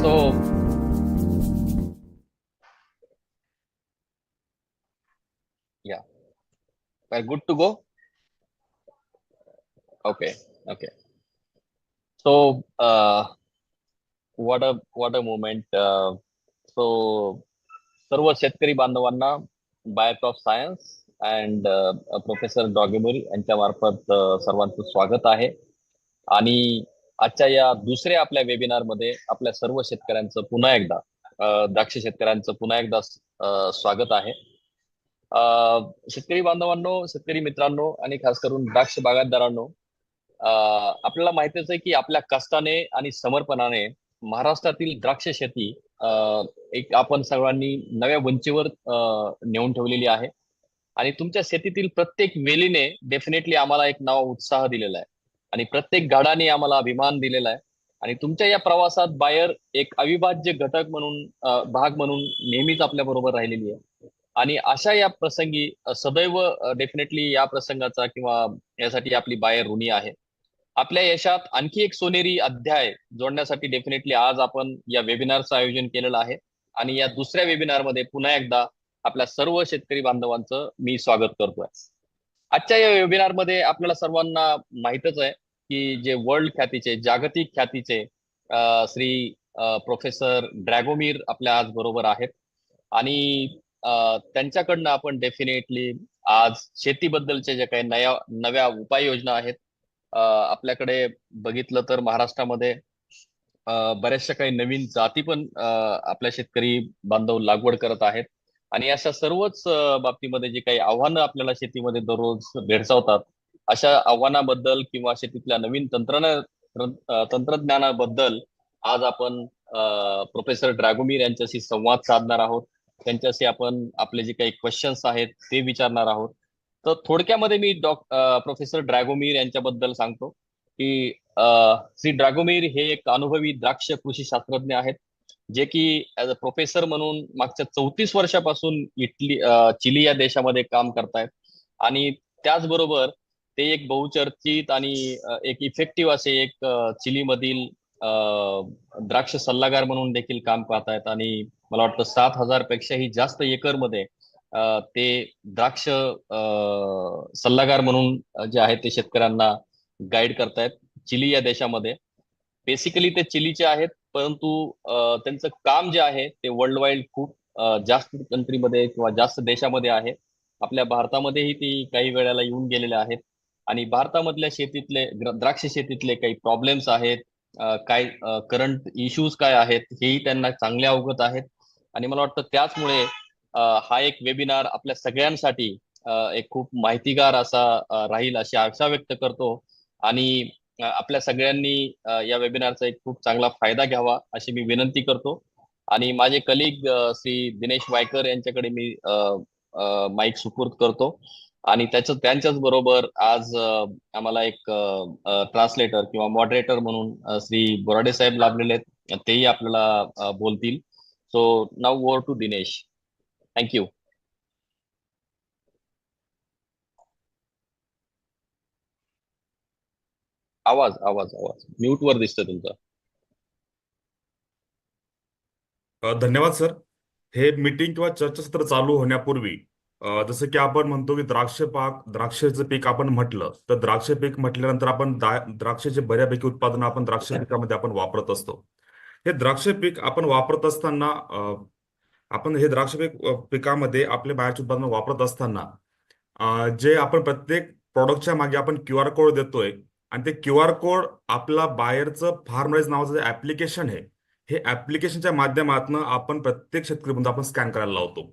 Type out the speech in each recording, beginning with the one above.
So, yeah, we're good to go. Okay, okay. So, what a moment. So, सर्व शेतकरी बांधवांना बायट of science and professor डॉगेमुरी यांच्या मार्फत सर्वांचं स्वागत आहे. आणि आजच्या या दुसऱ्या आपल्या वेबिनार मध्ये आपल्या सर्व शेतकऱ्यांचं पुन्हा एकदा द्राक्ष शेतकऱ्यांचं पुन्हा एकदा स्वागत आहे. शेतकरी बांधवांनो, शेतकरी मित्रांनो आणि खास करून द्राक्ष बागायतदारांनो, आपल्याला माहितीच आहे की आपल्या कष्टाने आणि समर्पणाने महाराष्ट्रातील द्राक्ष शेती एक आपण सर्वांनी नव्या उंचीवर नेऊन ठेवलेली आहे. आणि तुमच्या शेतीतील प्रत्येक वेलीने डेफिनेटली आम्हाला एक नवा उत्साह दिलेला आहे आणि प्रत्येक झाडाने आम्हाला अभिमान दिलेला आहे. आणि तुमच्या या प्रवासात बायर एक अविभाज्य घटक म्हणून भाग म्हणून नेहमीच आपल्या बरोबर राहिलेली आहे. आणि अशा या प्रसंगी सदैव डेफिनेटली या प्रसंगाचा किंवा यासाठी आपली बायर ऋणी आहे. आपल्या यशात आणखी एक सोनेरी अध्याय जोडण्यासाठी डेफिनेटली आज आपण या वेबिनारचं आयोजन केलेलं आहे. आणि या दुसऱ्या वेबिनारमध्ये पुन्हा एकदा आपल्या सर्व शेतकरी बांधवांचं मी स्वागत करतोय. आजच्या या वेबिनारमध्ये आपल्याला सर्वांना माहितच आहे की जे वर्ल्ड ख्यातीचे, जागतिक ख्यातीचे श्री प्रोफेसर ड्रॅगोमीर आपल्या आज बरोबर आहेत. आणि त्यांच्याकडनं आपण डेफिनेटली आज शेतीबद्दलचे जे काही नव्या उपाययोजना आहेत, आपल्याकडे बघितलं तर महाराष्ट्रामध्ये बऱ्याचशा काही नवीन जाती पण आपल्या शेतकरी बांधव लागवड करत आहेत. आणि अशा सर्वच बाबतीमध्ये जे काही आव्हानं आपल्याला शेतीमध्ये दररोज भेडसावतात, अशा आव्हानाबद्दल किंवा शेतीतल्या नवीन तंत्रज्ञानाबद्दल आज आपण प्रोफेसर ड्रॅगोमीर यांच्याशी संवाद साधणार आहोत. त्यांच्याशी आपण आपले जे काही क्वेश्चन्स आहेत ते विचारणार आहोत. तर थोडक्यामध्ये मी प्रोफेसर ड्रॅगोमीर यांच्याबद्दल सांगतो की श्री ड्रॅगोमीर हे एक अनुभवी द्राक्ष कृषी शास्त्रज्ञ आहेत, जे की ऍज अ प्रोफेसर म्हणून मागच्या 34 वर्षापासून चिली या देशामध्ये काम करतायत. आणि त्याचबरोबर ते एक बहुचर्चित आणि एक इफेक्टिव्ह असे एक चिलीमधील द्राक्ष सल्लागार म्हणून देखील काम पाहतायत. आणि मला वाटतं 7,000 पेक्षाही जास्त एकरमध्ये ते द्राक्ष सल्लागार म्हणून जे आहे ते शेतकऱ्यांना गाईड करतायत चिली या देशामध्ये. बेसिकली ते चिलीचे आहेत, परंतु त्यांचं काम जे आहे ते वर्ल्ड वाईड खूप जास्त कंट्रीमध्ये किंवा जास्त देशामध्ये आहे. आपल्या भारतामध्येही ती काही वेळेला येऊन गेलेले आहेत. आणि भारतामधल्या शेतीतले द्राक्ष शेतीतले काही प्रॉब्लेम्स आहेत, काय करंट इश्यूज काय आहेत, हेही त्यांना चांगले अवगत आहेत. आणि मला वाटतं त्याचमुळे हा एक वेबिनार आपल्या सगळ्यांसाठी एक खूप माहितीगार असा राहील अशी आशा व्यक्त करतो. आणि आपल्या सगळ्यांनी या वेबिनारचा एक खूप चांगला फायदा घ्यावा अशी मी विनंती करतो. आणि माझे कलिग श्री दिनेश वायकर यांच्याकडे मी माईक सुपूर्द करतो. आणि त्यांच्याच बरोबर आज आम्हाला एक ट्रान्सलेटर किंवा मॉडरेटर म्हणून श्री बोराडे साहेब लाभलेले आहेत, तेही आपल्याला बोलतील. सो नाऊ ओव्हर टू दिनेश. थँक्यू. आवाज आवाज आवाज म्यूट वर दिसतोय तुमचा. धन्यवाद सर. हे मीटिंग किंवा चर्चासत्र चालू होण्यापूर्वी जसं की आपण म्हणतो की द्राक्षाचं पीक आपण म्हटलं तर द्राक्ष पीक म्हटल्यानंतर आपण द्राक्षाचे बऱ्यापैकी उत्पादन आपण द्राक्ष पिकामध्ये आपण वापरत असतो. हे द्राक्ष पीक आपण वापरत असताना आपण हे द्राक्ष पिकामध्ये आपले बाहेरचे उत्पादन वापरत असताना जे आपण प्रत्येक प्रॉडक्टच्या मागे आपण QR कोड देतोय आणि ते QR कोड आपला बाहेरचं फार्मराईज नावाचं जे ऍप्लिकेशन आहे, हे ऍप्लिकेशनच्या माध्यमातून आपण प्रत्येक शेतकरी बंधू आपण स्कॅन करायला लावतो.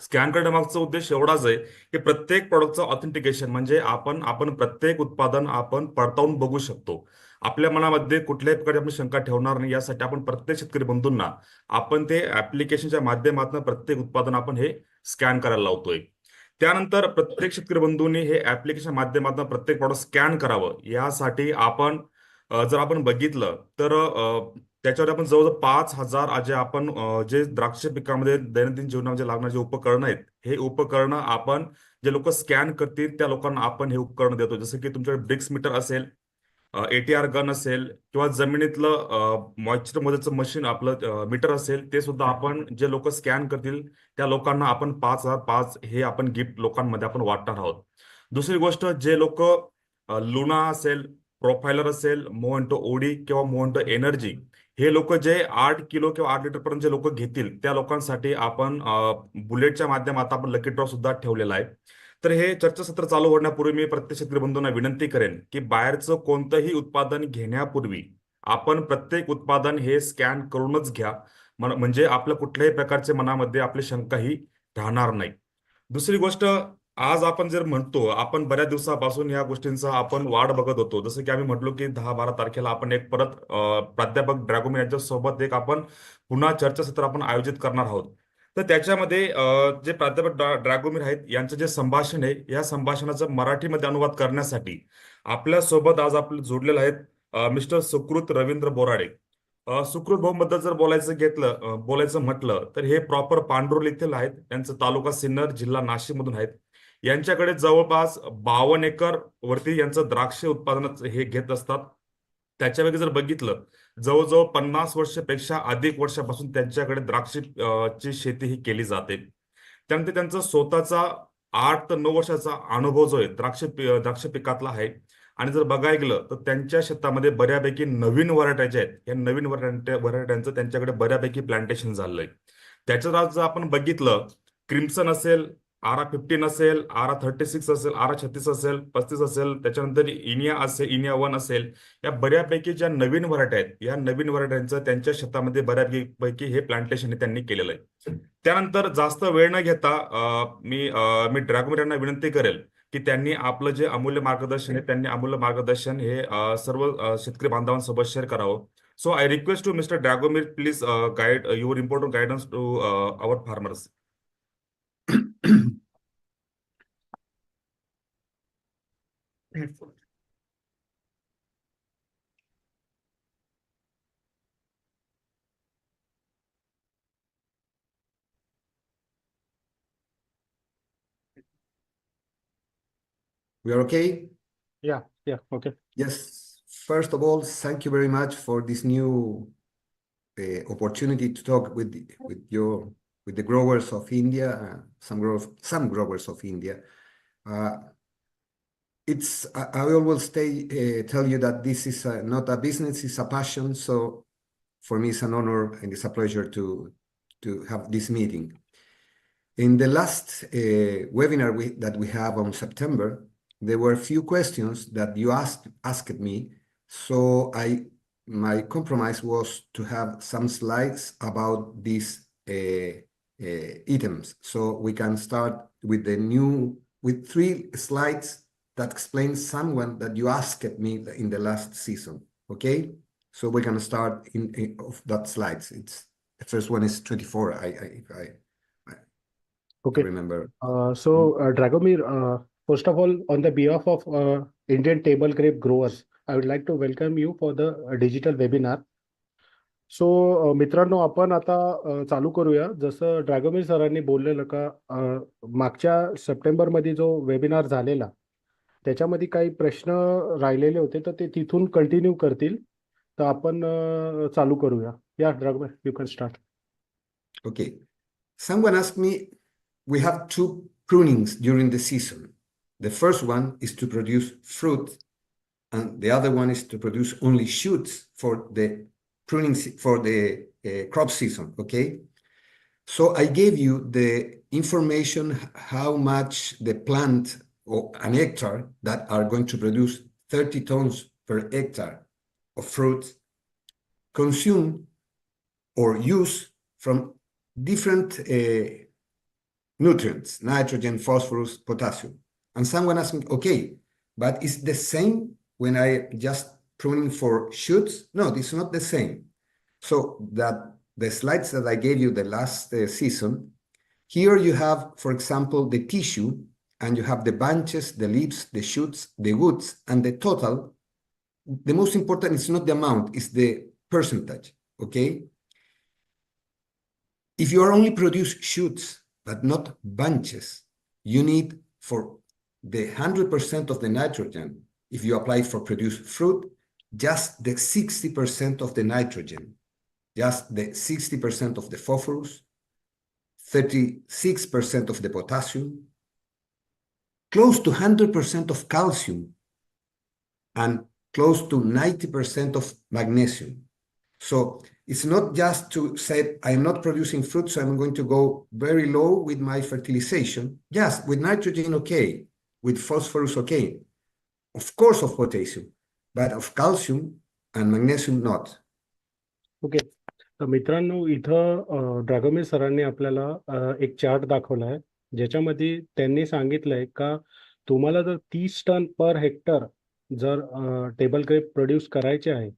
स्कॅन करण्यामागचा उद्देश एवढाच आहे की प्रत्येक प्रॉडक्टचं ऑथेंटिकेशन म्हणजे आपण प्रत्येक उत्पादन आपण पडताळून बघू शकतो. आपल्या मनामध्ये कुठल्याही प्रकारची आपण शंका ठेवणार नाही, यासाठी आपण प्रत्येक शेतकरी बंधूंना आपण ते ऍप्लिकेशनच्या माध्यमातून प्रत्येक उत्पादन आपण हे स्कॅन करायला लावतोय. त्यानंतर प्रत्येक शेतकरी बंधूंनी हे ऍप्लिकेशन माध्यमातून प्रत्येक प्रॉडक्ट स्कॅन करावं, यासाठी आपण जर आपण बघितलं तर त्याच्यावर आपण जवळजवळ 5,000 जे द्राक्ष पिकामध्ये दैनंदिन जीवनामध्ये लागणारे जे उपकरणं आहेत, हे उपकरणं आपण जे लोक स्कॅन करतील त्या लोकांना आपण हे उपकरण देतो. जसं की तुमच्याकडे ब्रिक्स मीटर असेल, ATR गन असेल किंवा जमिनीतलं मॉइश्चर मोजायचं मशीन आपलं मीटर असेल, ते सुद्धा आपण जे लोक स्कॅन करतील त्या लोकांना आपण 5,005 हे आपण गिफ्ट लोकांमध्ये आपण वाटणार आहोत. दुसरी गोष्ट, जे लोक लुना असेल, प्रोफायलर असेल, मोहंटो ओडी किंवा मोहंटो एनर्जी, हे लोक जे 8 किलो किंवा 8 लिटर पर्यंत जे लोक घेतील त्या लोकांसाठी आपण बुलेटच्या माध्यमातून आपण लकी ड्रॉ सुद्धा ठेवलेला आहे. तर हे चर्चासत्र चालू होण्यापूर्वी मी प्रत्येक शेतकरी बंधूंना विनंती करेन की बाहेरचं कोणतंही उत्पादन घेण्यापूर्वी आपण प्रत्येक उत्पादन हे स्कॅन करूनच घ्या, म्हणजे आपल्या कुठल्याही प्रकारचे मनामध्ये आपली शंकाही राहणार नाही. दुसरी गोष्ट, आज आपण जर म्हणतो आपण बऱ्याच दिवसापासून या गोष्टींचा आपण वाट बघत होतो. जसं की आम्ही म्हटलो की 10-12 तारखेला आपण एक परत प्राध्यापक ड्रॅगोमीर यांच्या सोबत एक आपण पुन्हा चर्चासत्र आपण आयोजित करणार आहोत. तर त्याच्यामध्ये जे प्राध्यापक ड्रॅगोमीर आहेत यांचं जे संभाषण आहे, या संभाषणाचा मराठीमध्ये अनुवाद करण्यासाठी आपल्या सोबत आज आपले जोडलेले आहेत मिस्टर सुकृत रवींद्र बोराडे. सुकृत भाऊबद्दल जर बोलायचं म्हटलं तर हे प्रॉपर पांडुर्ली येथील आहेत. त्यांचं तालुका सिन्नर, जिल्हा नाशिक मधून आहेत. यांच्याकडे जवळपास 52 एकर वरती यांचं द्राक्ष उत्पादन हे घेत असतात. त्याच्यापैकी जर बघितलं, जवळजवळ 50 वर्षापेक्षा अधिक वर्षापासून त्यांच्याकडे द्राक्ष ची शेती ही केली जाते. त्यानंतर त्यांचा स्वतःचा 8 ते 9 वर्षाचा अनुभव जो आहे द्राक्ष पिकातला आहे. आणि जर बघायला गेलं तर त्यांच्या शेतामध्ये बऱ्यापैकी नवीन व्हरायट्या ज्या आहेत, या नवीन व्हरायट्यांचं त्यांच्याकडे बऱ्यापैकी प्लांटेशन झालंय. त्याच्यात आज जर आपण बघितलं, क्रिम्सन असेल, RR15 असेल, RR36 असेल, RR36 असेल, 35 असेल, त्याच्यानंतर इनिया 1 असेल, या बऱ्यापैकी ज्या नवीन व्हरायट्या आहेत, या नवीन व्हरायट्यांचं त्यांच्या शेतामध्ये बऱ्यापैकी हे प्लांटेशन त्यांनी केलेलं आहे. त्यानंतर जास्त वेळ न घेता मी ड्रॅगोमीर यांना विनंती करेल की त्यांनी आपलं जे अमूल्य मार्गदर्शन आहे, त्यांनी अमूल्य मार्गदर्शन हे सर्व शेतकरी बांधवांसोबत शेअर करावं. So I request to mister Dragomir, please guide your important guidance to our farmers. We are okay? Yeah, okay. Yes. First of all, thank you very much for this new opportunity to talk with the growers of India, some growers of India. I always tell you that this is not a business, it's a passion. So for me, it's an honor and it's a pleasure to have this meeting. In the last webinar that we have on September, there were a few questions that you asked me. So my compromise was to have some slides about these items. So we can start with with 3 slides that explain someone that you asked me in the last season. Okay, so we're gonna start of that slides. The first one is 24. Okay. I remember. Dragomir, first of all, on the behalf of Indian table grape growers, I would like to welcome you for the digital webinar. सो मित्रांनो, आपण आता चालू करूया. जसं ड्रॅगोमीर सरांनी बोललेलं का मागच्या सप्टेंबरमध्ये जो वेबिनार झालेला, त्याच्यामध्ये काही प्रश्न राहिलेले होते, तर ते तिथून कंटिन्यू करतील. तर आपण चालू करूया. या Dragomir, you can start. Okay. Someone asked me, we have 2 prunings during the season. The first one is to produce fruit, and the other one is to produce only shoots for the pruning for the crop season. Okay, so I gave you the information how much the plant or an hectare that are going to produce 30 tons per hectare of fruit consume or use from different nutrients: nitrogen, phosphorus, potassium. And someone asked me, okay, but is the same when I just pruning for shoots? No, this is not the same. So that the slides that I gave you the last season, here you have, for example, the tissue, and you have the branches, the leaves, the shoots, the woods, and the total. The most important is not the amount, it's the percentage, okay? If you are only produce shoots, but not bunches, you need for the 100% of the nitrogen, if you apply for produce fruit, just the 60% of the nitrogen, just the 60% of the phosphorus, 36% of the potassium, close to 100% of calcium, and close to 90% of magnesium. So it's not just to say, I'm not producing fruit, so I'm going to go very low with my fertilization. Yes, with nitrogen, okay. With phosphorus, okay. Of course, of potassium, but of calcium and magnesium, not. Okay. तर मित्रांनो, इथं ड्रॅगोमीर सरांनी आपल्याला एक chart दाखवला आहे, ज्याच्यामध्ये त्यांनी सांगितलंय का तुम्हाला जर 30 टन पर हेक्टर जर टेबल ग्रेप प्रोड्यूस करायचे आहे,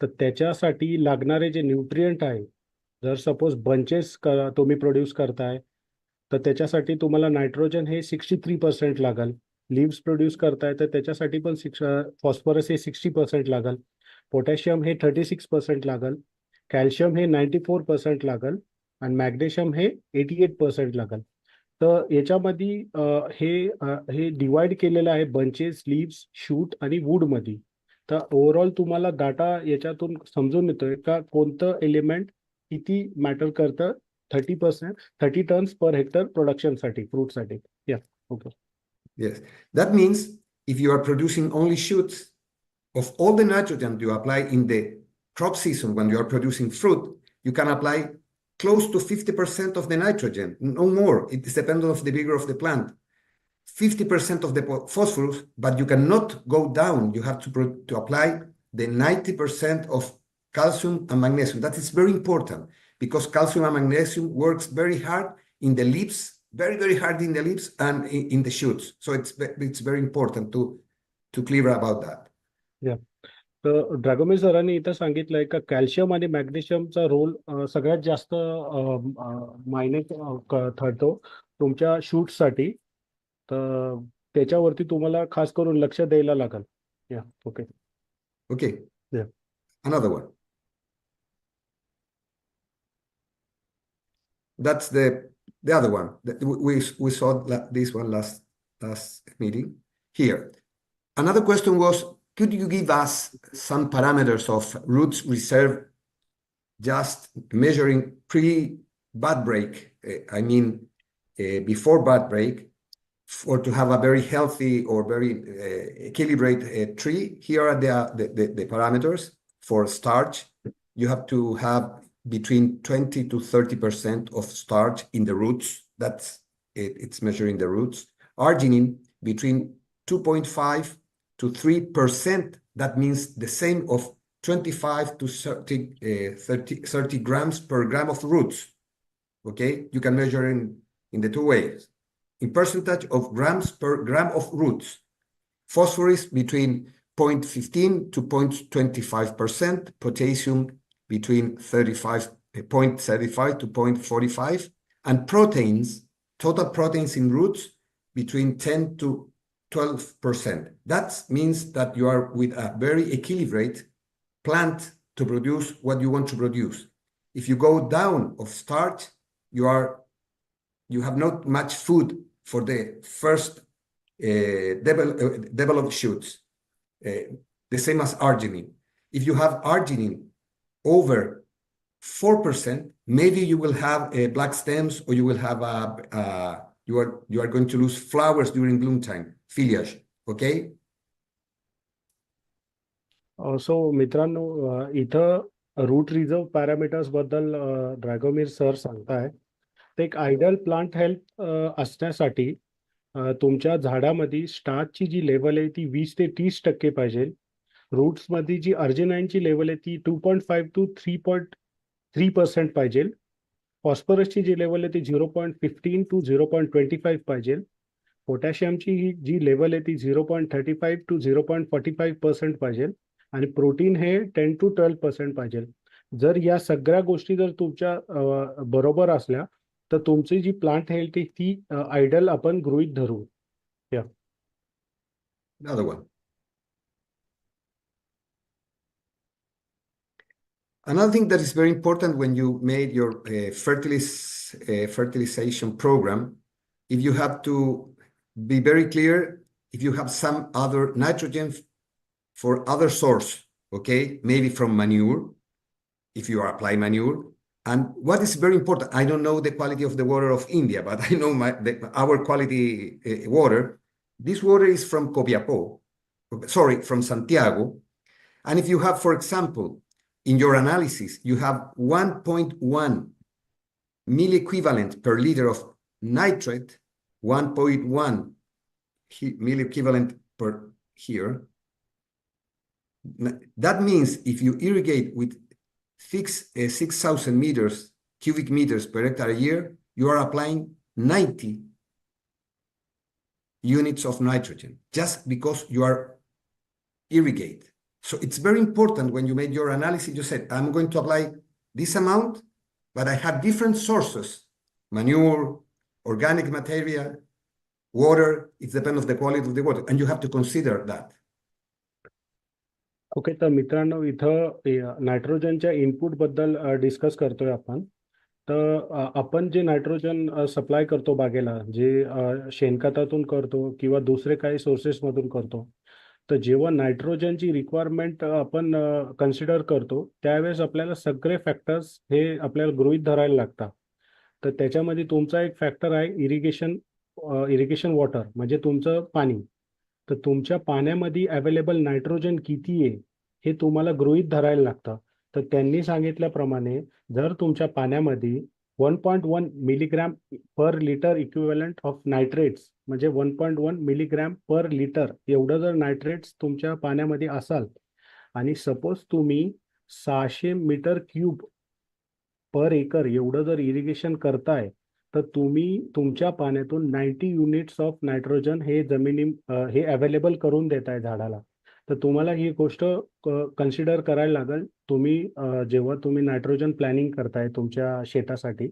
तर त्याच्यासाठी लागणारे जे न्यूट्रिएंट आहे, जर सपोज बंचेस तुम्ही प्रोड्यूस करताय तर त्याच्यासाठी तुम्हाला नायट्रोजन हे 63% लागेल. लिव्स प्रोड्यूस करताय तर त्याच्यासाठी पण फॉस्फरस हे 60% लागेल. पोटॅशियम हे 36% लागेल. कॅल्शियम हे 94% लागेल आणि मॅग्नेशियम हे 88% लागेल. तर याच्यामध्ये हे डिवाइड केलेलं आहे बंचेस, लिव्स, शूट आणि वूडमध्ये. तर ओव्हरऑल तुम्हाला डाटा याच्यातून समजून येतोय का कोणतं एलिमेंट किती मॅटर करतं 30 टन्स पर हेक्टर प्रोडक्शनसाठी फ्रूटसाठी. या okay. Yes, that means if you are producing only shoots, of all the nitrogen you apply in the crop season when you are producing fruit, you can apply close to 50% of the nitrogen, no more. It is dependent of the vigor of the plant. 50% of the phosphorus, but you cannot go down. You have to apply the 90% of calcium and magnesium. That is very important because calcium and magnesium works very hard in the leaves, very, very hard in the leaves and in the shoots. So it's very important to clear about that. या तर ड्रॅगोमीर सरांनी इथं सांगितलंय का calcium आणि मॅग्नेशियमचा role सगळ्यात जास्त मायने ठरतो तुमच्या शूटसाठी. तर त्याच्यावरती तुम्हाला खास करून लक्ष द्यायला लागेल. या okay. Okay. Yeah. Another one. That's the other one. We saw this one last meeting here. Another question was, could you give us some parameters of roots reserve just measuring pre-bud break, before bud break, for to have a very healthy or very equilibrated tree? Here are the parameters. For starch, you have to have between 20 to 30% of starch in the roots. That's it. It's measuring the roots. Arginine between 2.5 to 3%. That means the same of 25 to 30 grams per gram of roots. Okay, you can measure in the two ways. In percentage of grams per gram of roots. Phosphorus between 0.15 to 0.25%. Potassium between 0.35 to 0.45. And proteins, total proteins in roots between 10 to 12%. That means that you are with a very equilibrated plant to produce what you want to produce. If you go down of starch, you have not much food for the first developed shoots. The same as arginine. If you have arginine over 4%, maybe you will have black stems, or you will have you are going to lose flowers during bloom time, foliage. Okay. सो मित्रांनो इथं root reserve parameters बद्दल ड्रॅगोमीर sir सांगताय. ते एक ideal plant health असण्यासाठी तुमच्या झाडामध्ये स्टार्चची जी level आहे ती 20 ते 30% पाहिजे. रूट्समध्ये जी अर्जिनाईनची लेवल आहे ती 2.5 to 3.3% पाहिजे. फॉस्फरसची जी लेवल आहे ती 0.15 to 0.25 पाहिजे. पोटॅशियमची जी लेवल आहे ती 0.35 to 0.45% पाहिजे. आणि प्रोटीन हे 10 to 12% पाहिजे. जर या सगळ्या गोष्टी जर तुमच्या बरोबर असल्या तर तुमची जी प्लांट हेल्थ आहे ती आयडियल आपण गृहीत धरू. या Another one. Another thing that is very important when you made your fertilization program, if you have to be very clear, if you have some other nitrogen for other source, okay, maybe from manure, if you apply manure. And what is very important, I don't know the quality of the water of India, but I know our quality water. This water is from Copiapó, from Santiago. And if you have, for example, in your analysis, you have 1.1 milliequivalent per liter of nitrate, 1.1 milliequivalent per here. That means if you irrigate with 6,000 cubic meters per hectare a year, you are applying 90 units of nitrogen just because you are irrigate. So it's very important when you made your analysis, you said, I'm going to apply this amount but I have different sources, manure, organic material, water. It depends on the quality of the water, and you have to consider that. Okay, तर मित्रांनो इथं नायट्रोजनच्या input बद्दल discuss करतोय आपण. तर आपण जे nitrogen supply करतो बागेला, जे शेणखतातून करतो किंवा दुसरे काही सोर्सेसमधून करतो, तर जेव्हा नायट्रोजनची रिक्वायरमेंट आपण कन्सिडर करतो त्यावेळेस आपल्याला सगळे फॅक्टर्स हे आपल्याला गृहीत धरायला लागतात. तर त्याच्यामध्ये तुमचा एक फॅक्टर आहे इरिगेशन वॉटर, म्हणजे तुमचं पाणी. तर तुमच्या पाण्यामध्ये अवेलेबल नायट्रोजन किती आहे हे तुम्हाला गृहीत धरायला लागतं. तर त्यांनी सांगितल्याप्रमाणे जर तुमच्या पाण्यामध्ये 1.1 milligram per litre equivalent of nitrates, म्हणजे 1.1 मिलीग्रॅम पर लिटर एवढं जर नायट्रेट्स तुमच्या पाण्यामध्ये असाल आणि सपोज तुम्ही 600 मीटर क्यूब पर एकर एवढं जर इरिगेशन करताय, तर तुम्ही तुमच्या पाण्यातून 90 युनिट्स ऑफ नायट्रोजन हे हे अवेलेबल करून देताय झाडाला. तर तुम्हाला ही गोष्ट कन्सिडर करायला लागेल तुम्ही जेव्हा तुम्ही नायट्रोजन प्लॅनिंग करताय तुमच्या शेतासाठी.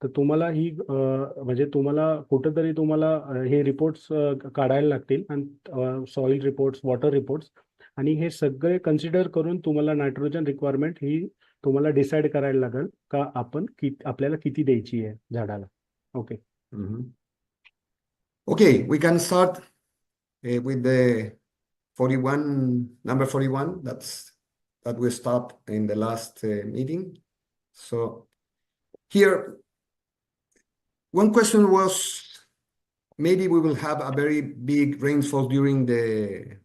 तर तुम्हाला ही म्हणजे तुम्हाला कुठेतरी तुम्हाला हे रिपोर्ट्स काढायला लागतील, आणि सॉइल रिपोर्ट्स, वॉटर रिपोर्ट्स, आणि हे सगळे कन्सिडर करून तुम्हाला नायट्रोजन रिक्वायरमेंट ही तुम्हाला डिसाईड करायला लागेल का आपल्याला किती द्यायची आहे झाडाला. Okay. Okay, we can start with the number 41. That we stopped in the last meeting. So here, one question was, maybe we will have a very big rainfall during the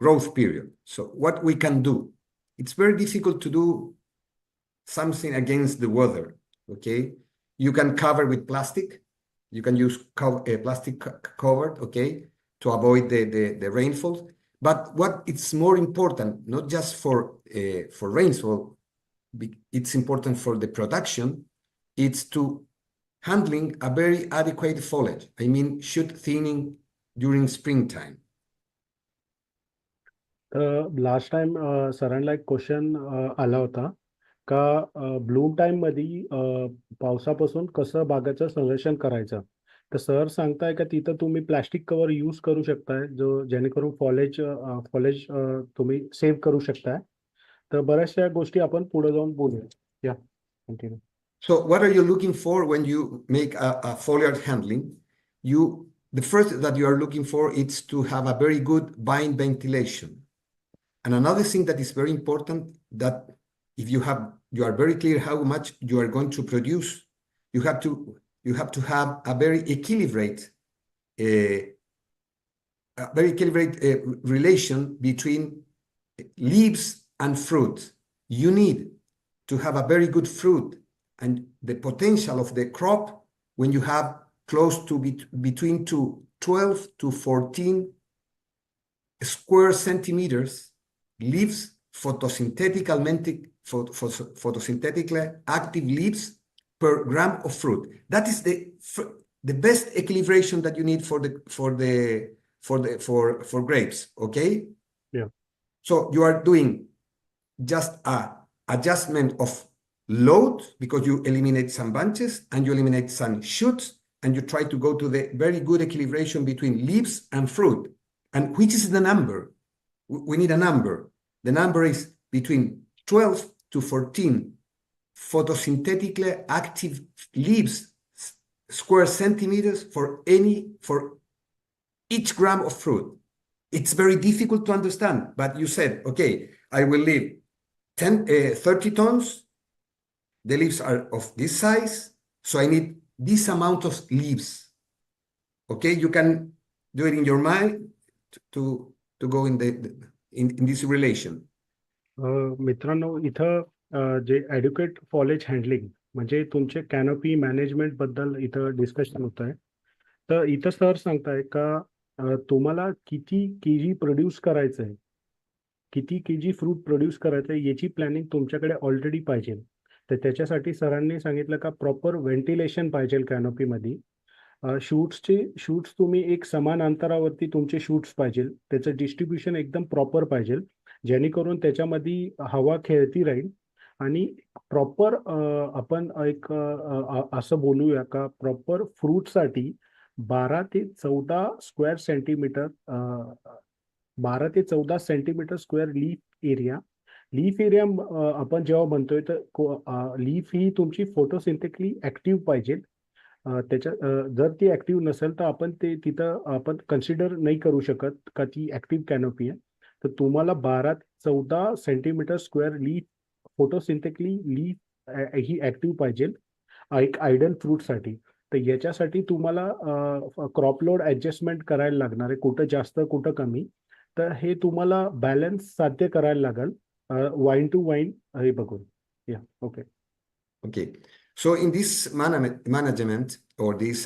growth period. So what we can do? It's very difficult to do something against the weather, okay? You can cover with plastic. You can use plastic covered, okay, to avoid the rainfall. But what it's more important, not just for rainfall, it's important for the production. It's to handling a very adequate foliage. I mean, shoot thinning during springtime. Last time सरांना एक question आला होता का Bloom time मध्ये पावसापासून कसं बागाचं संरक्षण करायचं. तर सर सांगताय का तिथं तुम्ही प्लास्टिक कव्हर यूज करू शकताय, जेणेकरून फॉलेज तुम्ही सेव्ह करू शकताय. तर बऱ्याचशा गोष्टी आपण पुढे जाऊन बोलूया. या continue. So what are you looking for when you make a foliar handling? The first that you are looking for is to have a very good vine ventilation. And another thing that is very important, that if you are very clear how much you are going to produce, you have to have a very equilibrated relation between leaves and fruit. You need to have a very good fruit and the potential of the crop when you have close to between 12 to 14 square centimeters leaves, photosynthetically active leaves per gram of fruit. That is the best equilibration that you need for grapes. Okay. Yeah. So you are doing just a adjustment of load, because you eliminate some bunches and you eliminate some shoots, and you try to go to the very good equilibration between leaves and fruit. And which is the number? We need a number. The number is between 12 to 14 photosynthetically active leaves square centimeters for each gram of fruit. It's very difficult to understand, but you said, okay, I will leave 30 tons. The leaves are of this size, so I need this amount of leaves. Okay, you can do it in your mind to go in this relation. मित्रांनो, इथं जे ॲड्युकेट फॉलेज handling म्हणजे तुमचे canopy management बद्दल इथं discussion होत आहे. तर इथं सर सांगताय का तुम्हाला किती केजी प्रोड्यूस करायचं आहे, किती केजी फ्रूट प्रोड्यूस करायचं आहे याची प्लॅनिंग तुमच्याकडे ऑलरेडी पाहिजे. तर त्याच्यासाठी सरांनी सांगितलं का प्रॉपर व्हेंटिलेशन पाहिजे कॅनोपीमध्ये. शूट्स तुम्ही एक समान अंतरावरती तुमचे शूट्स पाहिजे, त्याचं डिस्ट्रीब्युशन एकदम प्रॉपर पाहिजे, जेणेकरून त्याच्यामध्ये हवा खेळती राहील आणि प्रॉपर आपण एक असं बोलूया का प्रॉपर फ्रूटसाठी 12 ते 14 स्क्वेअर सेंटीमीटर 12 ते 14 सेंटीमीटर स्क्वेअर लीफ एरिया आपण जेव्हा म्हणतोय तर लीफ ही तुमची फोटोसिंथेटिकली ऍक्टिव्ह पाहिजे. जर ती ऍक्टिव्ह नसेल तर आपण ते तिथं आपण कन्सिडर नाही करू शकत का ती ऍक्टिव्ह कॅनोपी आहे. तर तुम्हाला 12 ते 14 centimetre square leaf photosynthetically leaf ही ऍक्टिव्ह पाहिजे एक आयडल फ्रूटसाठी. तर याच्यासाठी तुम्हाला क्रॉप लोड ऍडजस्टमेंट करायला लागणार आहे, कुठं जास्त कुठं कमी. तर हे तुम्हाला बॅलन्स साध्य करायला लागेल वाईन टू वाईन हे बघून. या okay. Okay. So in this management or this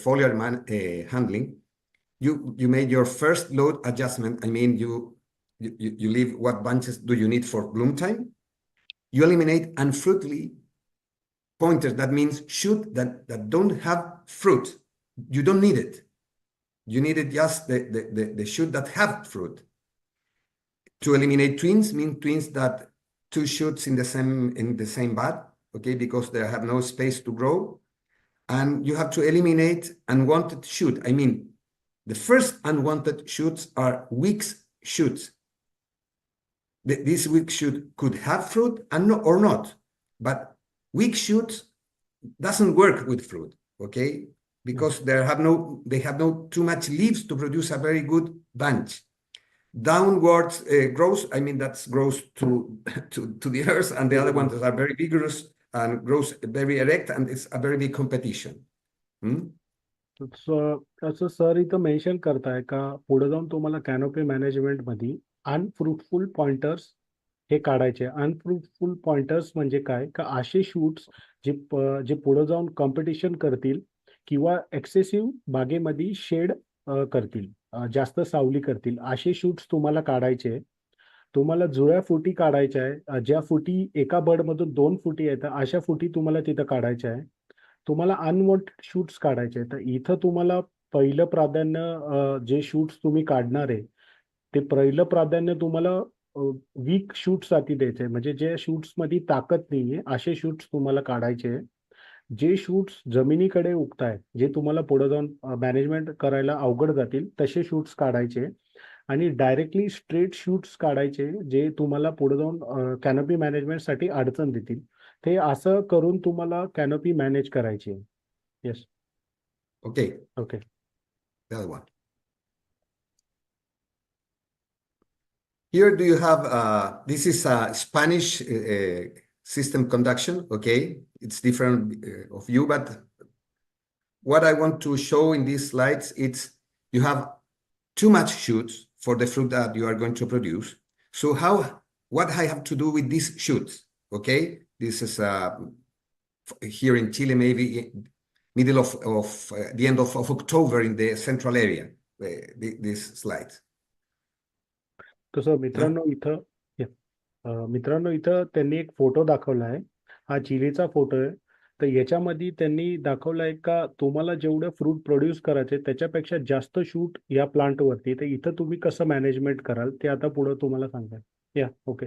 foliar handling, you made your first load adjustment. I mean, you leave what bunches do you need for bloom time. You eliminate unfruitly pointers. That means shoot that don't have fruit. You don't need it. You needed just the shoot that have fruit. To eliminate twins mean twins that two shoots in the same bud, okay, because they have no space to grow. And you have to eliminate unwanted shoot. I mean, the first unwanted shoots are weak shoots. This weak shoot could have fruit or not, but weak shoots doesn't work with fruit, okay, because they have no too much leaves to produce a very good bunch. Downwards grows, I mean, that grows to the earth, and the other ones that are very vigorous and grows very erect, and it's a very big competition. असं sir इथं mention करताय का पुढे जाऊन तुम्हाला canopy management मध्ये अनफ्रुटफुल pointers हे काढायचे. अनफ्रुटफुल pointers म्हणजे काय का असे शूट्स जे पुढे जाऊन कॉम्पिटिशन करतील किंवा एक्सेसिव्ह बागेमध्ये शेड करतील, जास्त सावली करतील, असे शूट्स तुम्हाला काढायचे. तुम्हाला जुळ्या फुटी काढायच्या आहे, ज्या फुटी एका बडमधून 2 फुटी येतात अशा फुटी तुम्हाला तिथं काढायच्या आहे. तुम्हाला अनवॉन्टेड शूट्स काढायचे. तर इथं तुम्हाला पहिलं प्राधान्य जे शूट्स तुम्ही काढणार आहे ते पहिलं प्राधान्य तुम्हाला वीक शूटसाठी द्यायचे. म्हणजे जे शूट्स मध्ये ताकद नाहीये असे शूट्स तुम्हाला काढायचे. जे शूट्स जमिनीकडे उगताय, जे तुम्हाला पुढे जाऊन मॅनेजमेंट करायला अवघड जातील तसे शूट्स काढायचे. आणि डायरेक्टली स्ट्रेट शूट्स काढायचे जे तुम्हाला पुढे जाऊन कॅनोपी मॅनेजमेंटसाठी अडचण देतील. ते असं करून तुम्हाला कॅनोपी मॅनेज करायची. Yes. Okay. Okay. The other one. Here do you have, this is a Spanish system conduction, okay? It's different of you, but what I want to show in these slides, it's you have too much shoots for the fruit that you are going to produce. So what I have to do with these shoots, okay? This is here in Chile, maybe middle of the end of October in the central area, these slides. तसं मित्रांनो इथं त्यांनी एक photo दाखवला आहे. हा चिलीचा photo आहे. तर याच्यामध्ये त्यांनी दाखवलाय का तुम्हाला जेवढं फ्रूट प्रोड्यूस करायचे त्याच्यापेक्षा जास्त शूट या प्लांट वरती. तर इथं तुम्ही कसं मॅनेजमेंट कराल ते आता पुढे तुम्हाला सांगेल. या okay.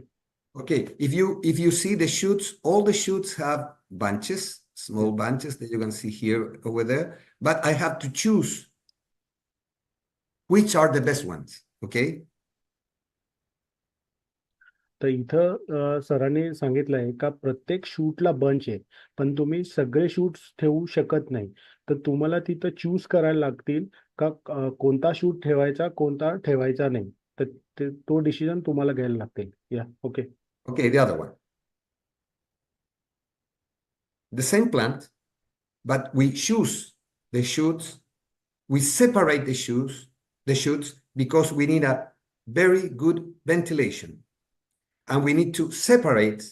Okay, if you see the shoots, all the shoots have bunches, small bunches that you can see here over there, but I have to choose which are the best ones, okay? तर इथं सरांनी सांगितलंय का प्रत्येक शूटला bunch आहे, पण तुम्ही सगळे शूट्स ठेवू शकत नाही. तर तुम्हाला तिथं चूज करायला लागतील का कोणता शूट ठेवायचा कोणता ठेवायचा नाही. तर तो डिसिजन तुम्हाला घ्यायला लागतील. या okay. Okay, the other one. The same plant, but we choose the shoots, we separate the shoots because we need a very good ventilation. And we need to separate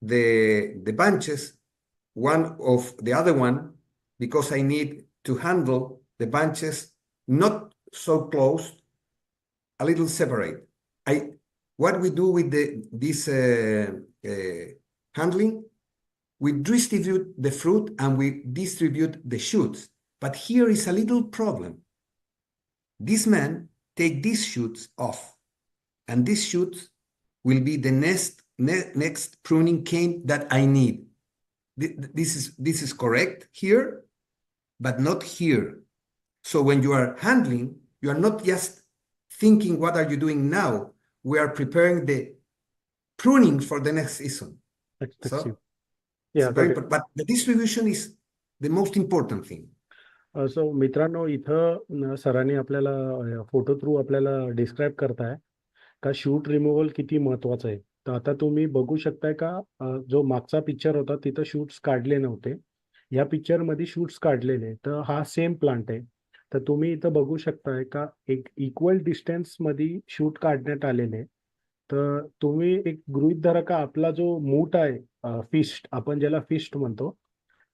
the bunches one of the other one because I need to handle the bunches not so close, a little separate. What we do with this handling, we distribute the fruit and we distribute the shoots. But here is a little problem. These men take these shoots off, and these shoots will be the nest next pruning came that I need. This is correct here, but not here. So when you are handling, you are not just thinking what are you doing now. We are preparing the pruning for the next season. So Yeah, it's very got it. important. But the distribution is the most important thing. सो मित्रांनो इथं सरांनी आपल्याला photo through आपल्याला describe करताय का shoot removal किती महत्वाचं आहे. तर आता तुम्ही बघू शकताय का जो मागचा पिक्चर होता तिथं शूट्स काढले नव्हते, या पिक्चर मध्ये शूट्स काढलेले. तर हा सेम प्लांट आहे. तर तुम्ही इथं बघू शकताय का एक इक्वल डिस्टन्स मध्ये शूट काढण्यात आलेले. तर तुम्ही एक गृहीत धरा का आपला जो मूठ आहे फिस्ट, आपण ज्याला फिस्ट म्हणतो,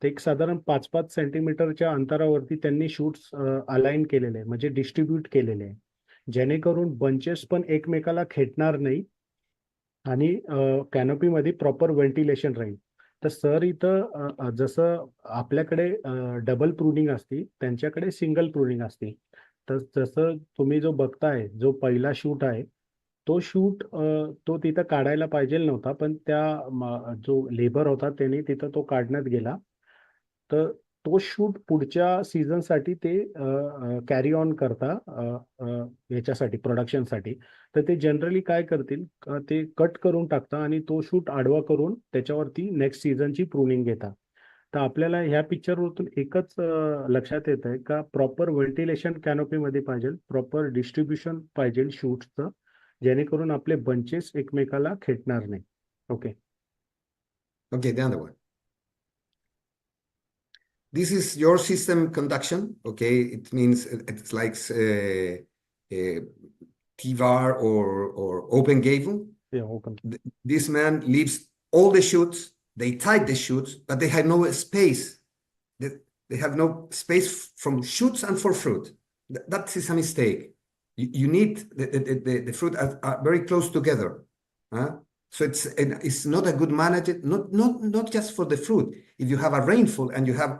ते एक साधारण 5-5 सेंटीमीटरच्या अंतरावरती त्यांनी शूट्स अलाइन केलेले, म्हणजे डिस्ट्रीब्यूट केलेले, जेणेकरून बंचेस पण एकमेकाला खेटणार नाही आणि कॅनोपीमध्ये प्रॉपर व्हेंटिलेशन राहील. तर सर इथं जसं आपल्याकडे डबल प्रूनिंग असते, त्यांच्याकडे सिंगल प्रूनिंग असते. तर जसं तुम्ही जो बघताय, जो पहिला शूट आहे, तो शूट तो तिथं काढायला पाहिजे नव्हता, पण त्या जो लेबर होता त्याने तिथं तो काढण्यात गेला. तर तो शूट पुढच्या सीझनसाठी ते कॅरी ऑन करता याच्यासाठी प्रोडक्शनसाठी. तर ते जनरली काय करतील, ते कट करून टाकता आणि तो शूट आडवा करून त्याच्यावरती नेक्स्ट सीझनची प्रूनिंग घेतात. तर आपल्याला ह्या पिक्चरवरून एकच लक्षात येत आहे का प्रॉपर व्हेंटिलेशन कॅनोपीमध्ये पाहिजे, प्रॉपर डिस्ट्रीब्युशन पाहिजे शूट्सचं, जेणेकरून आपले बंचेस एकमेकाला खेटणार नाही. Okay. Okay, the other one. This is your system conduction. Okay, it means it's like TVAR or open gable. Yeah, open. This man leaves all the shoots. They tied the shoots, but they have no space. They have no space from shoots and for fruit. That is a mistake. You need the fruit are very close together. So it's not a good management, not just for the fruit. If you have a rainfall and you have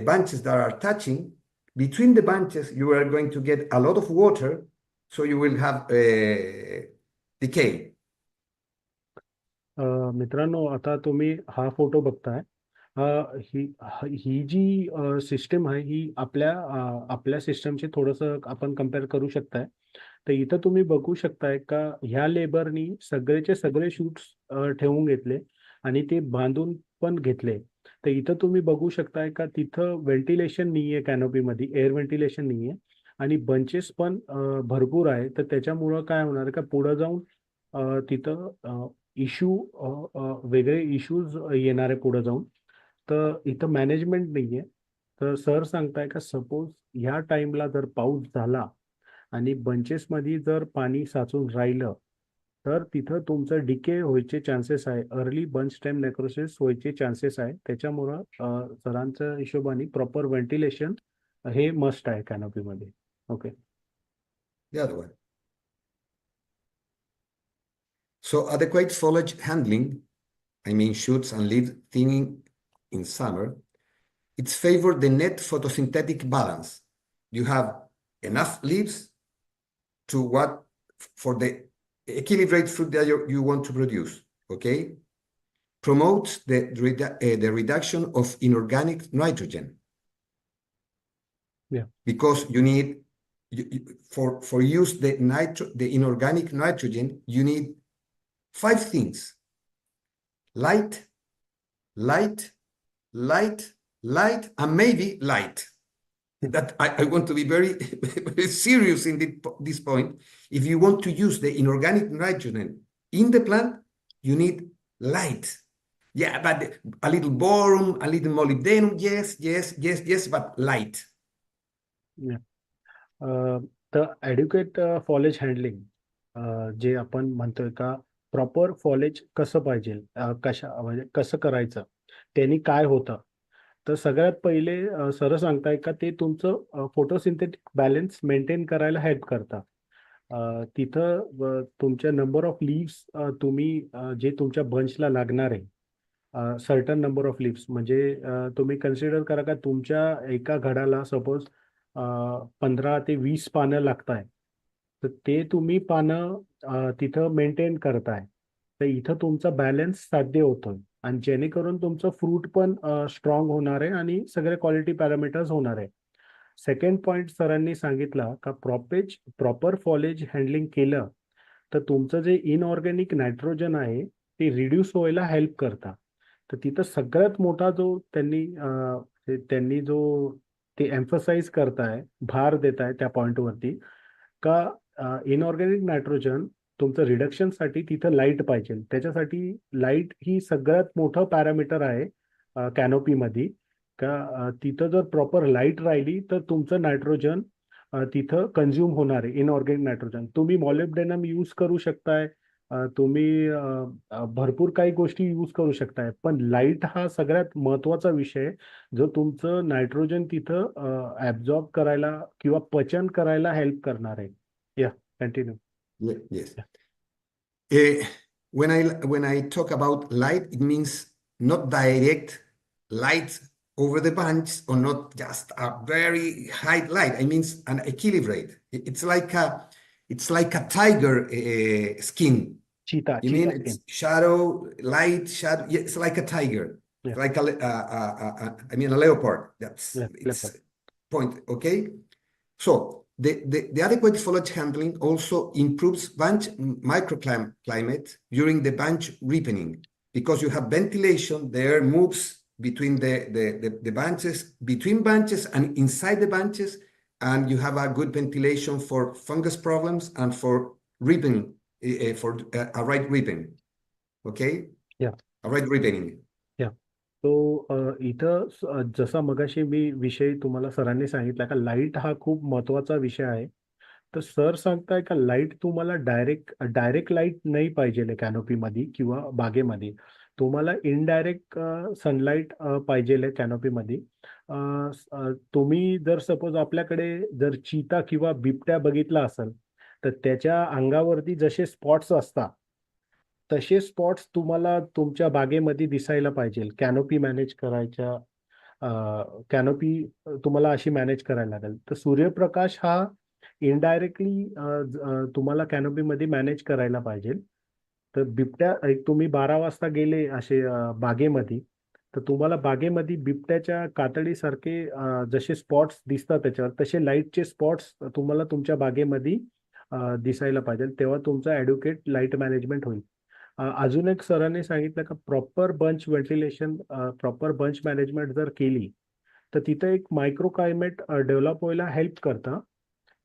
bunches that are touching, between the bunches you are going to get a lot of water, so you will have decay. मित्रांनो आता तुम्ही हा photo बघताय, ही जी system आहे ही आपल्या सिस्टमशी थोडंसं आपण कम्पेअर करू शकताय. तर इथं तुम्ही बघू शकताय का ह्या लेबरनी सगळेचे सगळे शूट्स ठेवून घेतले आणि ते बांधून पण घेतले. तर इथं तुम्ही बघू शकताय का तिथं व्हेंटिलेशन नाहीये, कॅनोपीमध्ये एअर व्हेंटिलेशन नाहीये आणि बंचेस पण भरपूर आहे. तर त्याच्यामुळं काय होणार का पुढे जाऊन तिथं वेगळे इश्यूज येणार आहे पुढे जाऊन. तर इथं मॅनेजमेंट नाहीये. तर सर सांगताय का सपोज ह्या टाइमला जर पाऊस झाला आणि बंचेसमध्ये जर पाणी साचून राहिलं तर तिथं तुमचं डिके व्हायचे चान्सेस आहे, अर्ली बंच स्टेम नेक्रोसिस व्हायचे चान्सेस आहे. त्याच्यामुळं सरांच्या हिशोबाने प्रॉपर व्हेंटिलेशन हे मस्ट आहे कॅनोपीमध्ये. Okay. The other one. So adequate foliage handling, I mean shoots and leaf thinning in summer, it's favor the net photosynthetic balance. You have enough leaves to what for the equilibrate fruit that you want to produce. Okay, promotes the reduction of inorganic nitrogen. Yeah. Because you need for use the inorganic nitrogen, you need 5 things: light, light, light, light, and maybe light. That I want to be very, very serious in this point. If you want to use the inorganic nitrogen in the plant, you need light. Yeah, but a little boron, a little molybdenum, yes, but light. Yeah. तर ॲड्युकेट फॉलेज handling जे आपण म्हणतोय का proper फॉलेज कसं पाहिजे, म्हणजे कसं करायचं, त्यांनी काय होतं. तर सगळ्यात पहिले सर सांगताय का ते तुमचं फोटोसिंथेटिक बॅलन्स मेंटेन करायला हेल्प करतात. तिथं तुमच्या नंबर ऑफ लीव्स तुम्ही जे तुमच्या बंचला लागणार आहे सर्टन नंबर ऑफ लीव्स, म्हणजे तुम्ही कन्सिडर करा का तुमच्या एका घडाला सपोज 15 ते 20 पानं लागत आहे. तर ते तुम्ही पानं तिथं मेंटेन करताय. तर इथं तुमचा बॅलन्स साध्य होतोय आणि जेणेकरून तुमचं फ्रूट पण स्ट्रॉंग होणार आहे आणि सगळे क्वालिटी पॅरामीटर्स होणार आहे. सेकंड पॉइंट सरांनी सांगितला का प्रॉपर फॉलेज हँडलिंग केलं तर तुमचं जे इनऑर्गॅनिक नायट्रोजन आहे ते रिड्यूस व्हायला हेल्प करता. तर तिथं सगळ्यात मोठा जो त्यांनी जो ते एम्फसाइज करताय, भार देताय त्या पॉइंटवरती का इनऑर्गॅनिक नायट्रोजन तुमचं रिडक्शनसाठी तिथं लाईट पाहिजे. त्याच्यासाठी लाईट ही सगळ्यात मोठं पॅरामीटर आहे कॅनोपीमध्ये. तिथं जर प्रॉपर लाईट राहिली तर तुमचं नायट्रोजन तिथं कन्झ्युम होणार आहे, इनऑर्गॅनिक नायट्रोजन. तुम्ही मॉलिब्डेनम यूज करू शकताय, तुम्ही भरपूर काही गोष्टी यूज करू शकताय, पण लाईट हा सगळ्यात महत्वाचा विषय आहे, जो तुमचं नायट्रोजन तिथं ऍब्झॉर्ब करायला किंवा पचन करायला हेल्प करणार आहे. या continue. Yes. When I talk about light, it means not direct light over the bunch or not just a very high light. I mean an equilibrate. It's like a tiger skin. चीता You mean चीता it's skin. shadow, light, shadow. Yeah, it's like a tiger. Yeah. It's like I mean a leopard. That's Yeah, its leopard. point. Okay. So the adequate foliage handling also improves bunch microclimate during the bunch ripening, because you have ventilation, the air moves between the bunches, between bunches and inside the bunches, and you have a good ventilation for fungus problems and for ripening, for a right ripening. Okay? Yeah. A right ripening. तो इथं जसा मगाशी मी विषय तुम्हाला सरांनी सांगितला का light हा खूप महत्वाचा विषय आहे. तर सर सांगताय का लाईट तुम्हाला डायरेक्ट लाईट नाही पाहिजे कॅनोपीमध्ये किंवा बागेमध्ये. तुम्हाला इनडायरेक्ट सनलाईट पाहिजे कॅनोपीमध्ये. तुम्ही जर सपोज आपल्याकडे जर चीता किंवा बिबट्या बघितला असेल तर त्याच्या अंगावरती जसे स्पॉट्स असतात तसे स्पॉट्स तुम्हाला तुमच्या बागेमध्ये दिसायला पाहिजे. कॅनोपी मॅनेज करायच्या कॅनोपी तुम्हाला अशी मॅनेज करायला लागेल. तर सूर्यप्रकाश हा इनडायरेक्टली तुम्हाला कॅनोपीमध्ये मॅनेज करायला पाहिजे. तर बिबट्या तुम्ही 12 वाजता गेले असे बागेमध्ये तर तुम्हाला बागेमध्ये बिबट्याच्या कातडीसारखे जसे स्पॉट्स दिसतात त्याच्यावर तसे लाईटचे स्पॉट्स तुम्हाला तुमच्या बागेमध्ये दिसायला पाहिजे. तेव्हा तुमचं ॲड्युकेट लाईट मॅनेजमेंट होईल. अजून एक सरांनी सांगितलं का proper bunch ventilation, proper bunch management जर केली तर तिथं एक मायक्रो क्लायमेट डेव्हलप व्हायला हेल्प करतं,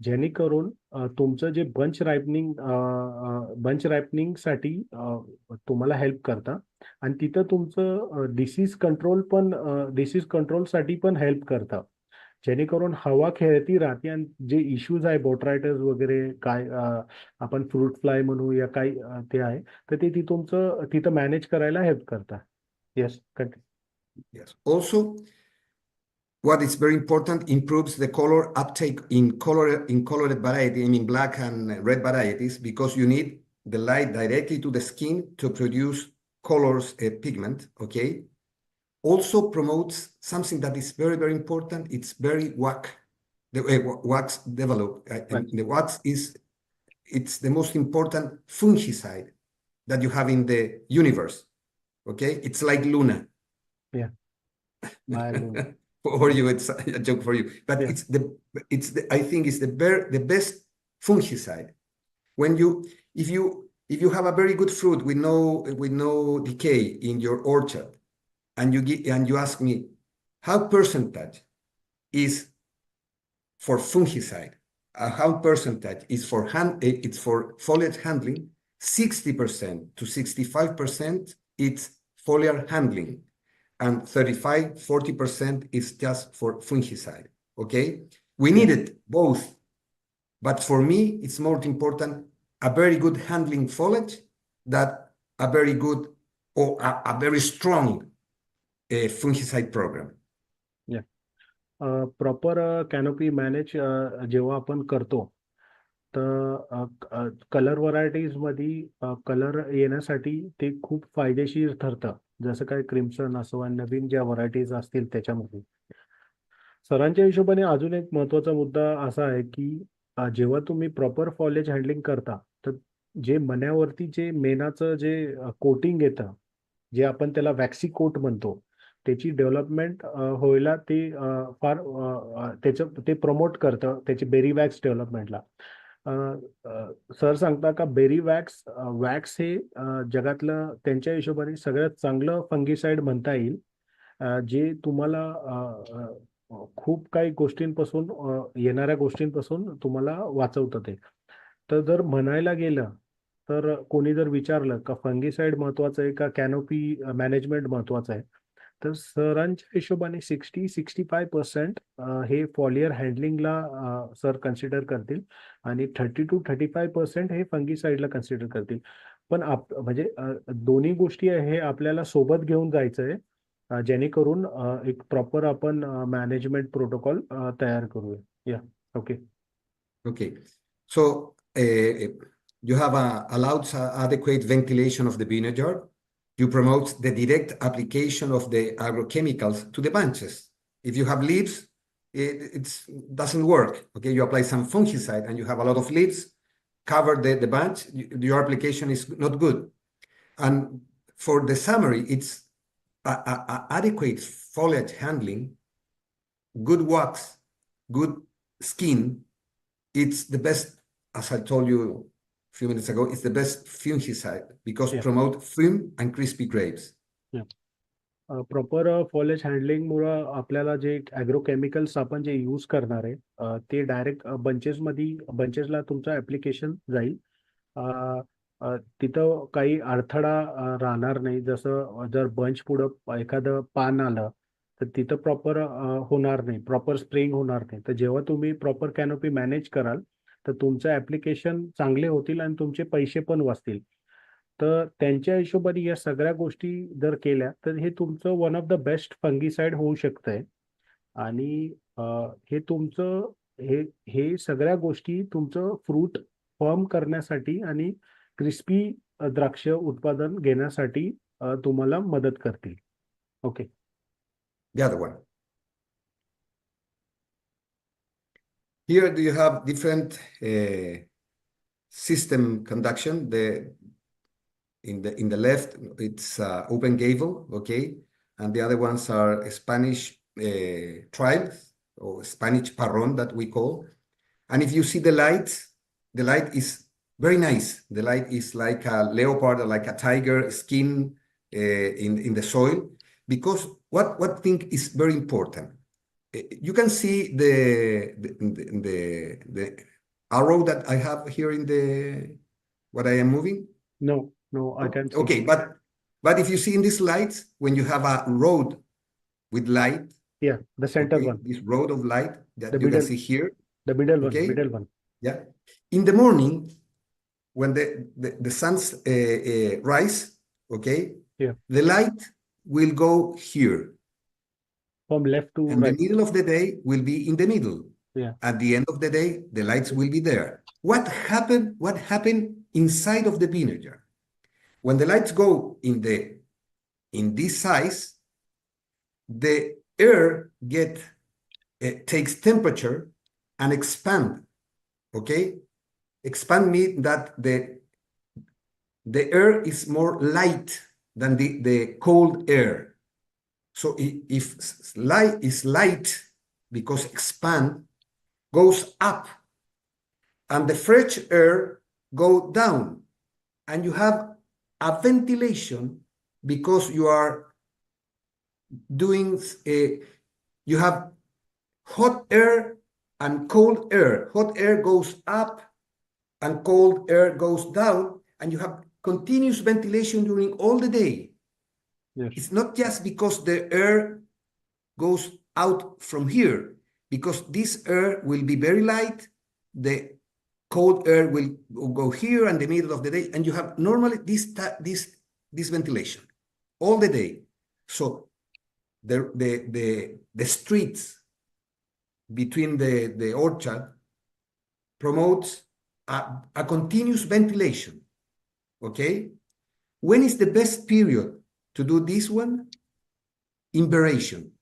जेणेकरून तुमचं जे बंच रायपनिंगसाठी तुम्हाला हेल्प करतं आणि तिथं तुमचं डिसीज कंट्रोलसाठी पण हेल्प करतं, जेणेकरून हवा खेळती राहते आणि जे इश्यूज आहे बोट्रायटस वगैरे काय आपण फ्रूट फ्लाय म्हणू या काय ते आहे तर ते तिथं मॅनेज करायला हेल्प करतात. Yes continue. Yes. Also, what is very important, improves the color uptake in colored variety, I mean black and red varieties, because you need the light directly to the skin to produce colors, pigment. Okay. Also promotes something that is very, very important. It's very wax develop. And the wax it's the most important fungicide that you have in the universe. Okay, it's like Luna. Yeah. For you, it's a joke for you, but Yeah. I think it's the best fungicide. If you have a very good fruit with no decay in your orchard, and you ask me how percentage is for fungicide, how percentage is for it's for foliage handling, 60% to 65% it's foliar handling, and 35-40% is just for fungicide. Okay, we need it both, but for me it's more important a very good handling foliage than a very good or a very strong fungicide program. Proper canopy manage जेव्हा आपण करतो तर colour varieties मध्ये colour येण्यासाठी ते खूप फायदेशीर ठरतं, जसं काय क्रिम्सन असो आणि नवीन ज्या व्हरायटीज असतील त्याच्यामध्ये. सरांच्या हिशोबाने अजून एक महत्वाचा मुद्दा असा आहे की जेव्हा तुम्ही प्रॉपर फॉलेज हँडलिंग करता तर जे मण्यावरती जे मेणाचं जे कोटिंग येतं, जे आपण त्याला वॅक्सी कोट म्हणतो, त्याची डेव्हलपमेंट व्हायला ते फार त्याचं ते प्रमोट करतं त्याची बेरी वॅक्स डेव्हलपमेंटला. सर सांगता का बेरी वॅक्स वॅक्स हे जगातलं त्यांच्या हिशोबाने सगळ्यात चांगलं फंगिसाइड म्हणता येईल, जे तुम्हाला खूप काही गोष्टींपासून येणाऱ्या गोष्टींपासून तुम्हाला वाचवतं ते. तर जर म्हणायला गेलं तर कोणी जर विचारलं का फंगिसाइड महत्वाचं आहे का कॅनोपी मॅनेजमेंट महत्वाचं आहे, तर सरांच्या हिशोबाने 60-65% हे फॉलियर हँडलिंगला सर कन्सिडर करतील आणि 30-35% हे फंगिसाइडला कन्सिडर करतील. पण म्हणजे दोन्ही गोष्टी हे आपल्याला सोबत घेऊन जायचं आहे, जेणेकरून एक प्रॉपर आपण मॅनेजमेंट प्रोटोकॉल तयार करूया. या okay. Okay, so you have allowed adequate ventilation of the vinegar. You promote the direct application of the agrochemicals to the bunches. If you have leaves, it doesn't work. Okay, you apply some fungicide and you have a lot of leaves, cover the bunch, your application is not good. And for the summary, it's adequate foliage handling, good wax, good skin. It's the best, as I told you a few minutes ago, it's the best fungicide because Yeah. promote firm and crispy grapes. Proper foliage हँडलिंगमुळं आपल्याला जे ॲग्रोकेमिकल्स आपण जे use करणार आहे ते direct बंचेसला तुमचं application जाईल. तिथं काही अडथळा राहणार नाही. जसं जर बंच पुढं एखादं पान आलं तर तिथं प्रॉपर होणार नाही, प्रॉपर स्प्रेइंग होणार नाही. तर जेव्हा तुम्ही प्रॉपर कॅनोपी मॅनेज कराल तर तुमचं ॲप्लिकेशन चांगले होतील आणि तुमचे पैसे पण वाचतील. तर त्यांच्या हिशोबाने या सगळ्या गोष्टी जर केल्या तर हे तुमचं one of the best fungicide होऊ शकतंय. आणि हे तुमचं हे हे सगळ्या गोष्टी तुमचं फ्रूट फर्म करण्यासाठी आणि क्रिस्पी द्राक्ष उत्पादन घेण्यासाठी तुम्हाला मदत करतील. Okay. The other one. Here you have different system conduction. In the left, it's open gable, okay, and the other ones are Spanish tribes or Spanish parron that we call. And if you see the light is very nice. The light is like a leopard or like a tiger skin in the soil. Because what thing is very important? You can see the arrow that I have here in what I am moving. No, I can't see. Okay, but if you see in these lights, when you have a road with light, Yeah, the center okay, one, this road of light that The you can middle. see here, the middle okay, one. yeah. In the morning, when the suns rise, okay, Yeah, the light will go here, from left to and the right. middle of the day will be in the middle. Yeah, At the end of the day, the lights will be there. What happened inside of the vinegar? When the lights go in this size, the air takes temperature and expand. Okay, expand means that the air is more light than the cold air. So if light is light, because expand goes up and the fresh air go down, and you have a ventilation because you are doing you have hot air and cold air. Hot air goes up and cold air goes down, and you have continuous ventilation during all the day. yes, It's not just because the air goes out from here, because this air will be very light, the cold air will go here and the middle of the day, and you have normally this ventilation all the day. So the streets between the orchard promotes a continuous ventilation. Okay, when is the best period to do this one? Imberation.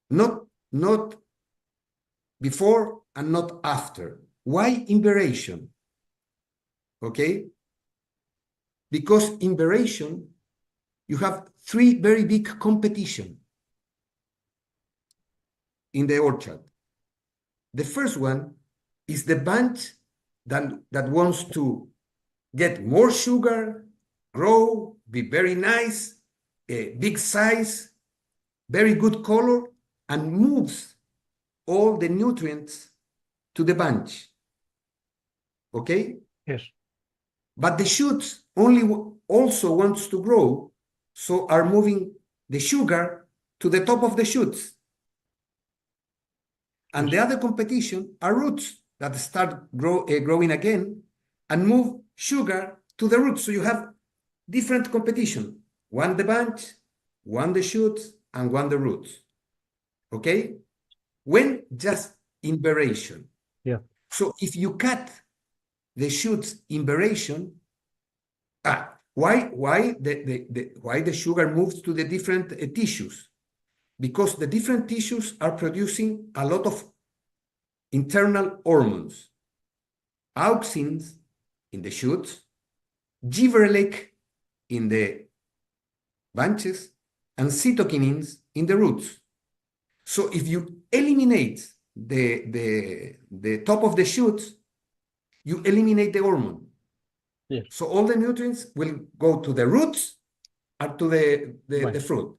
Not before and not after. Why imberation? okay? Because in variation, you have three very big competition in the orchard. The first one is the bunch that wants to get more sugar, grow, be very nice, big size, very good color, and moves all the nutrients to the bunch. Okay? Yes. But the shoots also wants to grow, so are moving the sugar to the top of the shoots. And the other competition are roots that start growing again and move sugar to the roots. So you have different competition. One the bunch, one the shoots, and one the roots. Okay? When just in variation. Yeah. So if you cut the shoots in variation, why the sugar moves to the different tissues? Because the different tissues are producing a lot of internal hormones. Auxins in the shoots, gibberellic in the bunches, and cytokinins in the roots. So if you eliminate the top of the shoots, you eliminate the hormone. Yes. So all the nutrients will go to the roots and to the fruit.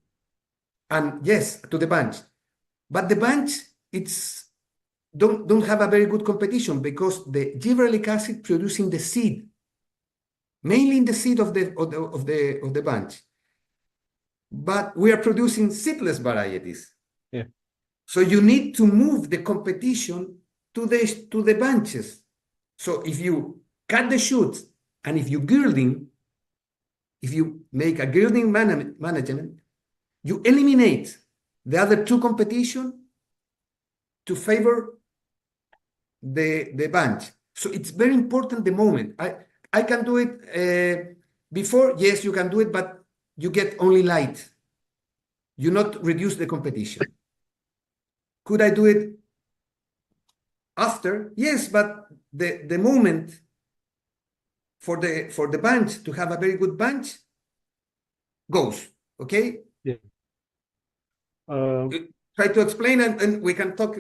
And yes, to the bunch. But the bunch, it's don't have a very good competition because the gibberellic acid producing the seed, mainly in the seed of the bunch. But we are producing seedless varieties. Yeah. So you need to move the competition to the bunches. So if you cut the shoots and if you make a gilding management, you eliminate the other two competition to favor the bunch. So it's very important the moment. I can do it before, yes, you can do it, but you get only light. You not reduce the competition. Could I do it after? Yes, but the moment for the bunch to have a very good bunch goes, okay? Yeah. Try to explain and we can talk.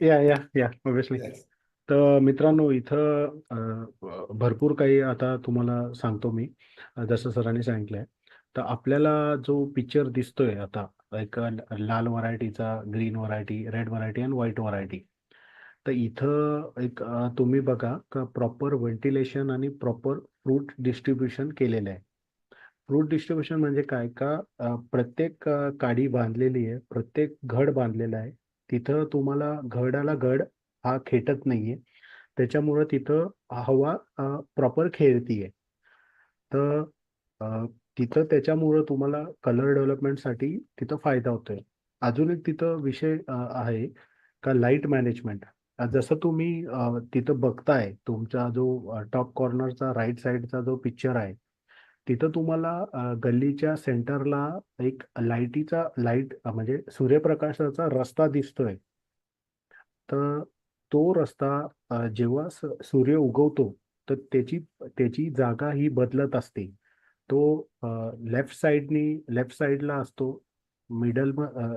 Yeah, obviously. Yes. तर मित्रांनो इथं भरपूर काही आता तुम्हाला सांगतो मी जसं सरांनी सांगितलंय. तर आपल्याला जो पिक्चर दिसतोय आता एक लाल व्हरायटीचा, ग्रीन व्हरायटी, रेड व्हरायटी आणि व्हाईट व्हरायटी. तर इथं एक तुम्ही बघा का प्रॉपर व्हेंटिलेशन आणि प्रॉपर फ्रूट डिस्ट्रीब्युशन केलेलं आहे. फ्रूट डिस्ट्रीब्युशन म्हणजे काय का प्रत्येक काडी बांधलेली आहे, प्रत्येक घड बांधलेला आहे. तिथं तुम्हाला घडाला घड हा खेटत नाहीये, त्याच्यामुळं तिथं हवा प्रॉपर खेळतीये. तर तिथं त्याच्यामुळं तुम्हाला कलर डेव्हलपमेंटसाठी तिथं फायदा होतोय. अजून एक तिथं विषय आहे का लाईट मॅनेजमेंट. जसं तुम्ही तिथं बघताय तुमचा जो टॉप कॉर्नरचा राईट साईडचा जो पिक्चर आहे, तिथं तुम्हाला गल्लीच्या सेंटरला एक लाईट म्हणजे सूर्यप्रकाशाचा रस्ता दिसतोय. तर तो रस्ता जेव्हा सूर्य उगवतो तर त्याची जागा ही बदलत असते. तो लेफ्ट साईडला असतो, मिडल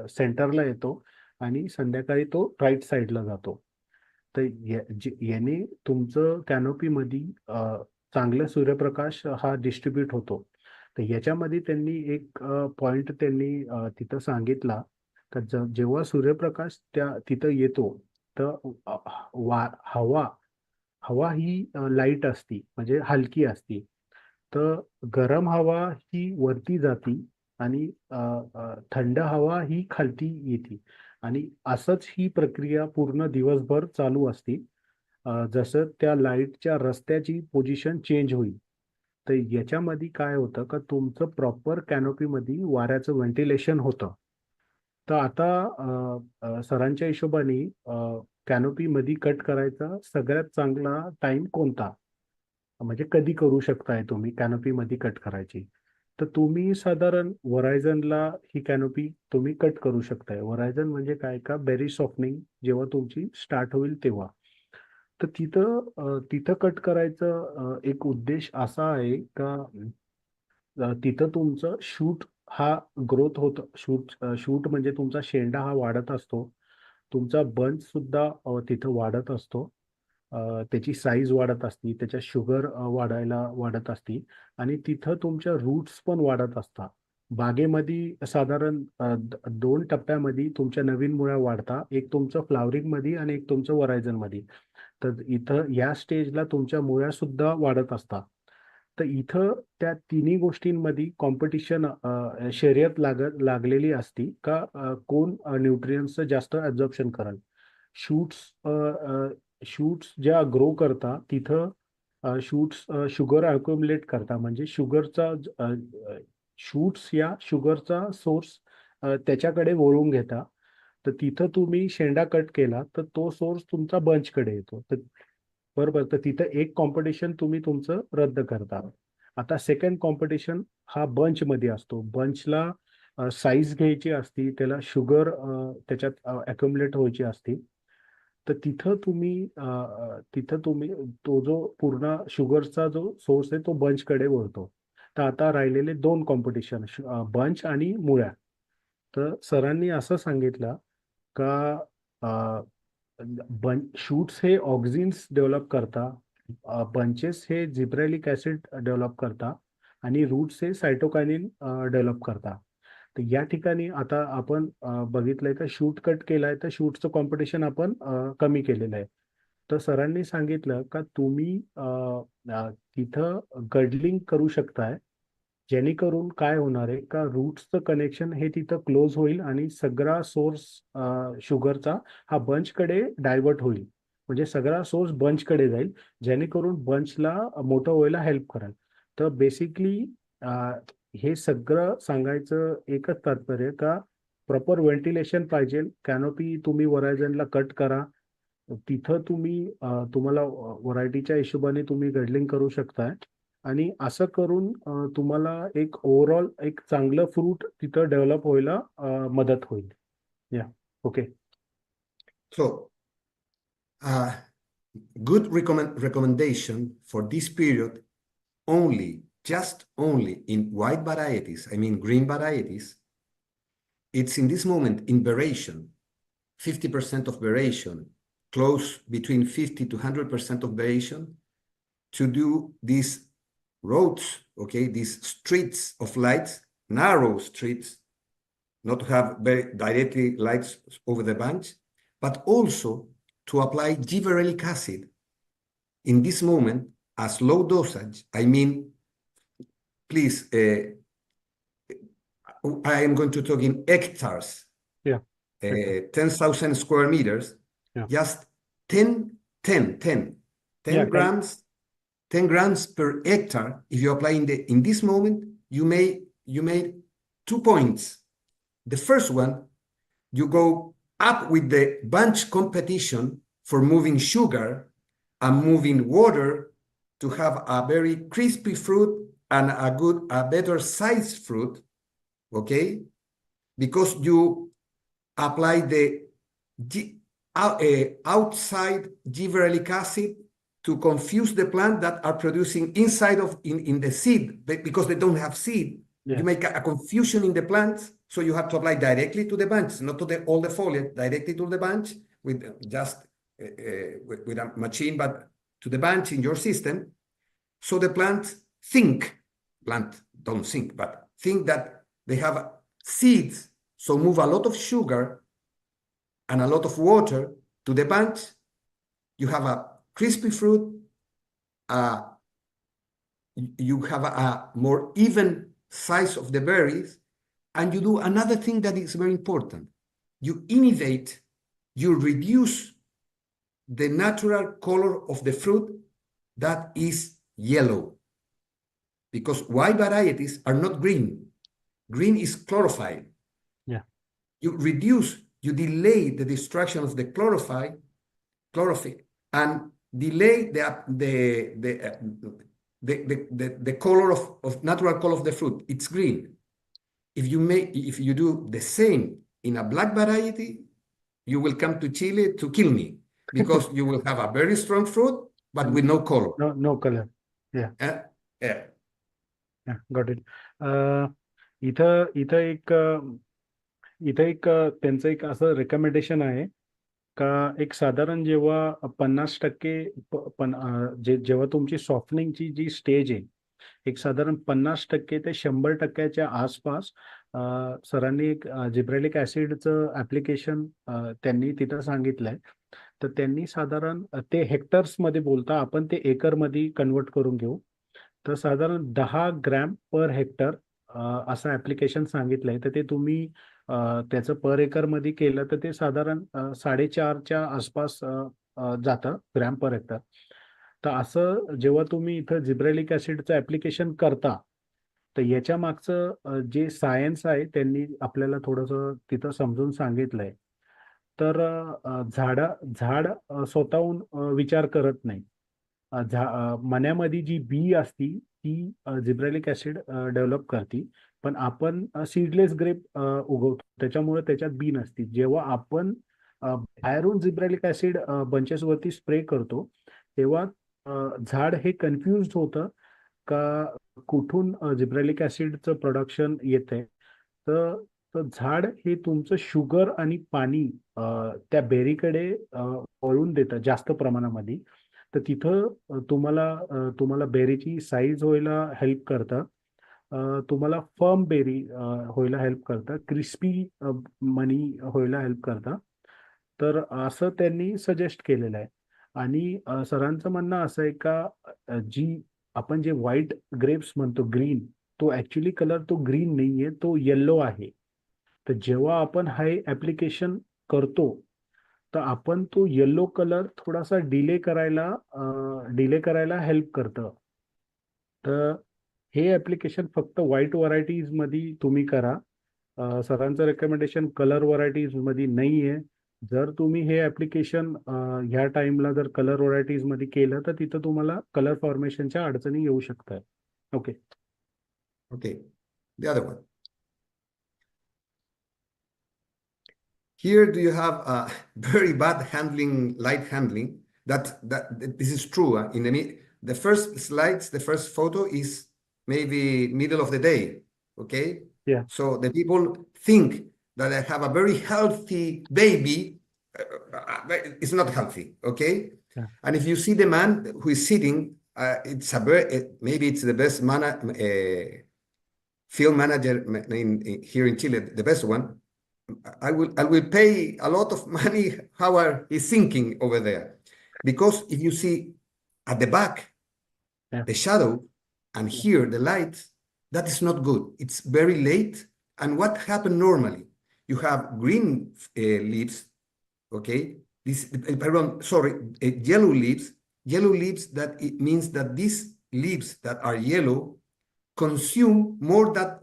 सेंटरला येतो आणि संध्याकाळी तो राईट साईडला जातो. तर याने तुमचं कॅनोपीमध्ये चांगला सूर्यप्रकाश हा डिस्ट्रीब्यूट होतो. तर याच्यामध्ये त्यांनी एक पॉइंट त्यांनी तिथं सांगितला का जेव्हा सूर्यप्रकाश तिथं येतो तर हवा ही लाईट असती, म्हणजे हलकी असती. तर गरम हवा ही वरती जाती आणि थंड हवा ही खालती येते आणि असंच ही प्रक्रिया पूर्ण दिवसभर चालू असते. जसं त्या लाईटच्या रस्त्याची पोझिशन चेंज होईल. तर याच्यामध्ये काय होतं का तुमचं प्रॉपर कॅनोपीमध्ये वाऱ्याचं व्हेंटिलेशन होतं. तर आता सरांच्या हिशोबाने कॅनोपीमध्ये कट करायचा सगळ्यात चांगला टाइम कोणता, म्हणजे कधी करू शकताय तुम्ही कॅनोपीमध्ये कट करायची. तर तुम्ही साधारण होरायझनला ही कॅनोपी तुम्ही कट करू शकताय. होरायझन म्हणजे काय का बेरी सॉफ्टनिंग जेव्हा तुमची स्टार्ट होईल तेव्हा. तर तिथं कट करायचं एक उद्देश असा आहे का तिथं तुमचं शूट हा ग्रोथ होत शूट म्हणजे तुमचा शेंडा हा वाढत असतो. तुमचा बंच सुद्धा तिथं वाढत असतो. त्याची साईज वाढत असती, त्याच्या शुगर वाढत असती आणि तिथं तुमच्या रूट्स पण वाढत असतात. बागेमध्ये साधारण 2 टप्प्यामध्ये तुमच्या नवीन मुळ्या वाढतात. एक तुमचं फ्लावरिंग मध्ये आणि एक तुमचं वरायझन मध्ये. तर इथं या स्टेजला तुमच्या मुळ्या सुद्धा वाढत असतात. तर इथं त्या तिन्ही गोष्टींमध्ये कॉम्पिटिशन शर्यत लागलेली असती का कोण न्यूट्रियन्सचं जास्त ॲब्झॉर्प्शन करेल. शूट्स ज्या ग्रो करता तिथं शूट्स शुगर अक्युमुलेट करता म्हणजे शुगरचा शूट्स या शुगरचा सोर्स त्याच्याकडे वळून घेता. तर तिथं तुम्ही शेंडा कट केला तर तो सोर्स तुमचा बंचकडे येतो. तर बरोबर, तर तिथं एक कॉम्पिटिशन तुम्ही तुमचं रद्द करता. आता सेकंड कॉम्पिटिशन हा बंच मध्ये असतो. बंचला साईज घ्यायची असती, त्याला शुगर त्याच्यात अक्युमुलेट व्हायची असती. तर तिथं तुम्ही तो जो पूर्ण शुगरचा जो सोर्स आहे तो बंचकडे वळतो. तर आता राहिलेले 2 कॉम्पिटिशन बंच आणि मुळ्या. तर सरांनी असं सांगितलं का शूट्स हे ऑक्झिन्स डेव्हलप करता, बंचेस हे जिब्रेलिक ऍसिड डेव्हलप करता आणि रूट्स हे सायटोकायनिन डेव्हलप करता. तर या ठिकाणी आता आपण बघितलंय का शूट कट केलाय तर शूटचं कॉम्पिटिशन आपण कमी केलेलं आहे. तर सरांनी सांगितलं का तुम्ही तिथं गडलिंग करू शकताय, जेणेकरून काय होणार आहे का रूट्सचं कनेक्शन हे तिथं क्लोज होईल आणि सगळा सोर्स शुगरचा हा बंचकडे डायव्हर्ट होईल. म्हणजे सगळा सोर्स बंचकडे जाईल, जेणेकरून बंचला मोठं व्हायला हेल्प करेल. तर बेसिकली हे सगळं सांगायचं एकच तात्पर्य का प्रॉपर व्हेंटिलेशन पाहिजे. कॅनोपी तुम्ही वरायझनला कट करा. तिथं तुम्हाला व्हरायटीच्या हिशोबाने तुम्ही गडलिंग करू शकताय आणि असं करून तुम्हाला एक ओव्हरऑल एक चांगलं फ्रूट तिथं डेव्हलप व्हायला मदत होईल. या okay. So, good recommendation for this period just only in white varieties, I mean green varieties. It's in this moment in variation, 50% of variation, close between 50 to 100% of variation, to do these roads, okay, these streets of lights, narrow streets, not to have very directly lights over the bunch, but also to apply gibberellic acid in this moment as low dosage. I mean, please, I am going to talk in hectares. Yeah. 10,000 square meters. Yeah. Just 10 Yeah, grams, 10 grams per hectare. If you apply in this moment, you made 2 points. The first one, you go up with the bunch competition for moving sugar and moving water to have a very crispy fruit and a better sized fruit, okay? Because you apply the outside gibberellic acid to confuse the plant that are producing inside of in the seed, because they don't have seed. Yes. You make a confusion in the plants, so you have to apply directly to the bunch, not to all the foliage, directly to the bunch with just with a machine, but to the bunch in your system. So the plant don't think, but think that they have seeds, so move a lot of sugar and a lot of water to the bunch. You have a crispy fruit, you have a more even size of the berries, and you do another thing that is very important. You innovate, you reduce the natural color of the fruit that is yellow, because white varieties are not green. Green is chlorophyll. Yeah. You delay the destruction of the chlorophyll, and delay the color of natural color of the fruit. It's green. If you do the same in a black variety, you will come to Chile to kill me, because you will have a very strong fruit, but with no color. No color. Yeah. Yeah. Yeah, got it. इथं इथं एक त्यांचं एक असं recommendation आहे का एक साधारण जेव्हा 50% जेव्हा तुमची सॉफ्टनिंगची जी स्टेज आहे एक साधारण 50% ते 100%च्या आसपास सरांनी एक जिब्रेलिक ऍसिडचं ऍप्लिकेशन त्यांनी तिथं सांगितलंय. तर त्यांनी साधारण ते हेक्टर्स मध्ये बोलता आपण ते एकर मध्ये कन्वर्ट करून घेऊ. तर साधारण 10 ग्रॅम पर हेक्टर असं ऍप्लिकेशन सांगितलंय. तर ते तुम्ही त्याचं पर एकर मध्ये केलं तर ते साधारण 4.5च्या आसपास जातं ग्रॅम पर हेक्टर. तर असं जेव्हा तुम्ही इथं जिब्रेलिक ऍसिडचं ऍप्लिकेशन करता तर याच्या मागचं जे सायन्स आहे त्यांनी आपल्याला थोडंसं तिथं समजून सांगितलंय. तर झाड स्वतःहून विचार करत नाही. मण्यामध्ये जी बी असती ती जिब्रेलिक ऍसिड डेव्हलप करते. पण आपण सीडलेस ग्रेप उगवतो त्याच्यामुळे त्याच्यात बी नसती. जेव्हा आपण बाहेरून जिब्रेलिक ऍसिड बंचेस वरती स्प्रे करतो तेव्हा झाड हे कन्फ्युज होतं का कुठून जिब्रेलिक ऍसिडचं प्रोडक्शन येतंय. तर झाड हे तुमचं शुगर आणि पाणी त्या बेरीकडे वळून देतं जास्त प्रमाणामध्ये. तर तिथं तुम्हाला बेरीची साईज व्हायला हेल्प करतं. तुम्हाला फर्म बेरी व्हायला हेल्प करतं. क्रिस्पी मनी व्हायला हेल्प करतं. तर असं त्यांनी सजेस्ट केलेलं आहे. आणि सरांचं म्हणणं असं आहे का जी आपण जे व्हाईट ग्रेप्स म्हणतो ग्रीन तो ऍक्च्युली कलर तो ग्रीन नाहीये तो येल्लो आहे. तर जेव्हा आपण हे ऍप्लिकेशन करतो तर आपण तो येल्लो कलर थोडासा डिले करायला हेल्प करतं. तर हे ऍप्लिकेशन फक्त व्हाईट व्हरायटीज मध्ये तुम्ही करा. सरांचं रेकमेंडेशन कलर व्हरायटीज मध्ये नाहीये. जर तुम्ही हे ऍप्लिकेशन ह्या टाइमला जर कलर व्हरायटीज मध्ये केलं तर तिथं तुम्हाला कलर फॉर्मेशनच्या अडचणी येऊ शकतात. Okay. Okay. The other one. Here do you have very bad handling, light handling. That this is true. The first slides, the first photo is maybe middle of the day. Okay. Yeah. So the people think that I have a very healthy baby. It's not healthy. Okay. Yeah. And if you see the man who is sitting, it's maybe it's the best field manager here in Chile, the best one. I will pay a lot of money how he's thinking over there. Because if you see at the back, Yeah. the shadow, and here the light, that is not good. It's very late. And what happened normally? You have green leaves, okay? Yellow leaves. Yellow leaves, that it means that these leaves that are yellow consume more that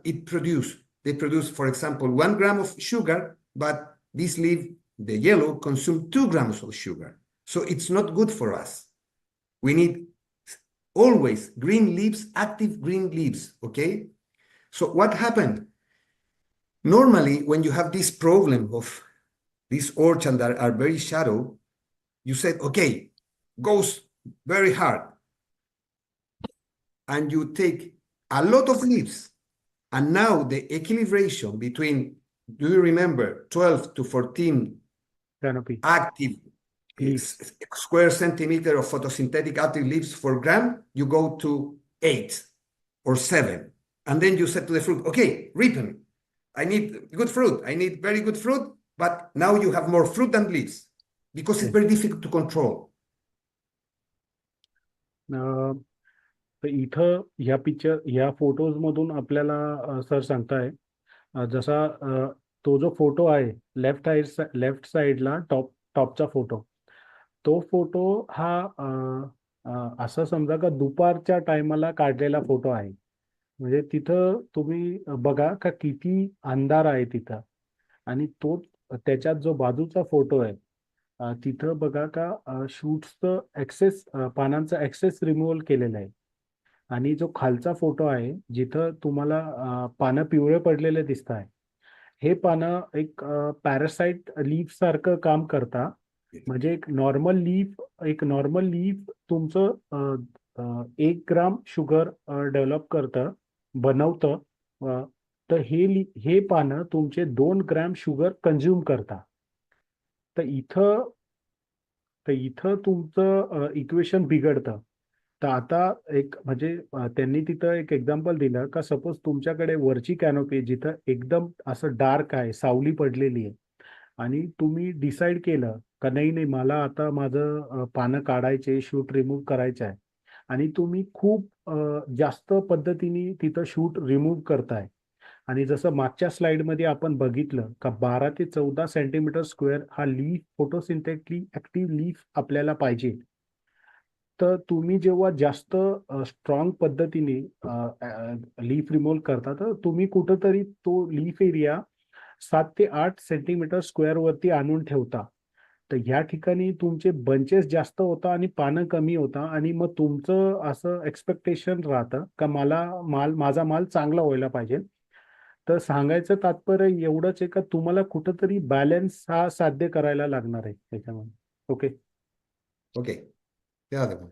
it produce. They produce, for example, 1 gram of sugar, but this leaf, the yellow, consume 2 grams of sugar. So it's not good for us. We need always green leaves, active green leaves, okay? So what happened? Normally, when you have this problem of these orchards that are very shallow, you said, okay, goes very hard. And you take a lot of leaves. And now the equilibration between, do you remember, 12 to 14 Canopy. active square centimeter of photosynthetic active leaves per gram, you go to 8 or 7. And then you said to the fruit, okay, ripen. I need good fruit. I need very good fruit. But now you have more fruit than leaves because it's very difficult to control. तर इथं ह्या photos मधून आपल्याला sir सांगताय जसा तो जो photo आहे लेफ्ट साइडला टॉपचा फोटो तो फोटो हा असं समजा का दुपारच्या टायमाला काढलेला फोटो आहे. म्हणजे तिथं तुम्ही बघा का किती अंधार आहे तिथं. आणि तो त्याच्यात जो बाजूचा फोटो आहे तिथं बघा का शूट्सचं पानांचं एक्सेस रिमूव्हल केलेलं आहे. आणि जो खालचा फोटो आहे जिथं तुम्हाला पानं पिवळे पडलेले दिसत आहे हे पानं एक पॅरासाइट लीफ सारखं काम करता. म्हणजे एक नॉर्मल लीफ तुमचं 1 ग्राम शुगर डेव्हलप करतं, बनवतं. तर हे पानं तुमचे 2 ग्रॅम शुगर कंझ्युम करतात. तर इथं तुमचं इक्वेशन बिघडतं. तर आता एक म्हणजे त्यांनी तिथं एक एक्झाम्पल दिलं का सपोज तुमच्याकडे वरची कॅनोपी जिथं एकदम असं डार्क आहे, सावली पडलेली आहे, आणि तुम्ही डिसाईड केलं का नाही नाही मला आता माझं पानं काढायचे, शूट रिमूव्ह करायचं आहे, आणि तुम्ही खूप जास्त पद्धतीने तिथं शूट रिमूव्ह करताय. आणि जसं मागच्या स्लाइडमध्ये आपण बघितलं का 12 ते 14 सेंटीमीटर स्क्वेअर हा लीफ फोटोसिंथेटिकली ऍक्टिव्ह लीफ आपल्याला पाहिजे. तर तुम्ही जेव्हा जास्त स्ट्रॉंग पद्धतीने लीफ रिमूव्ह करता तर तुम्ही कुठंतरी तो लीफ एरिया 7 ते 8 सेंटीमीटर स्क्वेअर वरती आणून ठेवता. तर ह्या ठिकाणी तुमचे बंचेस जास्त होता आणि पानं कमी होता, आणि मग तुमचं असं एक्सपेक्टेशन राहतं का माझा माल चांगला व्हायला पाहिजे. तर सांगायचं तात्पर्य एवढंच आहे का तुम्हाला कुठंतरी बॅलन्स हा साध्य करायला लागणार आहे त्याच्यामध्ये. Okay. Okay, the other one.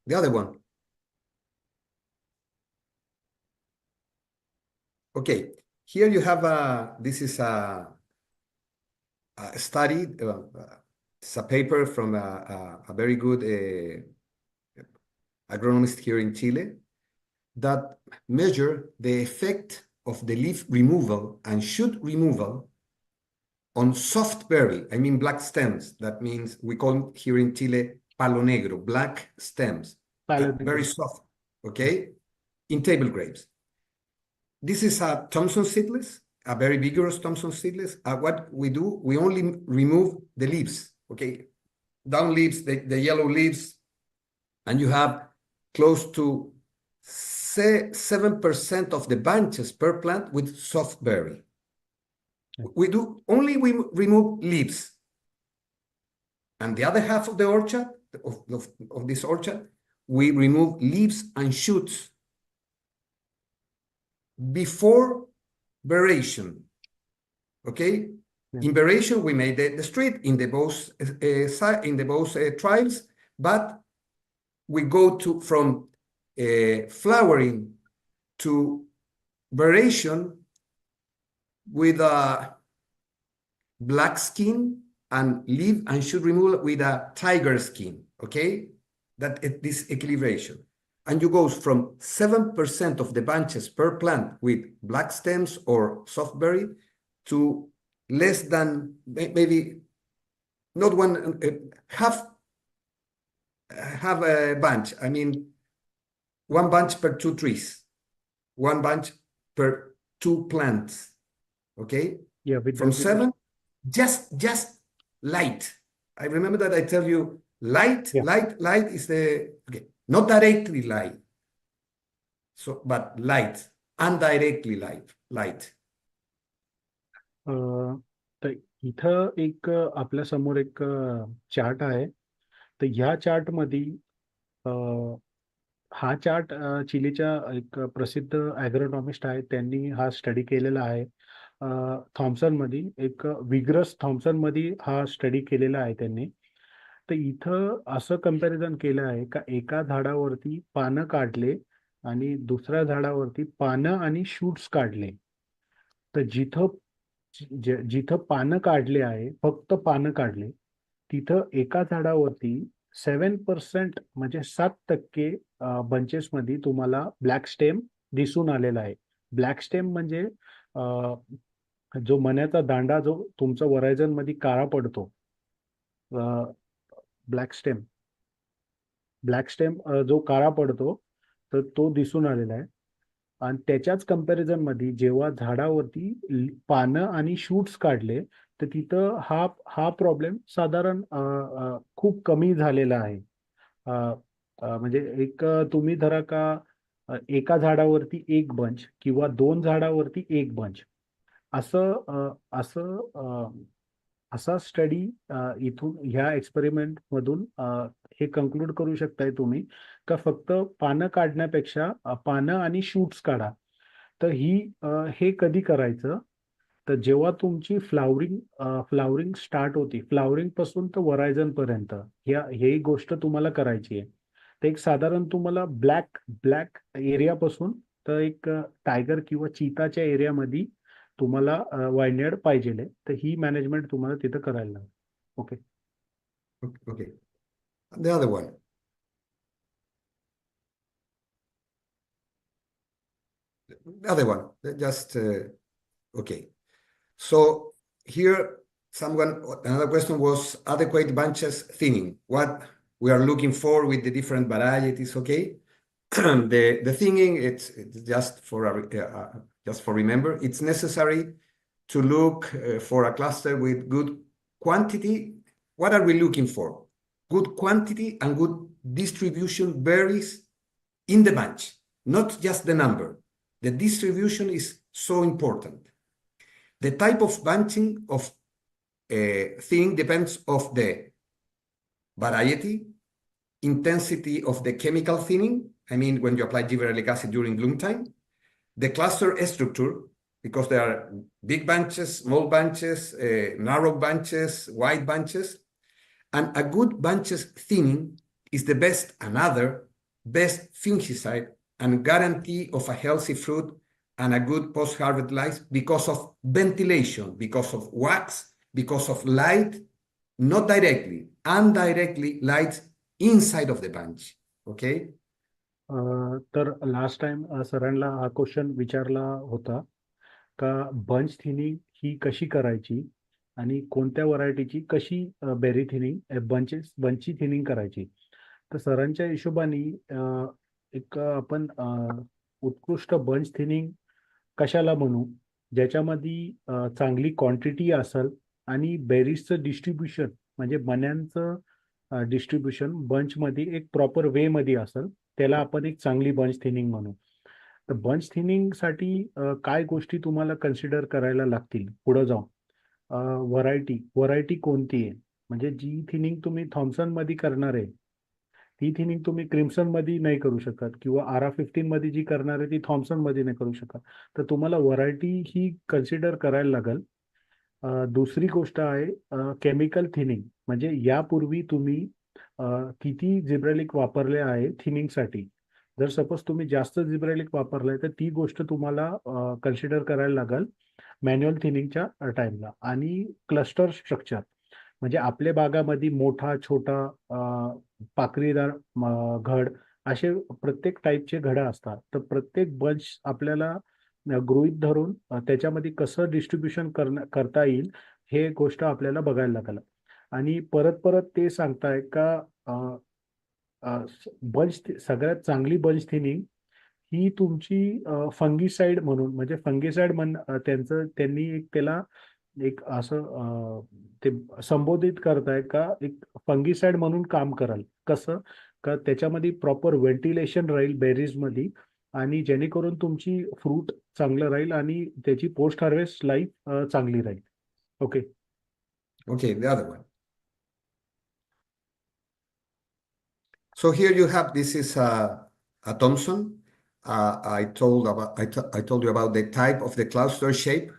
The other one. Okay, here you have this is a study, it's a paper from a very good agronomist here in Chile that measure the effect of the leaf removal and shoot removal on soft berry, I mean black stems. That means we call it here in Chile palo negro, black stems, very soft, okay, in table grapes. This is a Thompson seedless, a very vigorous Thompson seedless. What we do, we only remove the leaves, okay, down leaves, the yellow leaves, and you have close to 7% of the bunches per plant with soft berry. We remove leaves, and the other half of the orchard, of this orchard, we remove leaves and shoots before veration. Okay, in veration we made the street in the both trials, but we go from flowering to veration with a black skin and leaf and shoot removal with a tiger skin. Okay, that this equilibration. And you go from 7% of the bunches per plant with black stems or soft berry to less than maybe not one half have a bunch. I mean, one bunch per 2 trees, one bunch per 2 plants. Okay. Yeah, from 7, just light. I remember that I tell you light is the okay. Not directly light, so but light, indirectly light. तर इथं एक आपल्या समोर एक chart आहे. तर ह्या chart मध्ये हा चार्ट चिलीच्या एक प्रसिद्ध ॲग्रोनॉमिस्ट आहे, त्यांनी हा स्टडी केलेला आहे. थॉम्सन मध्ये एक विग्रस थॉम्सन मध्ये हा स्टडी केलेला आहे त्यांनी. तर इथं असं कंपॅरिझन केलं आहे का एका झाडावरती पानं काढले आणि दुसऱ्या झाडावरती पानं आणि शूट्स काढले. तर जिथं पानं काढले आहे, फक्त पानं काढले, तिथं एका झाडावरती 7% म्हणजे 7% बंचेस मध्ये तुम्हाला ब्लॅक स्टेम दिसून आलेला आहे. ब्लॅक स्टेम म्हणजे जो मण्याचा दांडा जो तुमचा वरायझन मध्ये काळा पडतो, ब्लॅक स्टेम जो काळा पडतो, तर तो दिसून आलेला आहे. आणि त्याच्याच कंपॅरिझन मध्ये जेव्हा झाडावरती पानं आणि शूट्स काढले, तर तिथं हा प्रॉब्लेम साधारण खूप कमी झालेला आहे. म्हणजे एक तुम्ही धरा का एका झाडावरती 1 बंच किंवा 2 झाडावरती 1 बंच, असा स्टडी इथून ह्या एक्सपेरिमेंट मधून हे कंक्लूड करू शकताय तुम्ही का फक्त पानं काढण्यापेक्षा पानं आणि शूट्स काढा. तर हे कधी करायचं, तर जेव्हा तुमची फ्लावरिंग स्टार्ट होती, फ्लावरिंग पासून तर वरायझन पर्यंत ही गोष्ट तुम्हाला करायची आहे. तर एक साधारण तुम्हाला ब्लॅक एरियापासून तर एक टायगर किंवा चीताच्या एरियामध्ये तुम्हाला वायनयार्ड पाहिजे. तर ही मॅनेजमेंट तुम्हाला तिथं करायला लागेल. Okay. Okay. The other one. The other one. Just okay. So here, another question was adequate bunches thinning. What we are looking for with the different varieties. Okay. The thinning, it's just for remember, it's necessary to look for a cluster with good quantity. What are we looking for? Good quantity and good distribution berries in the bunch, not just the number. The distribution is so important. The type of bunching of thing depends of the variety, intensity of the chemical thinning. I mean, when you apply gibberellic acid during bloom time, the cluster structure, because there are big bunches, small bunches, narrow bunches, wide bunches, and a good bunches thinning is the best fungicide and guarantee of a healthy fruit and a good post-harvest life because of ventilation, because of wax, because of light, not directly, indirectly light inside of the bunch. Okay? तर last time सरांना हा question विचारला होता का bunch thinning ही कशी करायची आणि कोणत्या व्हरायटीची कशी बेरी थिनिंग बंची थिनिंग करायची. तर सरांच्या हिशोबाने एक आपण उत्कृष्ट बंच थिनिंग कशाला म्हणू, ज्याच्यामध्ये चांगली क्वांटिटी असेल आणि बेरीजचं डिस्ट्रीब्युशन म्हणजे मण्यांचं डिस्ट्रीब्युशन बंचमध्ये एक प्रॉपर वे मध्ये असेल, त्याला आपण एक चांगली बंच थिनिंग म्हणू. तर बंच थिनिंगसाठी काय गोष्टी तुम्हाला कन्सिडर करायला लागतील पुढे जाऊन. व्हरायटी कोणती आहे, म्हणजे जी थिनिंग तुम्ही थॉम्सन मध्ये करणार आहे ती थिनिंग तुम्ही क्रिम्सन मध्ये नाही करू शकत, किंवा RA15 मध्ये जी करणार आहे ती थॉम्सन मध्ये नाही करू शकत. तर तुम्हाला व्हरायटी ही कन्सिडर करायला लागेल. दुसरी गोष्ट आहे केमिकल थिनिंग, म्हणजे यापूर्वी तुम्ही किती जिब्रेलिक वापरले आहे थिनिंगसाठी. जर सपोज तुम्ही जास्त जिब्रेलिक वापरलाय तर ती गोष्ट तुम्हाला कन्सिडर करायला लागेल मॅन्युअल थिनिंगच्या टाइमला. आणि क्लस्टर स्ट्रक्चर, म्हणजे आपल्या बागामध्ये मोठा छोटा पाकळीदार घड असे प्रत्येक टाईपचे घडं असतात. तर प्रत्येक बंच आपल्याला गृहीत धरून त्याच्यामध्ये कसं डिस्ट्रीब्युशन करता येईल हे गोष्ट आपल्याला बघायला लागेल. आणि परत ते सांगताय का सगळ्यात चांगली बंच थिनिंग ही तुमची फंगीसाइड म्हणून, म्हणजे फंगीसाइड त्यांनी एक त्याला एक असं ते संबोधित करताय का एक फंगीसाइड म्हणून काम कराल. कसं का त्याच्यामध्ये प्रॉपर व्हेंटिलेशन राहील बेरीज मध्ये, आणि जेणेकरून तुमची फ्रूट चांगलं राहील आणि त्याची पोस्ट हार्वेस्ट लाईफ चांगली राहील. Okay. Okay, the other one. So here you have, this is a Thomson. I told you about the type of the cluster shape.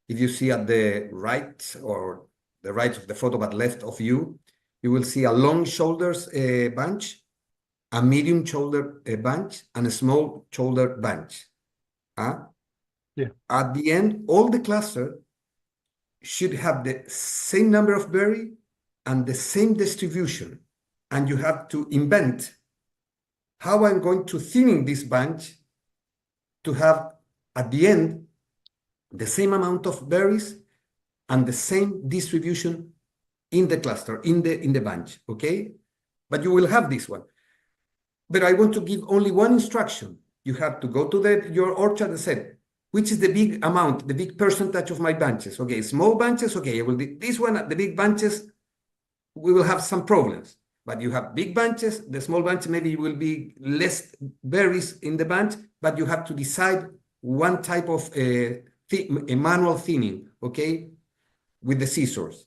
If you see at the right or the right of the photo but left of you, you will see a long shoulders bunch, a medium shoulder bunch, and a small shoulder bunch. Yeah. At the end, all the cluster should have the same number of berry and the same distribution. And you have to invent how I'm going to thinning this bunch to have at the end the same amount of berries and the same distribution in the cluster, in the bunch, okay? But you will have this one. But I want to give only one instruction. You have to go to your orchard and say, which is the big amount, the big percentage of my bunches? Okay, small bunches, okay, I will do this one, the big bunches, we will have some problems. But you have big bunches, the small bunch, maybe will be less berries in the bunch, but you have to decide one type of a manual thinning, okay, with the scissors.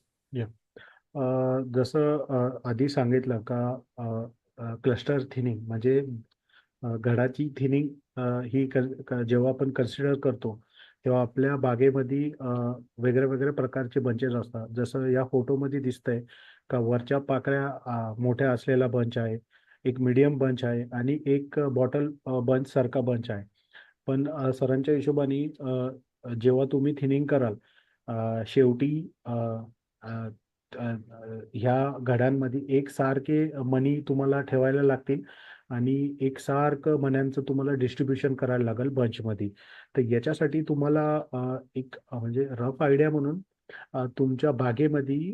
जसं आधी सांगितलं का cluster thinning म्हणजे घडाची thinning ही जेव्हा आपण consider करतो तेव्हा आपल्या बागेमध्ये वेगळ्या वेगळ्या प्रकारचे बंचेस असतात. जसं या फोटोमध्ये दिसतंय का वरच्या पाकळ्या मोठ्या असलेला बंच आहे, एक मीडियम बंच आहे आणि एक बॉटल बंच सारखा बंच आहे. पण सरांच्या हिशोबाने जेव्हा तुम्ही थिनिंग कराल शेवटी ह्या घड्यांमध्ये एकसारखे मणी तुम्हाला ठेवायला लागतील आणि एकसारखं मण्यांचं तुम्हाला डिस्ट्रीब्युशन करायला लागेल बंचमध्ये. तर याच्यासाठी तुम्हाला एक म्हणजे रफ आयडिया म्हणून तुमच्या बागेमध्ये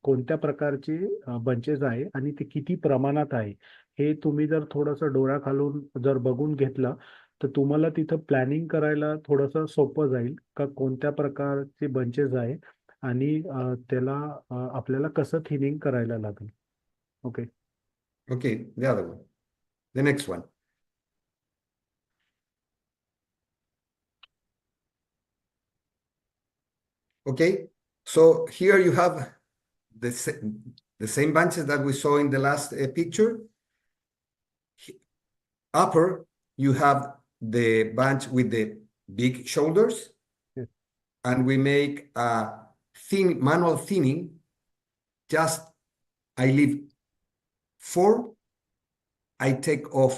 कोणत्या प्रकारचे बंचेस आहे आणि ते किती प्रमाणात आहे हे तुम्ही जर थोडंसं डोळा खालून जर बघून घेतलं तर तुम्हाला तिथं प्लॅनिंग करायला थोडंसं सोपं जाईल का कोणत्या प्रकारचे बंचेस आहे आणि त्याला आपल्याला कसं थिनिंग करायला लागेल. Okay. Okay, the other one. The next one. Okay, so here you have the same bunches that we saw in the last picture. Upper, you have the bunch with the big shoulders, Yes. and we make a manual thinning. Just I leave 4, I take off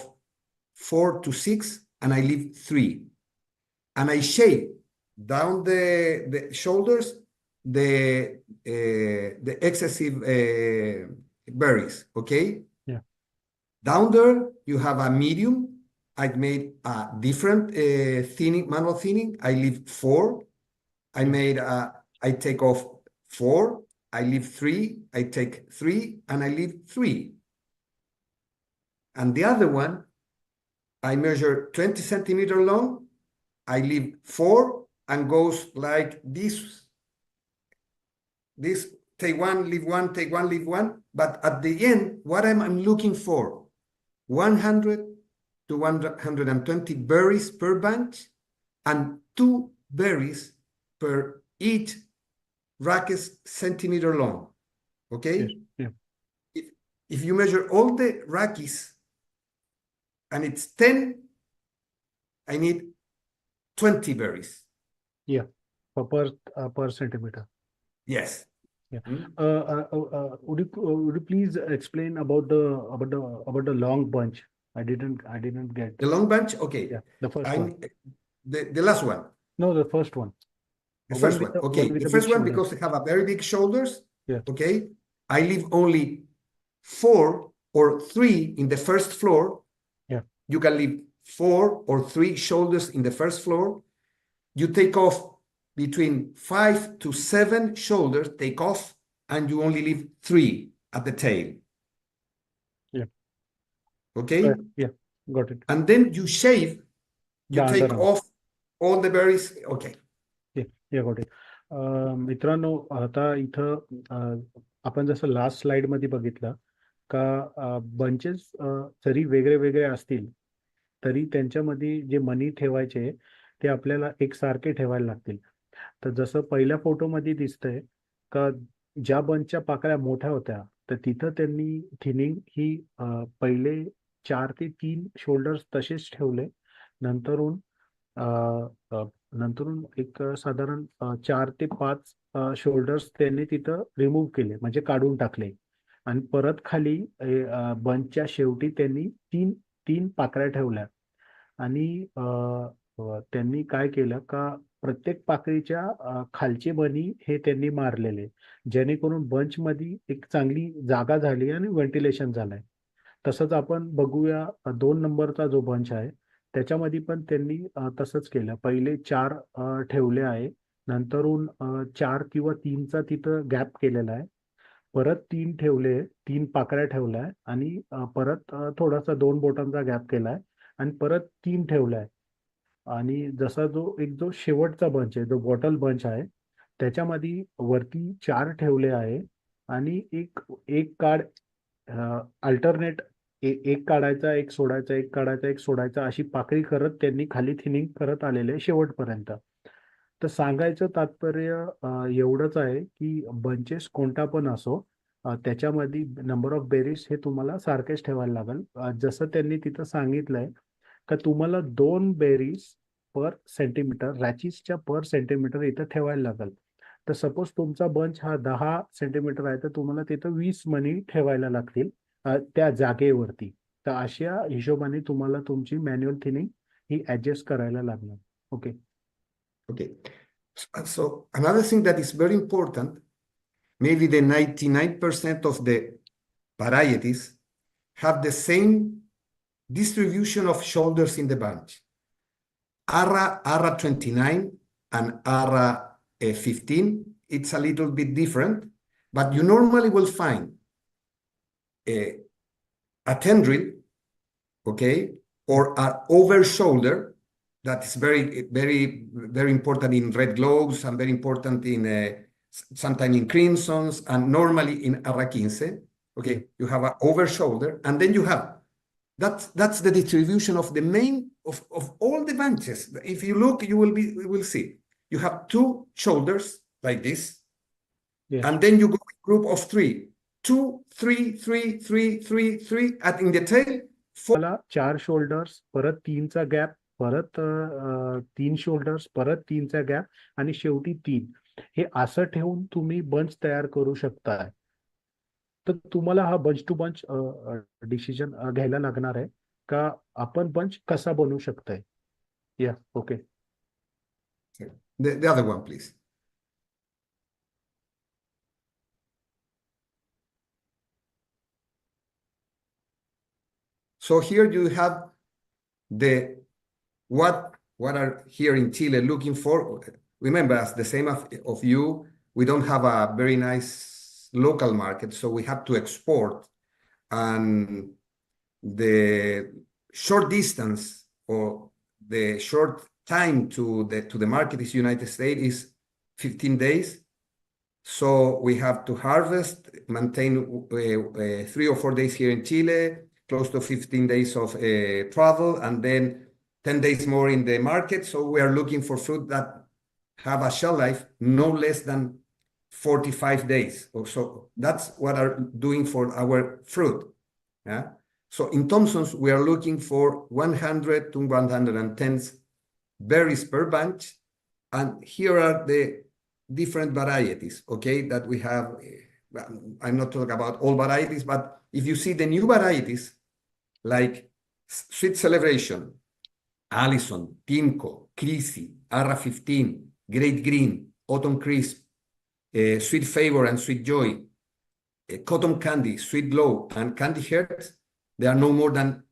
4 to 6, and I leave 3. And I shave down the shoulders the excessive berries, okay? Yeah. Down there, you have a medium. I made a different thinning, manual thinning. I leave 4. I take off 4. I leave 3. I take 3, and I leave 3. And the other one, I measure 20 centimeter long. I leave 4 and goes like this. This, take 1, leave 1, take 1, leave 1. But at the end, what I'm looking for, 100 to 120 berries per bunch and 2 berries per each rachis centimeter long. Okay? Yes. Yeah. If you measure all the rachis and it's 10, I need 20 berries. Per centimeter. Yes. Yeah. Hmm? Would you please explain about the long bunch? I didn't get. The long bunch, okay. Yeah, the first one. The last one. No, the first one. The One first with one. the- Okay. one with The the first big one, shoulders. because they have a very big shoulders. Yeah. Okay. I leave only 4 or 3 in the first floor. Yeah. You can leave 4 or 3 shoulders in the first floor. You take off between 5 to 7 shoulders, take off, and you only leave 3 at the tail. Yeah. Okay. Yeah, got it. And then you shave, you The take underarm. off all the berries. Okay. Yeah, got it. मित्रांनो आता इथं आपण जसं last slide मध्ये बघितलं का bunches जरी वेगळे वेगळे असतील तरी त्यांच्यामध्ये जे मनी ठेवायचे ते आपल्याला एकसारखे ठेवायला लागतील. तर जसं पहिल्या फोटोमध्ये दिसतंय का ज्या बंचच्या पाकळ्या मोठ्या होत्या तर तिथं त्यांनी थिनिंग ही पहिले 4 ते 3 शोल्डर्स तसेच ठेवले. नंतरून एक साधारण 4 ते 5 शोल्डर्स त्यांनी तिथं रिमूव्ह केले म्हणजे काढून टाकले आणि परत खाली बंचच्या शेवटी त्यांनी 3 पाकळ्या ठेवल्या आणि त्यांनी काय केलं का प्रत्येक पाकळीच्या खालचे मणी हे त्यांनी मारलेले जेणेकरून बंचमध्ये एक चांगली जागा झाली आणि व्हेंटिलेशन झालंय. तसंच आपण बघूया 2 नंबरचा जो बंच आहे त्याच्यामध्ये पण त्यांनी तसंच केलं. पहिले 4 ठेवले आहे, नंतरून 4 किंवा 3चा तिथं गॅप केलेला आहे. परत 3 ठेवले, 3 पाकळ्या ठेवल्या आहे आणि परत थोडासा 2 बोटांचा गॅप केलाय आणि परत 3 ठेवलाय. आणि जसा जो शेवटचा बंच आहे, जो बॉटल बंच आहे, त्याच्यामध्ये वरती 4 ठेवले आहे आणि एक कार्ड अल्टरनेट एक काढायचा, एक सोडायचा, एक काढायचा, एक सोडायचा अशी पाकळी करत त्यांनी खाली थिनिंग करत आलेले शेवटपर्यंत. तर सांगायचं तात्पर्य एवढंच आहे की बंचेस कोणता पण असो त्याच्यामध्ये नंबर ऑफ बेरीज हे तुम्हाला सारखेच ठेवायला लागेल. जसं त्यांनी तिथं सांगितलंय का तुम्हाला 2 बेरीज पर सेंटीमीटर, रॅचीसच्या पर सेंटीमीटर इथं ठेवायला लागेल. तर सपोज तुमचा बंच हा 10 सेंटीमीटर आहे तर तुम्हाला तिथं 20 मनी ठेवायला लागतील त्या जागेवरती. तर अशा हिशोबाने तुम्हाला तुमची मॅन्युअल थिनिंग ही ऍडजस्ट करायला लागणार. Okay. Okay. So another thing that is very important, maybe the 99% of the varieties have the same distribution of shoulders in the bunch. ARA 29 and ARA 15, it's a little bit different, but you normally will find a tendril, okay, or an over shoulder. That is very important in red globes and very important in sometimes in crimsons and normally in ARA 15. Okay, you have an over shoulder, and then you have that's the distribution of the main of all the bunches. If you look, you will see you have 2 shoulders like this, Yes. and then you go group of 3, 2, 3, 3, 3, 3, 3, and in the tail 4. मला 4 shoulders, परत 3चा gap, परत 3 shoulders, परत 3चा gap आणि शेवटी 3. हे असं ठेवून तुम्ही bunch तयार करू शकताय. तर तुम्हाला हा बंच टू बंच डिसिजन घ्यायला लागणार आहे का आपण बंच कसा बनवू शकताय. या okay. The other one, please. So here you have the what are here in Chile looking for. Remember, as the same of you, we don't have a very nice local market, so we have to export. And the short distance or the short time to the market is United States is 15 days. So we have to harvest, maintain 3 or 4 days here in Chile, close to 15 days of travel, and then 10 days more in the market. So we are looking for fruit that have a shelf life no less than 45 days or so. That's what are doing for our fruit. Yeah. So in Thompson's, we are looking for 100 to 110 berries per bunch. And here are the different varieties, okay, that we have. I'm not talking about all varieties, but if you see the new varieties, like Sweet Celebration, Allison, Timco, Creasy, ARA 15, Great Green, Autumn Crisp, Sweet Favor and Sweet Joy, Cotton Candy, Sweet Glow, and Candy Hearts, there are no more than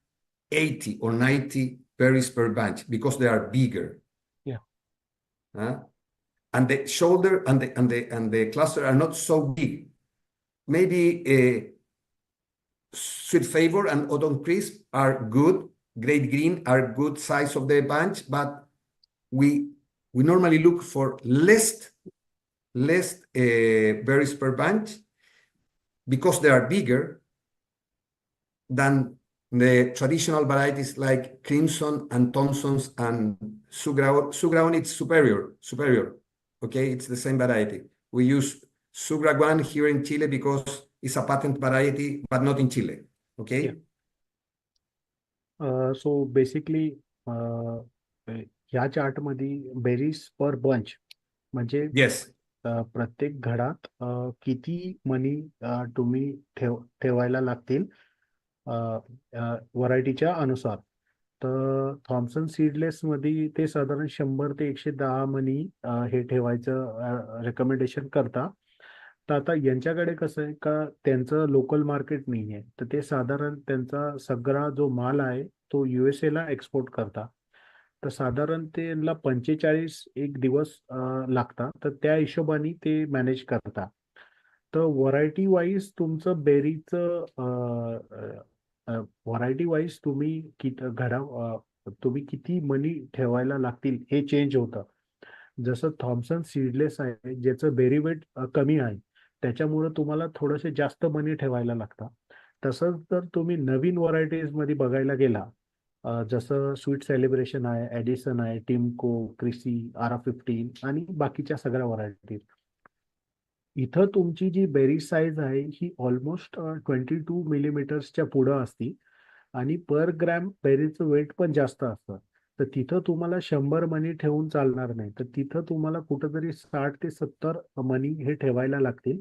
80 or 90 berries per bunch because they are bigger. Yeah. And the shoulder and the cluster are not so big. Maybe Sweet Favor and Autumn Crisp are good. Great Green are good size of the bunch, but we normally look for less berries per bunch because they are bigger than the traditional varieties like Crimson and Thompson's and Sugraon. Sugraon is superior. Okay, it's the same variety. We use Sugraguan here in Chile because it's a patent variety, but not in Chile. Okay. Yeah. So basically ह्या chart मध्ये berries पर bunch म्हणजे Yes. प्रत्येक घडात किती money तुम्ही ठेवायला लागतील व्हरायटीच्या अनुसार. तर थॉम्सन सीडलेस मध्ये ते साधारण 100 ते 110 मनी हे ठेवायचं रेकमेंडेशन करता. तर आता यांच्याकडे कसं आहे का त्यांचं लोकल मार्केट नाही आहे, तर ते साधारण त्यांचा सगळा जो माल आहे तो USA ला एक्सपोर्ट करता. तर साधारण त्यांना 45 एक दिवस लागतात, तर त्या हिशोबाने ते मॅनेज करता. तर व्हरायटी वाईज तुमचं बेरीचं व्हरायटी वाईज तुम्ही तुम्ही किती मनी ठेवायला लागतील हे चेंज होतं. जसं थॉम्सन सीडलेस आहे ज्याचं बेरी वेट कमी आहे त्याच्यामुळे तुम्हाला थोडेसे जास्त मनी ठेवायला लागतात. तसंच जर तुम्ही नवीन व्हरायटीज मध्ये बघायला गेला जसं स्वीट सेलिब्रेशन आहे, ॲडिसन आहे, टिमको, क्रिसी, ARA 15 आणि बाकीच्या सगळ्या व्हरायटीज, इथं तुमची जी बेरीज साईज आहे ही ऑलमोस्ट 22 मिलीमीटर्सच्या पुढं असती आणि पर ग्रॅम बेरीजचं वेट पण जास्त असतं. तर तिथं तुम्हाला 100 मनी ठेवून चालणार नाही. तर तिथं तुम्हाला कुठंतरी 60 ते 70 मनी हे ठेवायला लागतील,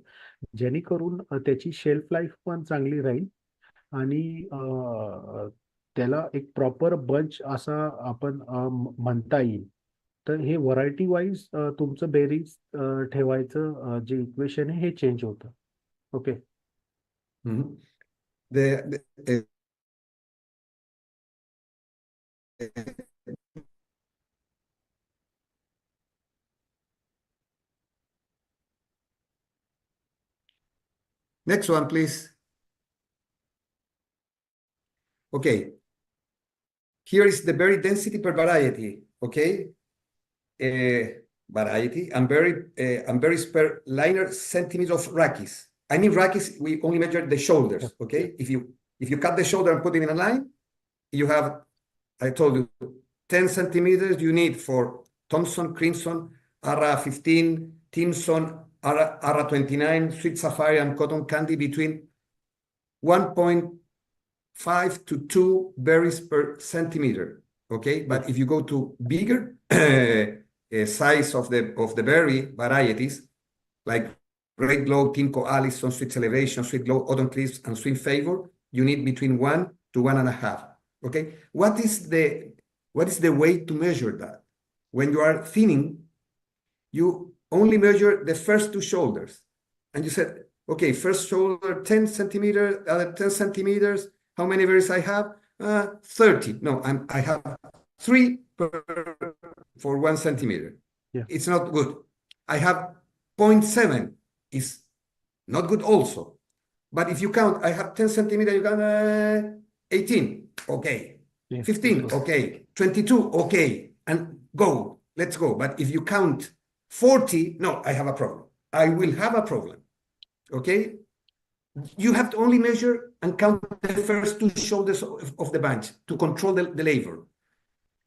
जेणेकरून त्याची शेल्फ लाईफ पण चांगली राहील आणि त्याला एक प्रॉपर बंच असा आपण म्हणता येईल. तर हे व्हरायटी वाईज तुमचं बेरीज ठेवायचं जे इक्वेशन आहे हे चेंज होतं. Okay. Mhm. The next one, please. Okay. Here is the berry density per variety. Okay. Variety and berries per linear centimeter of rachis. I mean rachis, we only measure the shoulders. Okay. If you cut the shoulder and put it in a line, you have, I told you, 10 centimeters you need for Thompson, Crimson, Ara 15, Timson, Ara 29, Sweet Safari, and Cotton Candy between 1.5 to 2 berries per centimeter. Okay, but if you go to bigger size of the berry varieties, like Great Glow, Tinko, Allison, Sweet Elevation, Sweet Glow, Autumn Cliffs, and Sweet Favor, you need between 1 to 1.5. Okay, what is the way to measure that? When you are thinning, you only measure the first two shoulders, and you said, okay, first shoulder 10 centimeters, other 10 centimeters. How many berries I have? 30. No, I have 3 for 1 centimeter. Yeah. It's not good. I have 0.7. Is not good also. But if you count, I have 10 centimeters, you count 18. Okay. Yeah, 15. Okay. 22. Okay. And go. Let's go. But if you count 40, no, I have a problem. I will have a problem. Okay. You have to only measure and count the first two shoulders of the bunch to control the labor.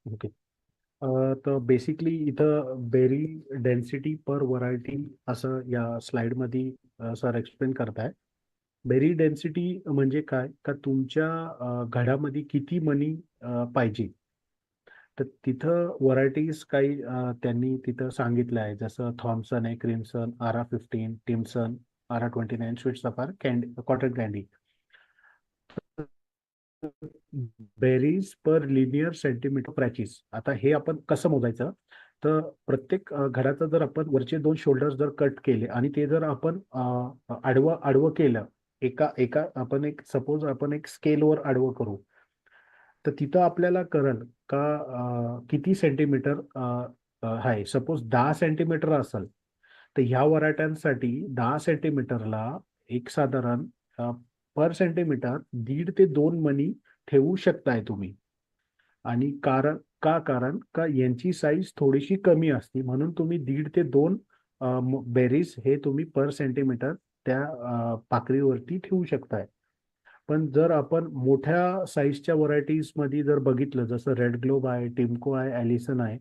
Okay. तर basically इथं berry density पर variety असं या स्लाइडमध्ये sir explain करताय. Berry density म्हणजे काय, का तुमच्या घडामध्ये किती मनी पाहिजे. तर तिथं व्हरायटीज काही त्यांनी तिथं सांगितलं आहे, जसं थॉम्सन आहे, क्रिम्सन, आरा 15, टिम्सन, ARRA 29, sweet sapphire, candy, cotton candy. Berries per linear centimetre प्रॅचिस. आता हे आपण कसं मोजायचं, तर प्रत्येक घडाचं जर आपण वरचे 2 शोल्डर्स जर कट केले आणि ते जर आपण आडवं केलं, एका आपण एक सपोज आपण एक स्केलवर आडवं करू, तर तिथं आपल्याला कळेल का किती सेंटीमीटर आहे. सपोज 10 सेंटीमीटर असेल तर ह्या व्हरायट्यांसाठी 10 सेंटीमीटरला एक साधारण पर सेंटीमीटर 1.5 ते 2 मनी ठेवू शकताय तुम्ही. आणि कारण का यांची साईज थोडीशी कमी असते, म्हणून तुम्ही 1.5 ते 2 बेरीज हे तुम्ही पर सेंटीमीटर त्या पाकळीवरती ठेवू शकताय. पण जर आपण मोठ्या साईजच्या व्हरायटीज मध्ये जर बघितलं, जसं रेड ग्लोब आहे, टिमको आहे, ॲलिसन आहे,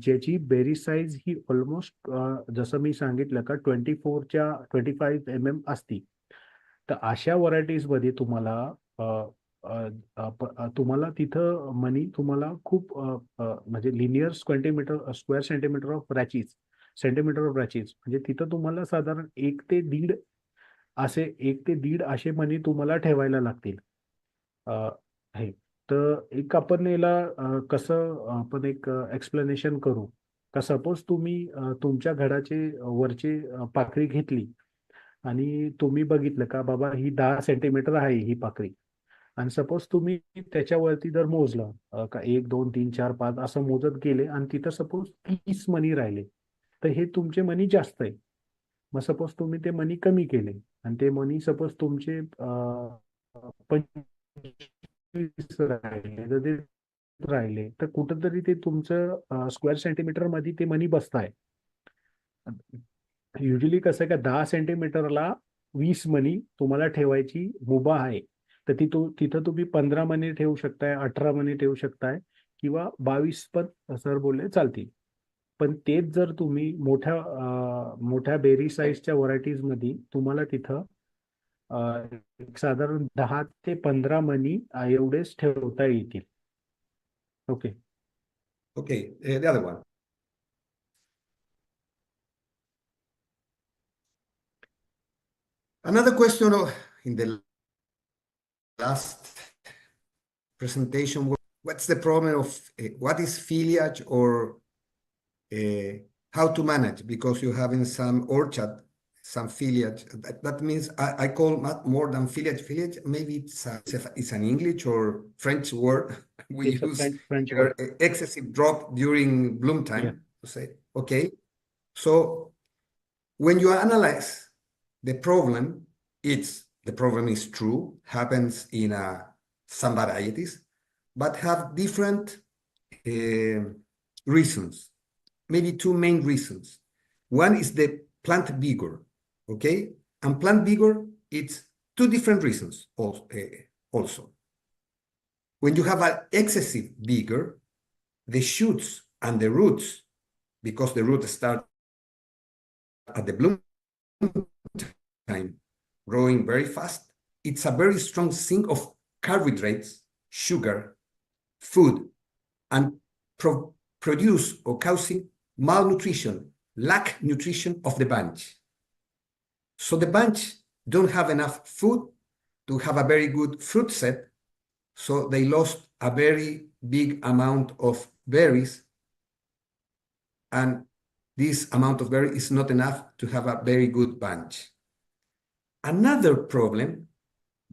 ज्याची बेरीज साईज ही ऑलमोस्ट जसं मी सांगितलं का 25 mm असती. तर अशा व्हरायटीज मध्ये तुम्हाला तिथं मनी तुम्हाला खूप म्हणजे लिनियर स्क्वेअर सेंटीमीटर ऑफ रॅचीज म्हणजे तिथं तुम्हाला साधारण 1 ते 1.5 असे मनी तुम्हाला ठेवायला लागतील. हे तर एक आपण याला कसं आपण एक एक्सप्लेनेशन करू का. सपोज तुम्ही तुमच्या घडाचे वरचे पाकळी घेतली आणि तुम्ही बघितलं का बाबा ही 10 सेंटीमीटर आहे ही पाकळी, आणि सपोज तुम्ही त्याच्यावरती जर मोजलं का 1 2 3 4 5 असं मोजत गेले आणि तिथं सपोज 30 मनी राहिले, तर हे तुमचे मनी जास्त आहे. मग सपोज तुम्ही ते मनी कमी केले आणि ते मनी सपोज तुमचे 25 राहिले तर कुठंतरी ते तुमचं स्क्वेअर सेंटीमीटर मध्ये ते मनी बसताय. युजली कसं आहे का 10 सेंटीमीटरला 20 मनी तुम्हाला ठेवायची मुभा आहे. तर तिथं तुम्ही 15 मनी ठेवू शकताय, 18 मनी ठेवू शकताय, किंवा 22 पण सर बोलले चालतील. पण तेच जर तुम्ही मोठ्या बेरी साईजच्या व्हरायटीज मध्ये तुम्हाला तिथं एक साधारण 10 ते 15 मणी एवढेच ठेवता येतील. Okay. Okay, the other one. Another question in the last presentation was, what's the problem of what is foliage or how to manage? Because you have in some orchard some foliage. That means I call more than foliage. Foliage, maybe it's an English or French word we It's a use. French word. Excessive drop during bloom time. Yeah. To say, okay. So when you analyze the problem, the problem is true, happens in some varieties, but have different reasons. Maybe two main reasons. One is the plant vigor, okay? And plant vigor, it's two different reasons also. When you have an excessive vigor, the shoots and the roots, because the roots start at the bloom time, growing very fast, it's a very strong sink of carbohydrates, sugar, food, and produce or causing malnutrition, lack nutrition of the bunch. So the bunch don't have enough food to have a very good fruit set, so they lost a very big amount of berries, and this amount of berries is not enough to have a very good bunch. Another problem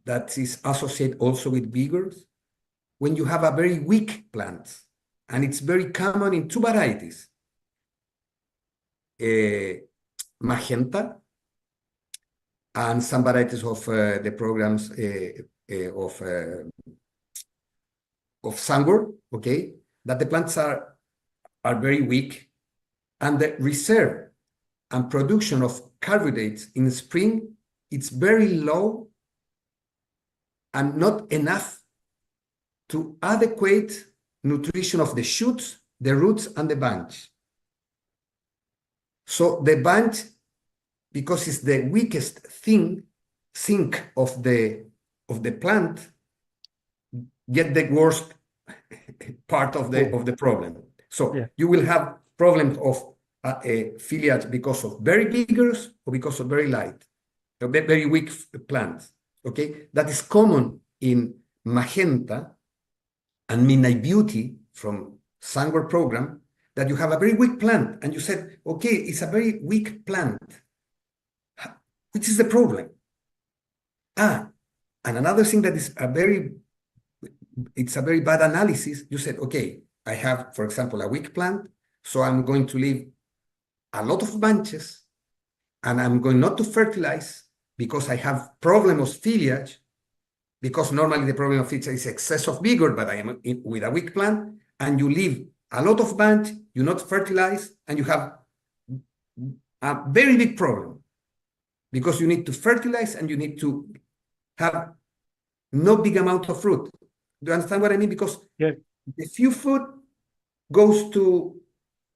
that is associated also with vigors, when you have a very weak plant, and it's very common in two varieties, magenta and some varieties of the programs of Sangor, okay, that the plants are very weak, and the reserve and production of carbohydrates in spring, it's very low and not enough to adequate nutrition of the shoots, the roots, and the bunch. So the bunch, because it's the weakest sink of the plant, get the worst part of the problem. So Yeah. you will have problems of foliage because of very vigorous or because of very light, very weak plants. Okay, that is common in magenta and midnight beauty from Sangor program, that you have a very weak plant, and you said, okay, it's a very weak plant. Which is the problem? And another thing that is it's a very bad analysis. You said, okay, I have, for example, a weak plant, so I'm going to leave a lot of bunches, and I'm going not to fertilize because I have problem of foliage, because normally the problem of foliage is excess of vigor, but I am with a weak plant, and you leave a lot of bunch, you not fertilize, and you have a very big problem, because you need to fertilize and you need to have no big amount of fruit. Do you understand what I mean? Because Yeah. the few food goes to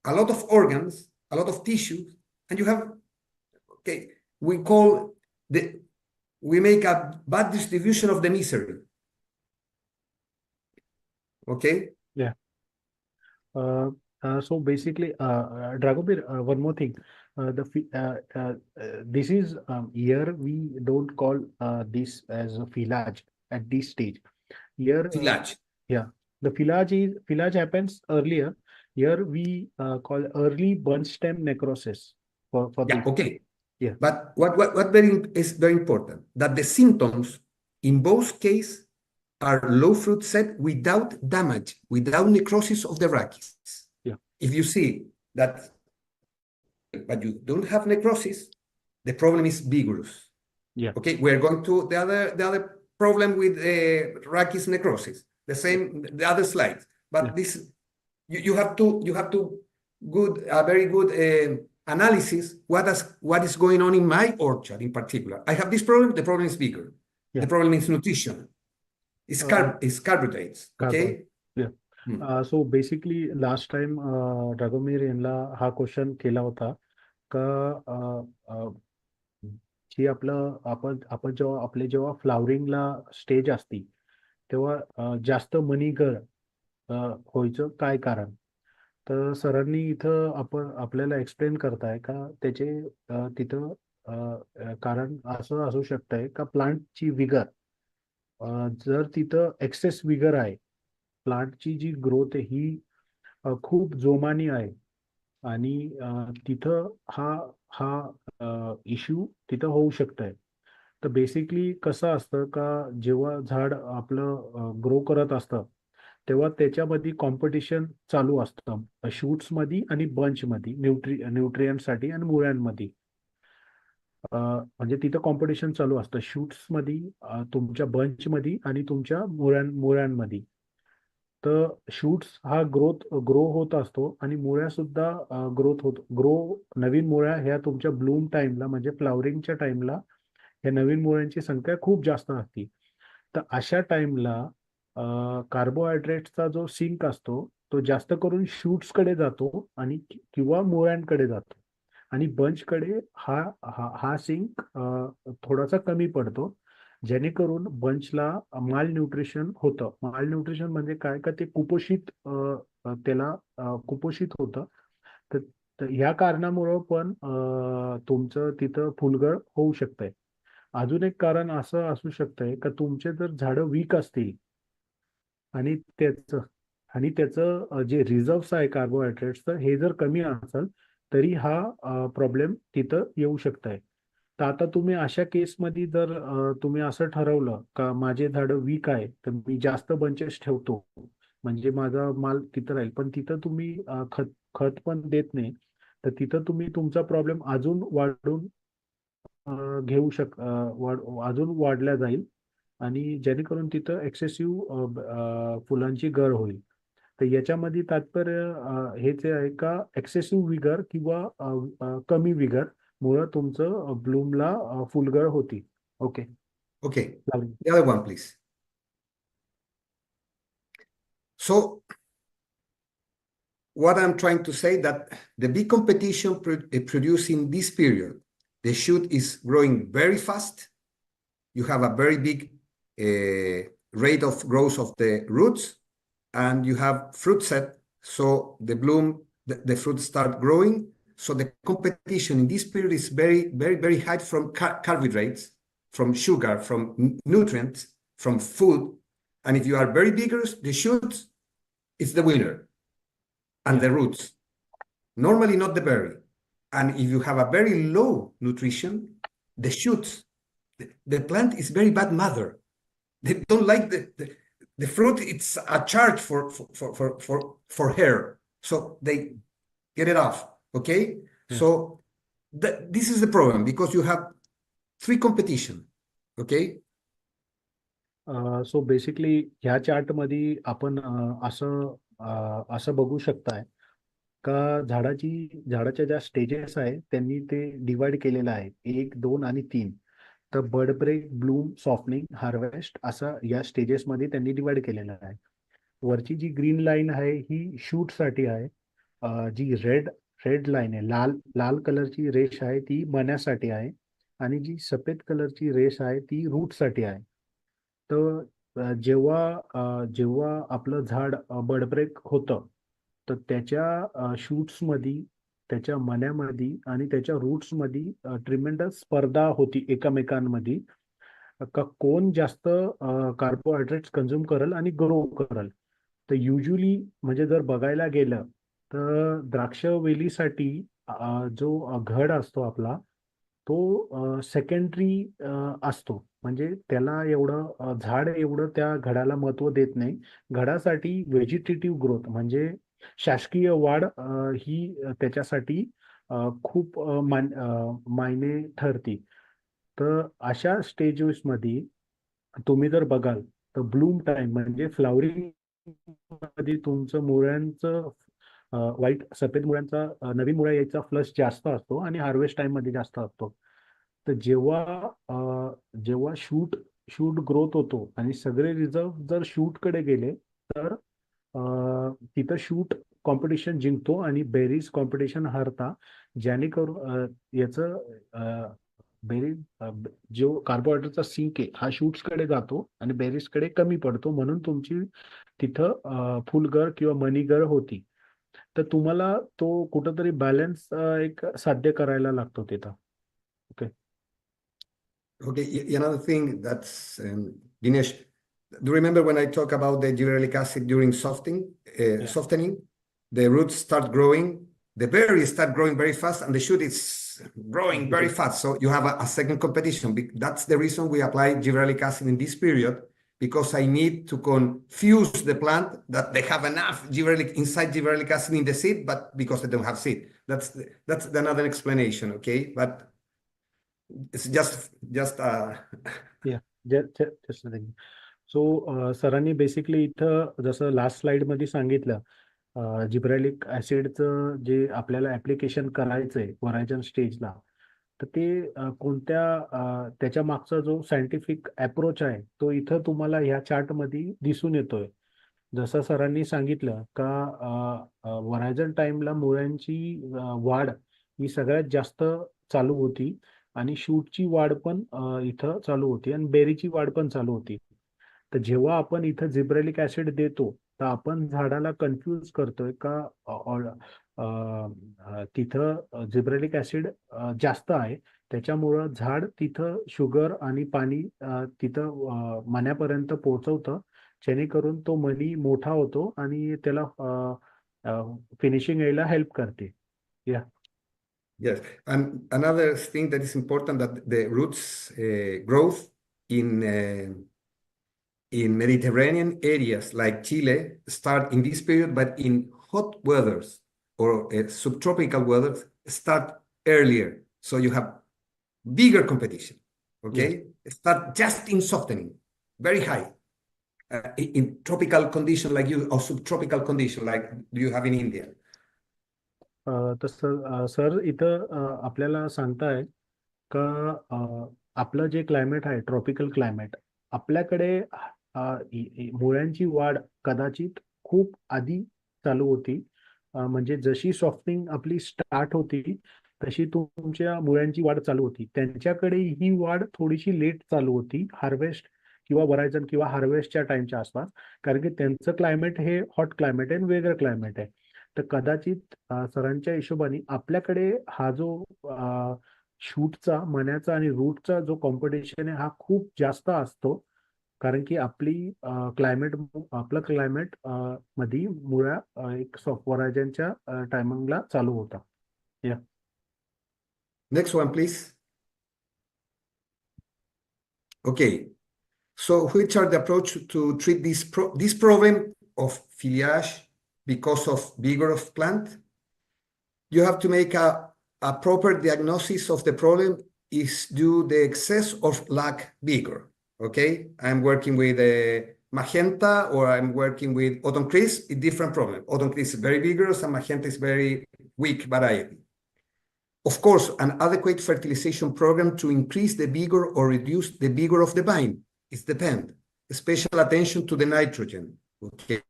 a lot of organs, a lot of tissues, and you have, okay, we make a bad distribution of the misery. Okay? So basically, Dragomir, one more thing. This is here we don't call this as a filage at this stage. Here, Foliage. the filage happens earlier. Here we call early bunch stem necrosis for Yeah, this. okay. Yeah. But what is very important, that the symptoms in both cases are low fruit set without damage, without necrosis of the rachis. Yeah. If you see that, but you don't have necrosis, the problem is vigorous. Yeah. Okay, we're going to the other problem with rachis necrosis, the other slides. But Yeah. this you have to very good analysis what is going on in my orchard in particular. I have this problem. The problem is vigor. Yeah. The problem is nutrition. It's carbohydrates. Okay. Yeah. So basically last time रघुवीर यांना हा question केला होता का की आपण जेव्हा फ्लावरिंगला stage असती तेव्हा जास्त मनीगर व्हायचं काय कारण. तर सरांनी इथं आपल्याला एक्सप्लेन करताय का त्याचे तिथं कारण असं असू शकतंय का प्लांटची विगर जर तिथं एक्सेस विगर आहे, प्लांटची जी ग्रोथ आहे ही खूप जोमाने आहे आणि तिथं हा हा इश्यू तिथं होऊ शकतंय. तर बेसिकली कसं असतं का जेव्हा झाड आपलं ग्रो करत असतं तेव्हा त्याच्यामध्ये कॉम्पिटिशन चालू असतं शूट्स मध्ये आणि बंच मध्ये न्यूट्रिएंटसाठी आणि मुळ्यांमध्ये. म्हणजे तिथं कॉम्पिटिशन चालू असतं शूट्स मध्ये, तुमच्या बंच मध्ये आणि तुमच्या मुळ्यांमध्ये. तर शूट्स हा ग्रो होत असतो आणि मुळ्या सुद्धा नवीन मुळ्या ह्या तुमच्या ब्लूम टाइमला म्हणजे फ्लावरिंगच्या टाइमला या नवीन मुळ्यांची संख्या खूप जास्त असते. तर अशा टाइमला कार्बोहायड्रेटचा जो सिंक असतो तो जास्त करून शूट्स कडे जातो आणि किंवा मुळ्यांकडे जातो आणि बंचकडे हा सिंक थोडासा कमी पडतो, जेणेकरून बंचला माल न्यूट्रिशन होतं. माल न्यूट्रिशन म्हणजे काय का ते कुपोषित त्याला कुपोषित होतं. तर ह्या कारणामुळं पण तुमचं तिथं फुलगळ होऊ शकतंय. अजून एक कारण असं असू शकतंय का तुमचे जर झाडं वीक असतील आणि त्याचं जे रिझर्व्ह आहे कार्बोहायड्रेट्सचं हे जर कमी असेल तरी हा प्रॉब्लेम तिथं येऊ शकतंय. तर आता तुम्ही अशा केसमध्ये जर तुम्ही असं ठरवलं का माझे झाडं वीक आहे तर मी जास्त बंचेस ठेवतो म्हणजे माझा माल तिथं राहील, पण तिथं तुम्ही खत खत पण देत नाही, तर तिथं तुम्ही तुमचा प्रॉब्लेम अजून वाढून अजून वाढल्या जाईल आणि जेणेकरून तिथं एक्सेसिव्ह फुलांची गळ होईल. तर याच्यामध्ये तात्पर्य हेच आहे का एक्सेसिव्ह विगर किंवा कमी विगर मुळे तुमचं ब्लूमला फुलगळ होती. Okay. Okay, the other one, please. So, what I'm trying to say that the big competition produced in this period, the shoot is growing very fast. You have a very big rate of growth of the roots, and you have fruit set. So the bloom, the fruit start growing. So the competition in this period is very, very, very high from carbohydrates, from sugar, from nutrients, from food. And if you are very vigorous, the shoots is the winner, and the roots. Normally not the berry. And if you have a very low nutrition, the shoots, the plant is very bad mother. They don't like the fruit. It's a charge for hair. So they get it off. Okay. Yeah. So this is the problem because you have three competition. Okay. So basically ह्या चार्टमध्ये आपण असं बघू शकताय का झाडाच्या ज्या stages आहेत त्यांनी ते डिवाइड केलेलं आहे 1, 2 आणि 3. तर बड ब्रेक, ब्लूम, सॉफ्टनिंग, हार्वेस्ट असं या स्टेजेसमध्ये त्यांनी डिवाइड केलेलं आहे. वरची जी ग्रीन लाईन आहे ही शूट साठी आहे. जी रेड लाईन आहे, लाल कलरची रेष आहे ती मण्यासाठी आहे आणि जी सफेद कलरची रेष आहे ती रूट साठी आहे. तर जेव्हा आपलं झाड बडब्रेक होतं तर त्याच्या शूट्समध्ये, त्याच्या मण्यामध्ये आणि त्याच्या रूट्समध्ये ट्रिमेंडस स्पर्धा होती एकमेकांमध्ये का कोण जास्त कार्बोहायड्रेट्स कंझ्युम करल आणि ग्रो करल. तर युजली म्हणजे जर बघायला गेलं तर द्राक्ष वेलीसाठी जो घड असतो आपला तो सेकंडरी असतो, म्हणजे त्याला एवढं झाड एवढं त्या घडाला महत्व देत नाही. घडासाठी व्हेजिटेटिव्ह ग्रोथ म्हणजे शासकीय वाढ ही त्याच्यासाठी खूप मायने ठरते. तर अशा स्टेजेसमध्ये तुम्ही जर बघाल तर ब्लूम टाइम म्हणजे फ्लावरिंग मध्ये तुमचं मुळ्यांचं व्हाईट सफेद मुळ्यांचा नवीन मुळ्या यायचा फ्लश जास्त असतो आणि हार्वेस्ट टाइम मध्ये जास्त असतो. तर जेव्हा शूट ग्रोथ होतो आणि सगळे रिझर्व जर शूट कडे गेले तर तिथं शूट कॉम्पिटिशन जिंकतो आणि बेरीज कॉम्पिटिशन हरता, जेणेकरून याचं बेरीज जो कार्बोहायड्रेटचा सिंक आहे हा शूट्स कडे जातो आणि बेरीज कडे कमी पडतो, म्हणून तुमची तिथं फुलगर किंवा मनीगर होती. तर तुम्हाला तो कुठंतरी बॅलन्स एक साध्य करायला लागतो तिथं. Okay. Another thing that's Dinesh, do you remember when I talk about the gibberellic acid during softening? The roots start growing, the berries start growing very fast, and the shoot is growing very fast. So you have a second competition. That's the reason we apply gibberellic acid in this period, because I need to confuse the plant that they have enough inside gibberellic acid in the seed, but because they don't have seed. That's another explanation, okay? But it's just Yeah, just the thing. सो सरांनी basically इथं जसं last slide मध्ये सांगितलं, gibberellic ऍसिडचं जे आपल्याला application करायचंय वरायजन स्टेजला, तर ते त्याच्या मागचा जो सायंटिफिक अप्रोच आहे तो इथं तुम्हाला ह्या चार्ट मध्ये दिसून येतोय. जसं सरांनी सांगितलं का वरायजन टाइमला मुळ्यांची वाढ ही सगळ्यात जास्त चालू होती आणि शूटची वाढ पण इथं चालू होती आणि बेरीची वाढ पण चालू होती. तर जेव्हा आपण इथं जिब्रेलिक ऍसिड देतो तर आपण झाडाला कन्फ्यूज करतोय का तिथं जिब्रेलिक ऍसिड जास्त आहे, त्याच्यामुळं झाड तिथं शुगर आणि पाणी तिथं मण्यापर्यंत पोहोचवतं, जेणेकरून तो मनी मोठा होतो आणि त्याला फिनिशिंग यायला हेल्प करते. या Yes, and another thing that is important, that the roots growth in Mediterranean areas like Chile start in this period, but in hot weathers or subtropical weathers start earlier. So you have bigger competition, okay? Yes. Start just in softening, very high. In tropical condition like you, or subtropical condition like you have in India. तसं sir इथं आपल्याला सांगताय का आपलं जे climate आहे tropical climate, आपल्याकडे मुळ्यांची वाढ कदाचित खूप आधी चालू होती. म्हणजे जशी सॉफ्टनिंग आपली स्टार्ट होती तशी तुमच्या मुळ्यांची वाढ चालू होती. त्यांच्याकडे ही वाढ थोडीशी लेट चालू होती, हार्वेस्ट किंवा वरायजन किंवा हार्वेस्टच्या टाइमच्या आसपास, कारण की त्यांचं क्लायमेट हे हॉट क्लायमेट आहे, वेगळं क्लायमेट आहे. तर कदाचित सरांच्या हिशोबाने आपल्याकडे हा जो शूटचा, मण्याचा आणि रूटचा जो कॉम्पिटिशन आहे हा खूप जास्त असतो, कारण की आपलं क्लायमेट मध्ये मुळ्या एक वरायजनच्या टायमिंगला चालू होता. या Next one, please. Okay, so which are the approach to treat this problem of foliage because of vigor of plant? You have to make a proper diagnosis of the problem. Is due the excess of lack vigor? Okay, I'm working with magenta or I'm working with autumn crease, a different problem. Autumn crease is very vigorous and magenta is very weak variety. Of course, an adequate fertilization program to increase the vigor or reduce the vigor of the vine. It depends. Special attention to the nitrogen. Okay.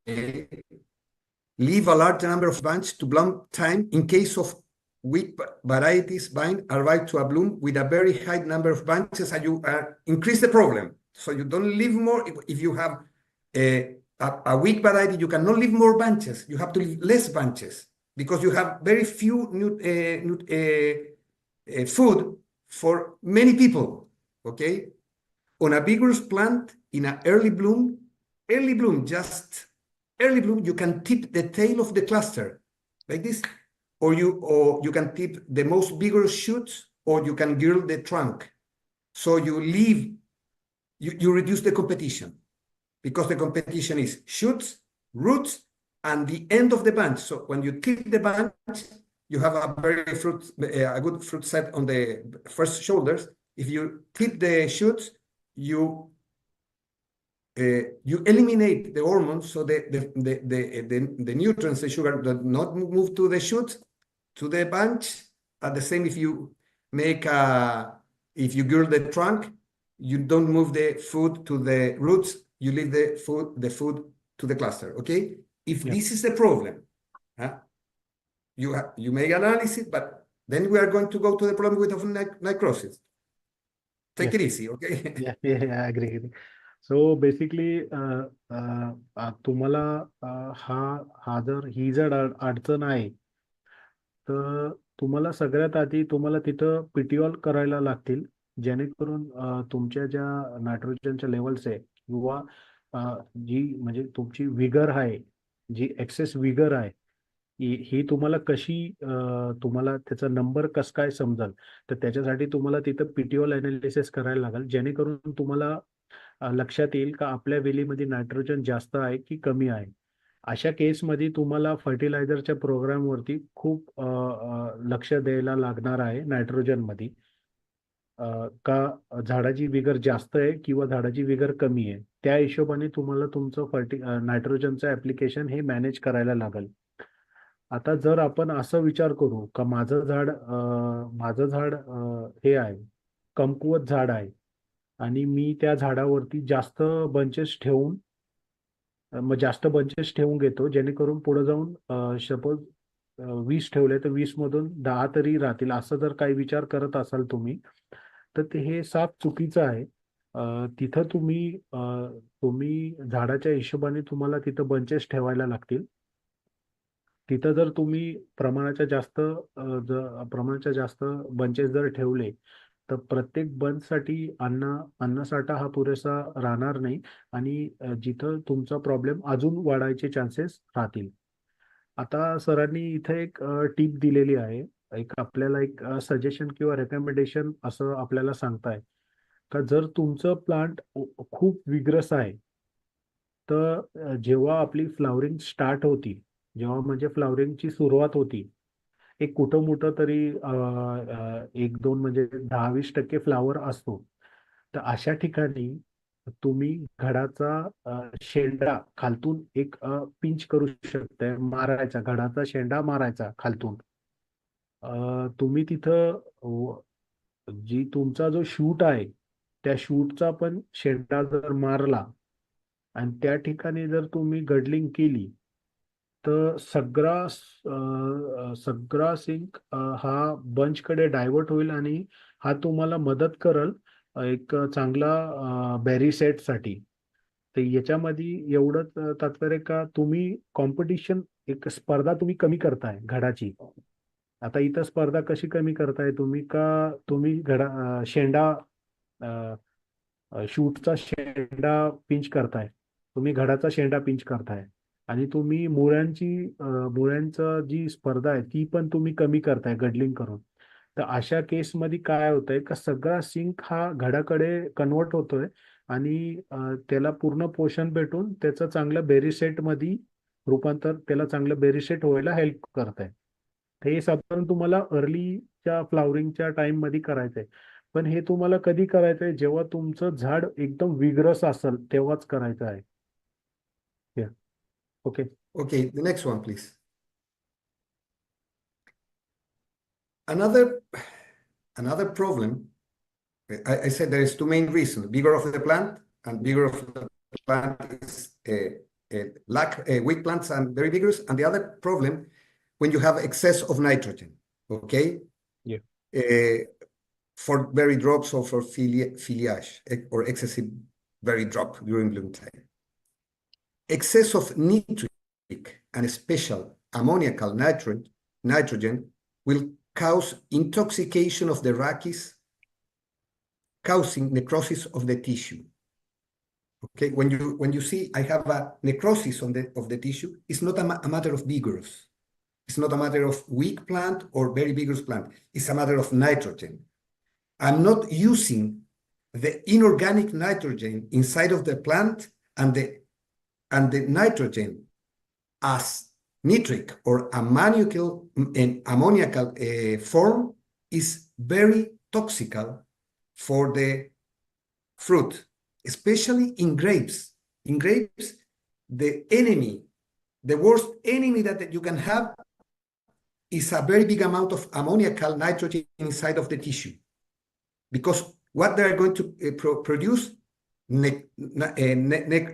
Leave a large number of bunches to bloom time. In case of weak varieties, vine arrive to a bloom with a very high number of bunches, and you increase the problem. So you don't leave more. If you have a weak variety, you cannot leave more bunches. You have to leave less bunches, because you have very few food for many people, okay? On a vigorous plant, in an early bloom, you can tip the tail of the cluster, like this, or you can tip the most vigorous shoots, or you can girdle the trunk. So you reduce the competition, because the competition is shoots, roots, and the end of the bunch. So when you tip the bunch, you have a good fruit set on the first shoulders. If you tip the shoots, you eliminate the hormones, so the nutrients, the sugar, do not move to the shoots, to the bunch. At the same, if you girdle the trunk, you don't move the food to the roots. You leave the food to the cluster. Okay. If Yeah. this is the problem, you make analysis, but then we are going to go to the problem with necrosis. Take it easy, okay? Yeah, I agree. So basically, तुम्हाला हा जर ही जर अडचण आहे, तर तुम्हाला सगळ्यात आधी तुम्हाला तिथं पिटिओल करायला लागतील, जेणेकरून तुमच्या ज्या नायट्रोजनच्या लेवल्स आहे किंवा जी म्हणजे तुमची विगर आहे, जी एक्सेस विगर आहे, ही तुम्हाला कशी तुम्हाला त्याचा नंबर कसं काय समजेल, तर त्याच्यासाठी तुम्हाला तिथं पिटिओल अनालिसिस करायला लागेल, जेणेकरून तुम्हाला लक्षात येईल का आपल्या वेलीमध्ये नायट्रोजन जास्त आहे की कमी आहे. अशा केसमध्ये तुम्हाला फर्टिलायझरच्या प्रोग्रामवरती खूप लक्ष द्यायला लागणार आहे नायट्रोजनमध्ये, का झाडाची विगर जास्त आहे किंवा झाडाची विगर कमी आहे. त्या हिशोबाने तुम्हाला तुमचं नायट्रोजनचं ऍप्लिकेशन हे मॅनेज करायला लागेल. आता जर आपण असं विचार करू का माझं झाड हे आहे, कमकुवत झाड आहे आणि मी त्या झाडावरती जास्त बंचेस ठेवून घेतो, जेणेकरून पुढे जाऊन सपोज 20 ठेवले तर 20 मधून 10 तरी राहतील, असं जर काही विचार करत असाल तुम्ही, तर ते हे साफ चुकीचं आहे. तिथं तुम्ही झाडाच्या हिशोबाने तुम्हाला तिथं बंचेस ठेवायला लागतील. तिथं जर तुम्ही प्रमाणाच्या जास्त बंचेस जर ठेवले, तर प्रत्येक बंचसाठी अन्नसाठा हा पुरेसा राहणार नाही आणि जिथं तुमचा प्रॉब्लेम अजून वाढायचे चान्सेस राहतील. आता सरांनी इथे एक टीप दिलेली आहे, आपल्याला एक सजेशन किंवा रेकमेंडेशन असं आपल्याला सांगताय का जर तुमचं प्लांट खूप विग्रस आहे, तर जेव्हा आपली फ्लावरिंग स्टार्ट होती, जेव्हा म्हणजे फ्लावरिंगची सुरुवात होती, एक कुठं मोठं तरी 1-2 म्हणजे 10-20% फ्लावर असतो, तर अशा ठिकाणी तुम्ही घडाचा शेंडा खालतून एक पिंच करू शकताय, मारायचा घडाचा शेंडा मारायचा खालतून. तुम्ही तिथं जी तुमचा जो शूट आहे त्या शूटचा पण शेंडा जर मारला आणि त्या ठिकाणी जर तुम्ही गडलिंग केली, तर सगळा सिंक हा बंचकडे डायव्हर्ट होईल आणि हा तुम्हाला मदत करेल एक चांगला बेरी सेटसाठी. तर याच्यामध्ये एवढंच तात्पर्य का तुम्ही कॉम्पिटिशन, एक स्पर्धा तुम्ही कमी करताय घडाची. आता इथं स्पर्धा कशी कमी करताय तुम्ही, का तुम्ही शेंडा शूटचा शेंडा पिंच करताय, तुम्ही घडाचा शेंडा पिंच करताय आणि तुम्ही मुळ्यांचं जी स्पर्धा आहे ती पण तुम्ही कमी करताय गडलिंग करून. तर अशा केसमध्ये काय होतंय का सगळा सिंक हा घडाकडे कन्वर्ट होतोय आणि त्याला पूर्ण पोषण भेटून त्याचं चांगलं बेरीसेट मध्ये रूपांतर, त्याला चांगलं बेरीसेट व्हायला हेल्प करत आहे. हे साधारण तुम्हाला अर्लीच्या फ्लावरिंगच्या टाइम मध्ये करायचंय, पण हे तुम्हाला कधी करायचंय जेव्हा तुमचं झाड एकदम विग्रस असेल तेव्हाच करायचं आहे. Okay. Okay, the next one, please. Another problem, I said there is two main reasons: vigor of the plant, and vigor of the plant is weak plants and very vigorous. And the other problem, when you have excess of nitrogen, okay? Yeah. For berry drops or for foliage or excessive berry drop during bloom time. Excess of nitric and special ammoniacal nitrogen will cause intoxication of the rachis, causing necrosis of the tissue. Okay, when you see I have a necrosis of the tissue, it's not a matter of vigorous. It's not a matter of weak plant or very vigorous plant. It's a matter of nitrogen. I'm not using the inorganic nitrogen inside of the plant and the nitrogen as nitric or ammoniacal form is very toxic for the fruit, especially in grapes. In grapes, the worst enemy that you can have is a very big amount of ammoniacal nitrogen inside of the tissue. Because what they are going to produce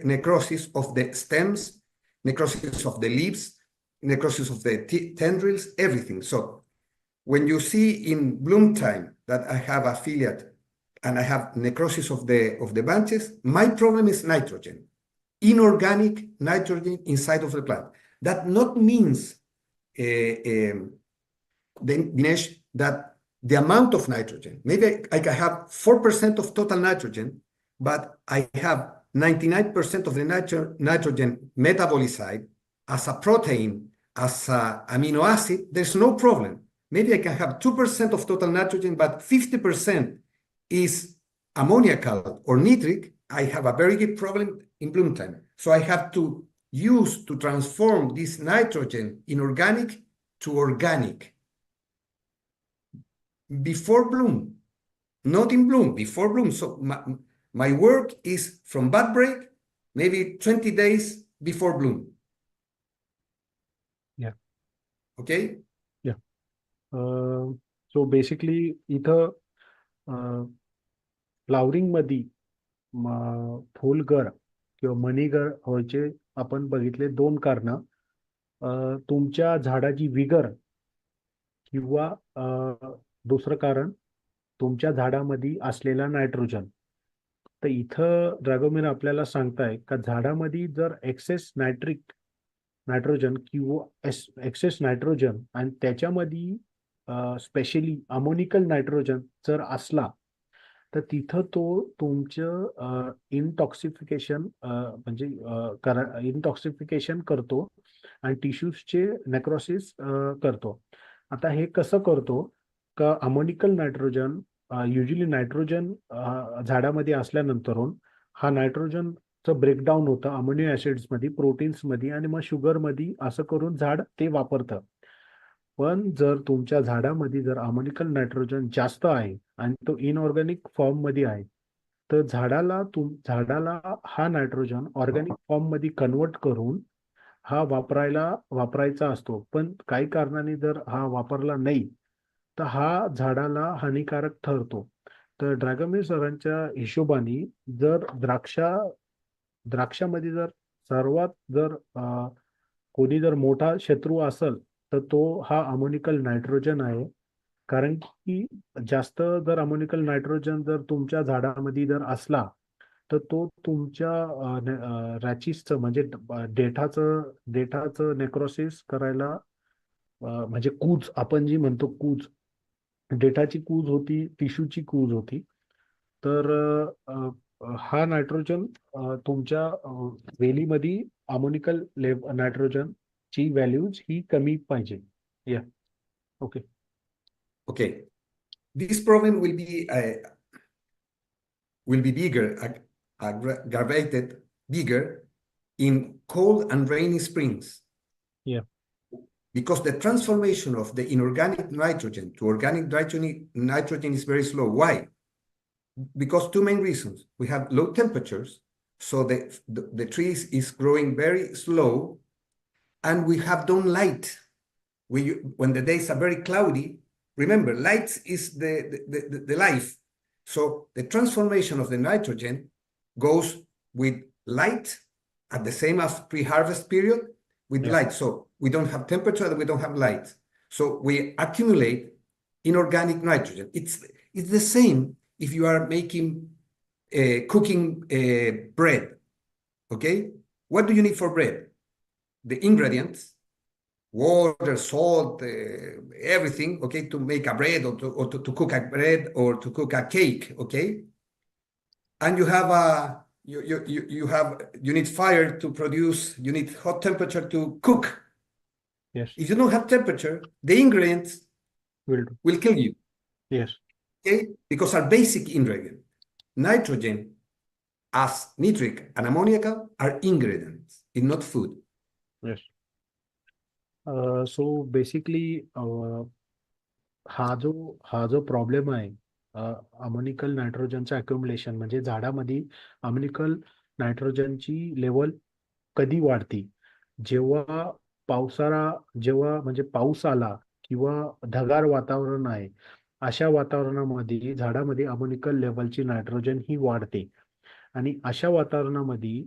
necrosis of the stems, necrosis of the leaves, necrosis of the tendrils, everything. So when you see in bloom time that I have affiliate and I have necrosis of the branches, my problem is nitrogen, inorganic nitrogen inside of the plant. That not means, Dinesh, that the amount of nitrogen, maybe I can have 4% of total nitrogen, but I have 99% of the nitrogen metabolized as a protein, as an amino acid. There's no problem. Maybe I can have 2% of total nitrogen, but 50% is ammoniacal or nitric. I have a very big problem in bloom time. So I have to transform this nitrogen inorganic to organic before bloom, not in bloom, before bloom. So my work is from bud break, maybe 20 days before bloom. Yeah. Okay? So basically इथं flowering मध्ये फुलगर किंवा मनीगर व्हायचे आपण बघितले दोन कारण. तुमच्या झाडाची विगर किंवा दुसरं कारण तुमच्या झाडामध्ये असलेला नायट्रोजन. तर इथं ड्रॅगोमीर आपल्याला सांगताय का झाडामध्ये जर एक्सेस नायट्रोजन किंवा एक्सेस नायट्रोजन आणि त्याच्यामध्ये स्पेशली अमोनिकल नायट्रोजन जर असला तर तिथं तो तुमचं इंटॉक्सिफिकेशन म्हणजे इंटॉक्सिफिकेशन करतो आणि टिश्यूजचे नेक्रोसिस करतो. आता हे कसं करतो का अमोनिकल नायट्रोजन युजली नायट्रोजन झाडामध्ये असल्यानंतर हा नायट्रोजनचं ब्रेकडाऊन होतं अमोनियो ऍसिड्स मध्ये, प्रोटीन्स मध्ये आणि मग शुगर मध्ये, असं करून झाड ते वापरतं. पण जर तुमच्या झाडामध्ये जर अमोनिकल नायट्रोजन जास्त आहे आणि तो इनऑर्गॅनिक फॉर्म मध्ये आहे तर झाडाला हा नायट्रोजन ऑर्गॅनिक फॉर्म मध्ये कन्वर्ट करून हा वापरायचा असतो. पण काही कारणाने जर हा वापरला नाही तर हा झाडाला हानिकारक ठरतो. तर ड्रॅगोमीर सरांच्या हिशोबाने जर द्राक्षामध्ये जर सर्वात जर कोणी जर मोठा शत्रू असेल तर तो हा अमोनिकल नायट्रोजन आहे. कारण की जास्त जर अमोनिकल नायट्रोजन जर तुमच्या झाडामध्ये जर असला तर तो तुमच्या रॅचिसचं म्हणजे देठाचं नेक्रोसिस करायला म्हणजे कूज, आपण जी म्हणतो कूज, देठाची कूज होती, टिश्यूची कूज होती. तर हा नायट्रोजन तुमच्या वेलीमध्ये अमोनिकल नायट्रोजन ची व्हॅल्यूज ही कमी पाहिजे. या okay. Okay. This problem will be bigger, aggravated bigger in cold and rainy springs. Yeah. Because the transformation of the inorganic nitrogen to organic nitrogen is very slow. Why? Because two main reasons. We have low temperatures, so the trees is growing very slow, and we have no light. When the days are very cloudy, remember, light is the life. So the transformation of the nitrogen goes with light at the same as pre-harvest period with light. So we don't have temperature and we don't have light. So we accumulate inorganic nitrogen. It's the same if you are cooking bread. Okay? What do you need for bread? The ingredients, water, salt, everything, okay, to make a bread or to cook a bread or to cook a cake, okay? And you have you need fire to produce, you need hot temperature to cook. Yes. If you don't have temperature, the ingredients will kill you. Yes. Okay? Because our basic ingredient, nitrogen, as nitric and ammoniacal, are ingredients, it's not food. Yes. So basically हा जो problem आहे ammoniacal नायट्रोजनचं accumulation, म्हणजे झाडामध्ये ammoniacal नायट्रोजनची level कधी वाढते, जेव्हा म्हणजे पाऊस आला किंवा ढगाळ वातावरण आहे, अशा वातावरणामध्ये झाडामध्ये अमोनिकल लेवलची नायट्रोजन ही वाढते. आणि अशा वातावरणामध्ये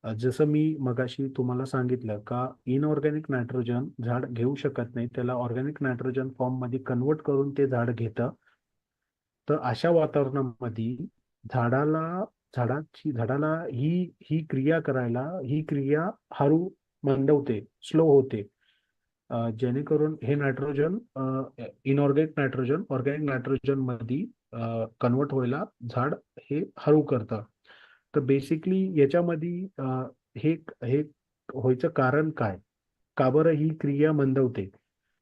जसं मी मगाशी तुम्हाला सांगितलं का इनऑर्गॅनिक नायट्रोजन झाड घेऊ शकत नाही, त्याला ऑर्गॅनिक नायट्रोजन फॉर्म मध्ये कन्वर्ट करून ते झाड घेतं. तर अशा वातावरणामध्ये झाडाला ही ही क्रिया करायला, ही क्रिया हळू मंदवते, स्लो होते. जेणेकरून हे nitrogen inorganic nitrogen organic nitrogen मध्ये कन्वर्ट व्हायला झाड हे हळू करतं. तर बेसिकली याच्यामध्ये हे हे व्हायचं कारण काय, का बरं ही क्रिया मंदवते?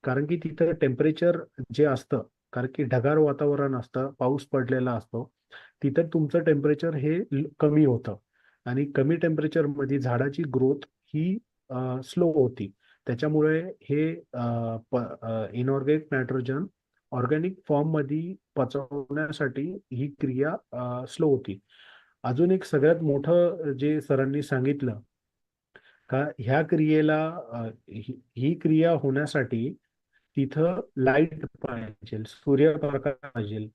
कारण की तिथं टेम्परेचर जे असतं, कारण की ढगाळ वातावरण असतं, पाऊस पडलेला असतो, तिथं तुमचं टेम्परेचर हे कमी होतं आणि कमी टेम्परेचर मध्ये झाडाची ग्रोथ ही स्लो होती. त्याच्यामुळे हे इनऑर्गॅनिक नायट्रोजन ऑर्गॅनिक फॉर्म मध्ये पचवण्यासाठी ही क्रिया स्लो होती. अजून एक सगळ्यात मोठं जे सरांनी सांगितलं का ह्या क्रियेला ही क्रिया होण्यासाठी तिथं लाईट पाहिजे, सूर्यप्रकाश पाहिजे.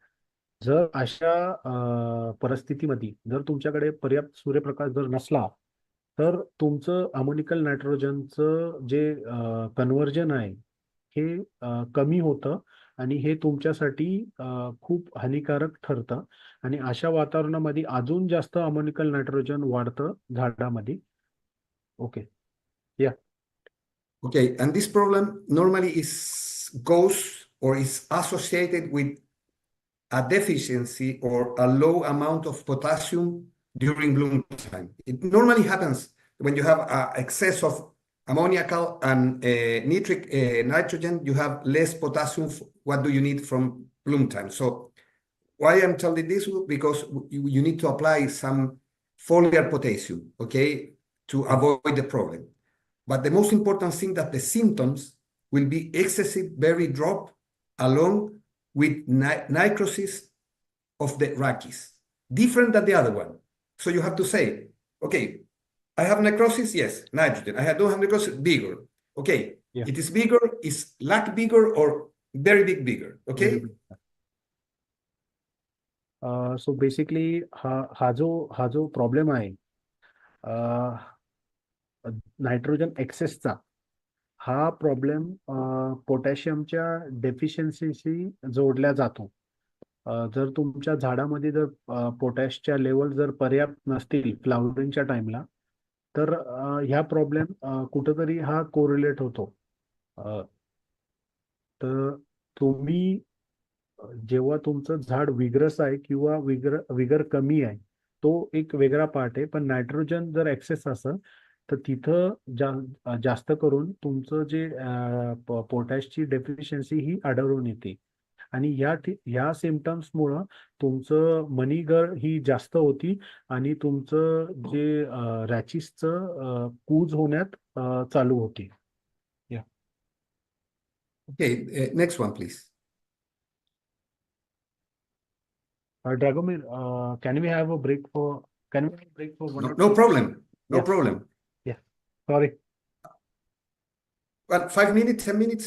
जर अशा परिस्थितीमध्ये जर तुमच्याकडे पर्याप्त सूर्यप्रकाश जर नसला तर तुमचं अमोनिकल नायट्रोजनचं जे कन्व्हर्जन आहे हे कमी होतं आणि हे तुमच्यासाठी खूप हानिकारक ठरतं आणि अशा वातावरणामध्ये अजून जास्त अमोनिकल नायट्रोजन वाढतं झाडामध्ये. ओके, या. Okay, and this problem normally is goes or is associated with a deficiency or a low amount of potassium during bloom time. It normally happens when you have excess of ammoniacal and nitric nitrogen, you have less potassium. What do you need from bloom time? So why I'm telling this? Because you need to apply some foliar potassium, okay, to avoid the problem. But the most important thing that the symptoms will be excessive berry drop along with necrosis of the rachis, different than the other one. So you have to say, okay, I have necrosis, yes, nitrogen. Don't have necrosis, vigor. Okay, Yeah. it is vigor, is lack vigor or very big vigor, okay? So basically हा जो problem आहे nitrogen एक्सेसचा, हा problem पोटॅशियमच्या डेफिशियन्सीशी जोडला जातो. जर तुमच्या झाडामध्ये जर पोटॅशच्या level जर पर्याप्त नसतील फ्लावरिंगच्या टाइमला तर ह्या प्रॉब्लेम कुठंतरी हा कोरिलेट होतो. तर तुम्ही जेव्हा तुमचं झाड विग्रस आहे किंवा विगर कमी आहे तो एक वेगळा पार्ट आहे, पण नायट्रोजन जर एक्सेस असेल तर तिथं जास्त करून तुमचं जे पोटॅशची डेफिशियन्सी ही आढळून येते आणि ह्या सिम्पटम्समुळं तुमचं मनीगर ही जास्त होती आणि तुमचं जे रॅचिसचं कूज होण्यात चालू होती. Okay, next one, please. Dragomir, can we have a break for? Can we have a break for one? No problem. No Yeah. problem. Yeah. Sorry. Well, 5 minutes, 10 minutes.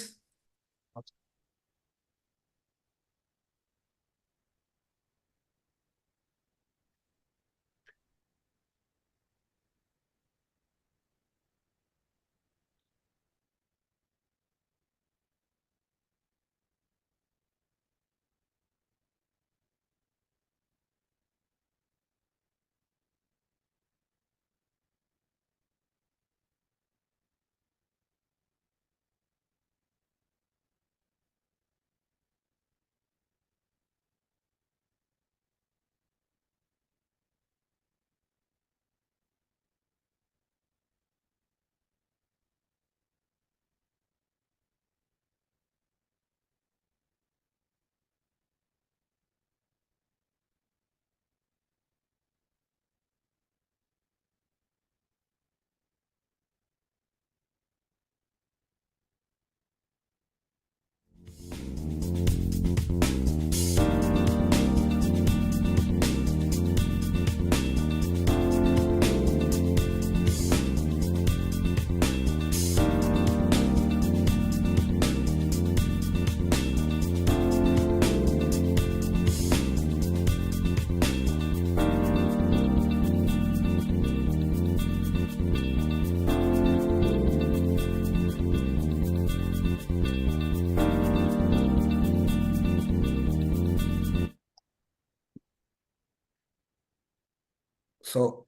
So,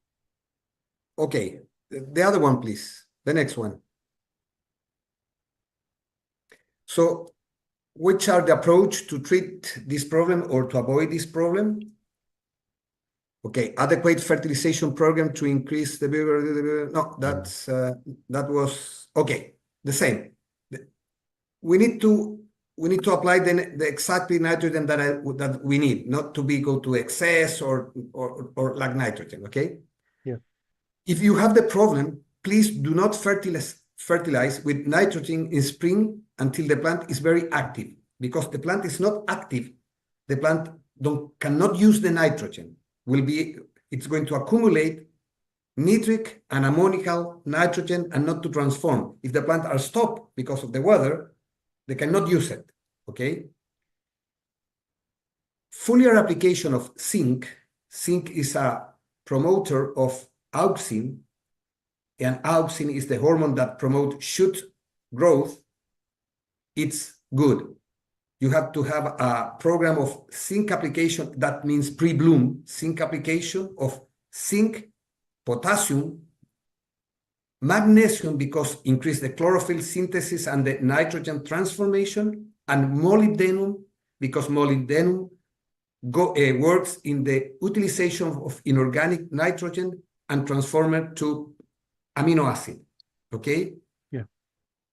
okay, the other one, please. The next one. So, which are the approach to treat this problem or to avoid this problem? Okay, adequate fertilization program to increase the vigor. No, that was okay. The same. We need to apply the exactly nitrogen that we need, not to be equal to excess or lack nitrogen. Okay. Yeah. If you have the problem, please do not fertilize with nitrogen in spring until the plant is very active, because the plant is not active. The plant cannot use the nitrogen. It's going to accumulate nitric and ammonical nitrogen and not to transform. If the plant are stopped because of the weather, they cannot use it. Okay. Foliar application of zinc. Zinc is a promoter of auxin, and auxin is the hormone that promotes shoot growth. It's good. You have to have a program of zinc application. That means pre-bloom zinc application of zinc, potassium, magnesium, because increase the chlorophyll synthesis and the nitrogen transformation, and molybdenum, because molybdenum works in the utilization of inorganic nitrogen and transform it to amino acid. Okay. Yeah.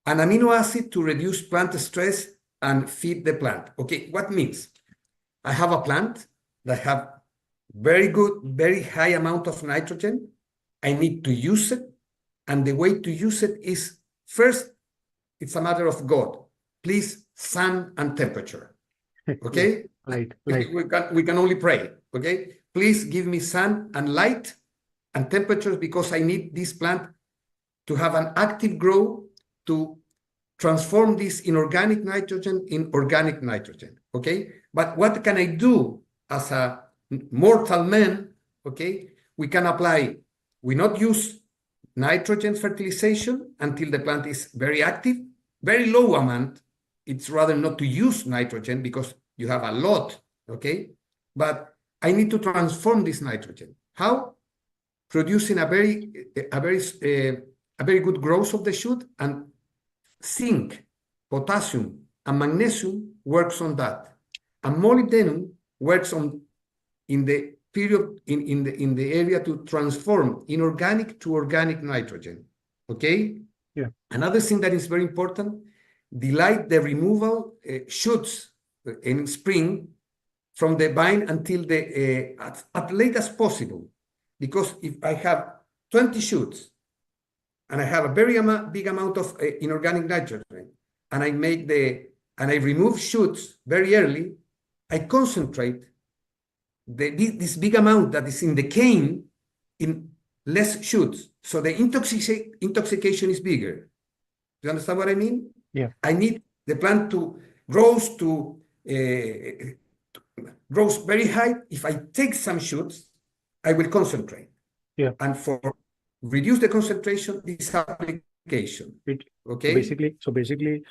An amino acid to reduce plant stress and feed the plant. Okay, what means? I have a plant that have very good, very high amount of nitrogen. I need to use it. And the way to use it is, first, it's a matter of God. Please, sun and temperature. Okay? Right. We can only pray. Okay? Please give me sun and light and temperatures, because I need this plant to have an active growth to transform this inorganic nitrogen in organic nitrogen. Okay? But what can I do as a mortal man? Okay? We can apply, we not use nitrogen fertilization until the plant is very active, very low amount. It's rather not to use nitrogen because you have a lot, okay? But I need to transform this nitrogen. How? Producing a very good growth of the shoot, and zinc, potassium, and magnesium works on that. And molybdenum works on in the period in the area to transform inorganic to organic nitrogen. Okay. Yeah. Another thing that is very important: delay the removal shoots in spring from the vine until the as late as possible, because if I have 20 shoots and I have a very big amount of inorganic nitrogen, and I remove shoots very early, I concentrate this big amount that is in the cane in less shoots. So the intoxication is bigger. Do you understand what I mean? Yeah. I need the plant to grows very high. If I take some shoots, I will concentrate. Yeah. And for reduce the concentration, this application. Okay. So basically,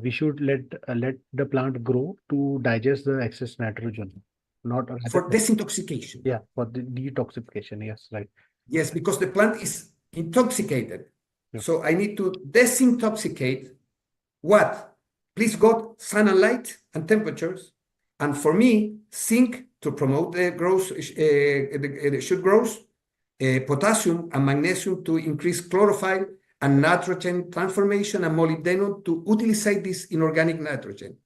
we should let the plant grow to digest the excess nitrogen, not for disintoxication. Yeah, for the detoxification. Yes, right. Yes, because the plant is intoxicated. Yeah. So I need to disintoxicate what? Please God, sun and light and temperatures. And for me, zinc to promote the growth, the shoot growth, potassium and magnesium to increase chlorophyll and nitrogen transformation, and molybdenum to utilize this inorganic nitrogen.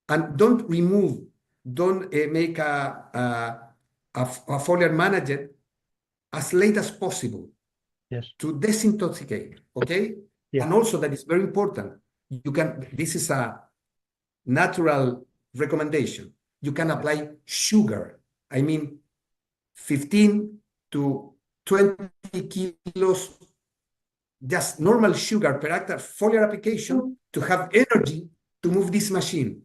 And don't make a foliar manager as late as possible. Yes. To disintoxicate. Okay. Yeah. And also that is very important. This is a natural recommendation. You can apply sugar. I mean, 15 to 20 kilos, just normal sugar per hectare foliar application to have energy to move this machine.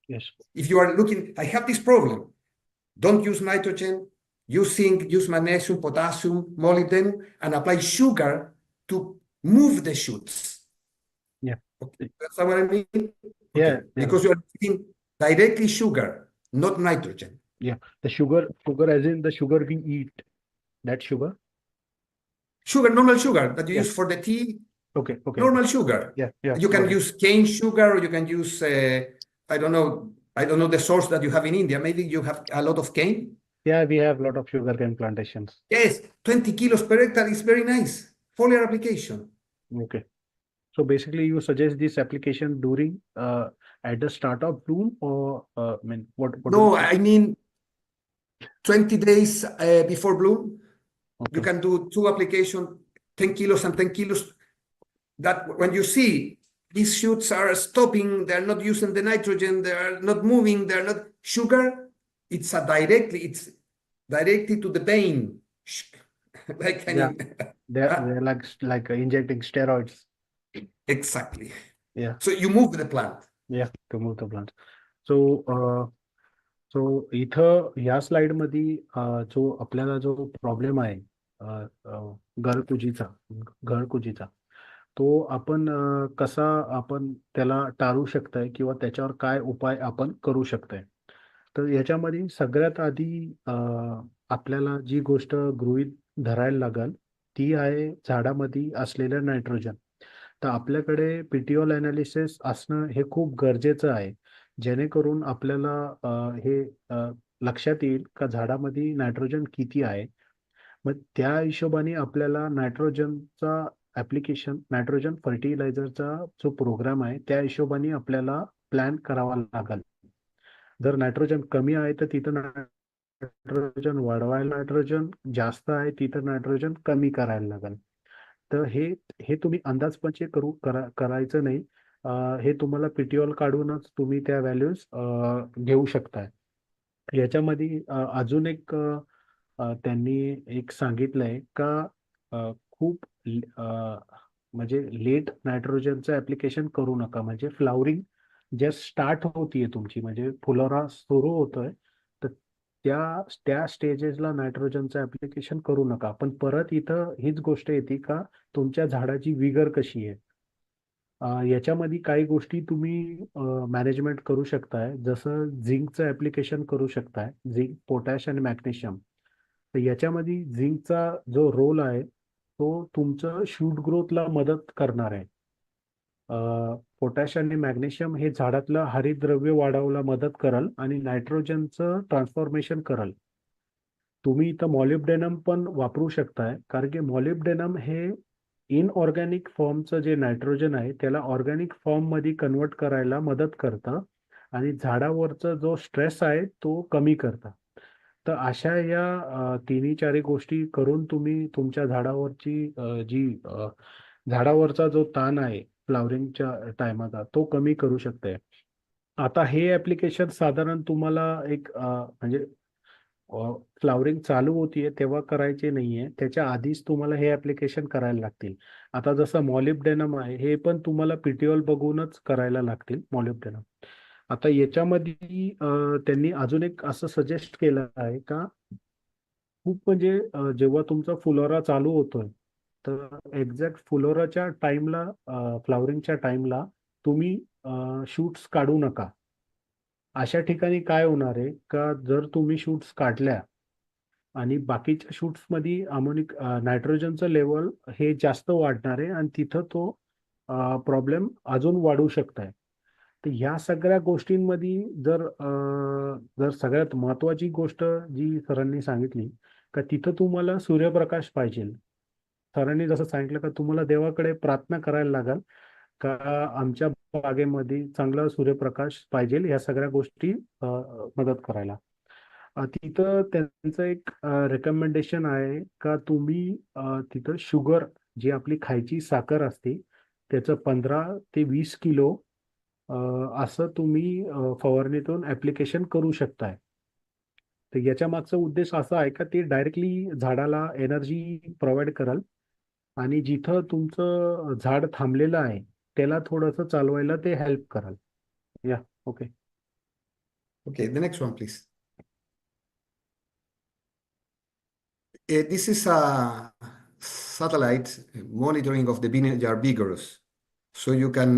Yes. If you are looking, I have this problem. Don't use nitrogen, use zinc, use magnesium, potassium, molybdenum, and apply sugar to move the shoots. Yeah. Okay. That's what I mean? Okay. Yeah. Because you are using directly sugar, not nitrogen. Yeah. The sugar as in the sugar we eat. that sugar? Sugar, normal sugar that you Yeah. use for the tea, Okay, okay. normal sugar. Yeah, yeah. You can got it. use cane sugar, or you can use, I don't know the source that you have in India. Maybe you have a lot of cane. Yeah, we have a lot of sugarcane plantations. Yes, 20 kilos per hectare is very nice. Foliar application. Okay. So basically, you suggest this application during at the start of bloom, or I mean, what? No, I mean 20 days before bloom. You Okay. can do 2 applications, 10 kilos and 10 kilos. That when you see these shoots are stopping, they're not using the nitrogen, they are not moving, they're not sugar. It's directly to the vein. Like Yeah. They're like injecting steroids. exactly. Yeah. So you move the plant. Yeah, to move the plant. So इथं ह्या slide मध्ये जो आपल्याला जो problem आहे गळकुजीचा तो आपण कसा आपण त्याला टाळू शकताय किंवा त्याच्यावर काय उपाय आपण करू शकताय. तर याच्यामध्ये सगळ्यात आधी आपल्याला जी गोष्ट गृहीत धरायला लागेल ती आहे झाडामध्ये असलेलं नायट्रोजन. तर आपल्याकडे पीटीओल अनालिसिस असणं हे खूप गरजेचं आहे, जेणेकरून आपल्याला हे लक्षात येईल का झाडामध्ये नायट्रोजन किती आहे. मग त्या हिशोबाने आपल्याला नायट्रोजनचा ऍप्लिकेशन, नायट्रोजन फर्टिलायझरचा जो प्रोग्राम आहे त्या हिशोबाने आपल्याला प्लॅन करावा लागेल. जर नायट्रोजन कमी आहे तर तिथं नायट्रोजन वाढवायला, नायट्रोजन जास्त आहे तिथं नायट्रोजन कमी करायला लागेल. तर हे तुम्ही अंदाजपंचे करायचं नाही. हे तुम्हाला पीटीओल काढूनच तुम्ही त्या व्हॅल्यूज घेऊ शकताय. याच्यामध्ये अजून एक त्यांनी एक सांगितलंय का खूप म्हणजे लेट नायट्रोजनचं ऍप्लिकेशन करू नका. म्हणजे फ्लावरिंग जस्ट स्टार्ट होतीये तुमची, म्हणजे फुलोरा सुरू होतोय, तर त्या स्टेजेसला नायट्रोजनचं ऍप्लिकेशन करू नका. पण परत इथं हीच गोष्ट येते का तुमच्या झाडाची विगर कशी आहे. याच्यामध्ये काही गोष्टी तुम्ही मॅनेजमेंट करू शकताय, जसं झिंकचं ऍप्लिकेशन करू शकताय, झिंक, पोटॅश आणि मॅग्नेशियम. तर याच्यामध्ये झिंकचा जो रोल आहे तो तुमचं शूट ग्रोथला मदत करणार आहे. पोटॅश आणि मॅग्नेशियम हे झाडातलं हरितद्रव्य वाढवला मदत करल आणि नायट्रोजनचं ट्रान्सफॉर्मेशन करल. तुम्ही इथं मॉलिब्डेनम पण वापरू शकताय, कारण की मॉलिब्डेनम हे इनऑर्गॅनिक फॉर्मचं जे नायट्रोजन आहे त्याला ऑर्गॅनिक फॉर्म मध्ये कन्वर्ट करायला मदत करतं आणि झाडावरचा जो स्ट्रेस आहे तो कमी करतं. तर अशा या तिन्ही चारी गोष्टी करून तुम्ही तुमच्या झाडावरची झाडावरचा जो ताण आहे फ्लावरिंगच्या टायमाचा तो कमी करू शकताय. आता हे ऍप्लिकेशन साधारण तुम्हाला एक म्हणजे फ्लावरिंग चालू होतीये तेव्हा करायचे नाहीये, त्याच्या आधीच तुम्हाला हे ऍप्लिकेशन करायला लागतील. आता जसं मॉलिब्डेनम आहे हे पण तुम्हाला पीटीओल बघूनच करायला लागतील मॉलिब्डेनम. आता याच्यामध्ये त्यांनी अजून एक असं सजेस्ट केलं आहे का खूप म्हणजे जेव्हा तुमचा फुलोरा चालू होतोय तर एक्झॅक्ट फुलोराच्या टाइमला, फ्लावरिंगच्या टाइमला तुम्ही शूट्स काढू नका. अशा ठिकाणी काय होणार आहे का जर तुम्ही शूट्स काढल्या आणि बाकीच्या शूट्स मध्ये नायट्रोजनचं लेवल हे जास्त वाढणार आहे आणि तिथं तो प्रॉब्लेम अजून वाढू शकताय. तर ह्या सगळ्या गोष्टींमध्ये जर सगळ्यात महत्वाची गोष्ट जी सरांनी सांगितली का तिथं तुम्हाला सूर्यप्रकाश पाहिजे. सरांनी जसं सांगितलं का तुम्हाला देवाकडे प्रार्थना करायला लागेल का आमच्या बागेमध्ये चांगला सूर्यप्रकाश पाहिजे, ह्या सगळ्या गोष्टी मदत करायला. तिथं त्यांचं एक रेकमेंडेशन आहे का तुम्ही तिथं शुगर, जी आपली खायची साखर असते, त्याचं 15 ते 20 किलो असं तुम्ही फवारणीतून ऍप्लिकेशन करू शकताय. तर याच्या मागचा उद्देश असा आहे का ते डायरेक्टली झाडाला एनर्जी प्रोव्हाइड कराल आणि जिथं तुमचं झाड थांबलेलं आहे त्याला थोडंसं चालवायला ते हेल्प कराल. या okay. Okay, the next one, please. This is a satellite monitoring of the vineyard vigorous. So you can,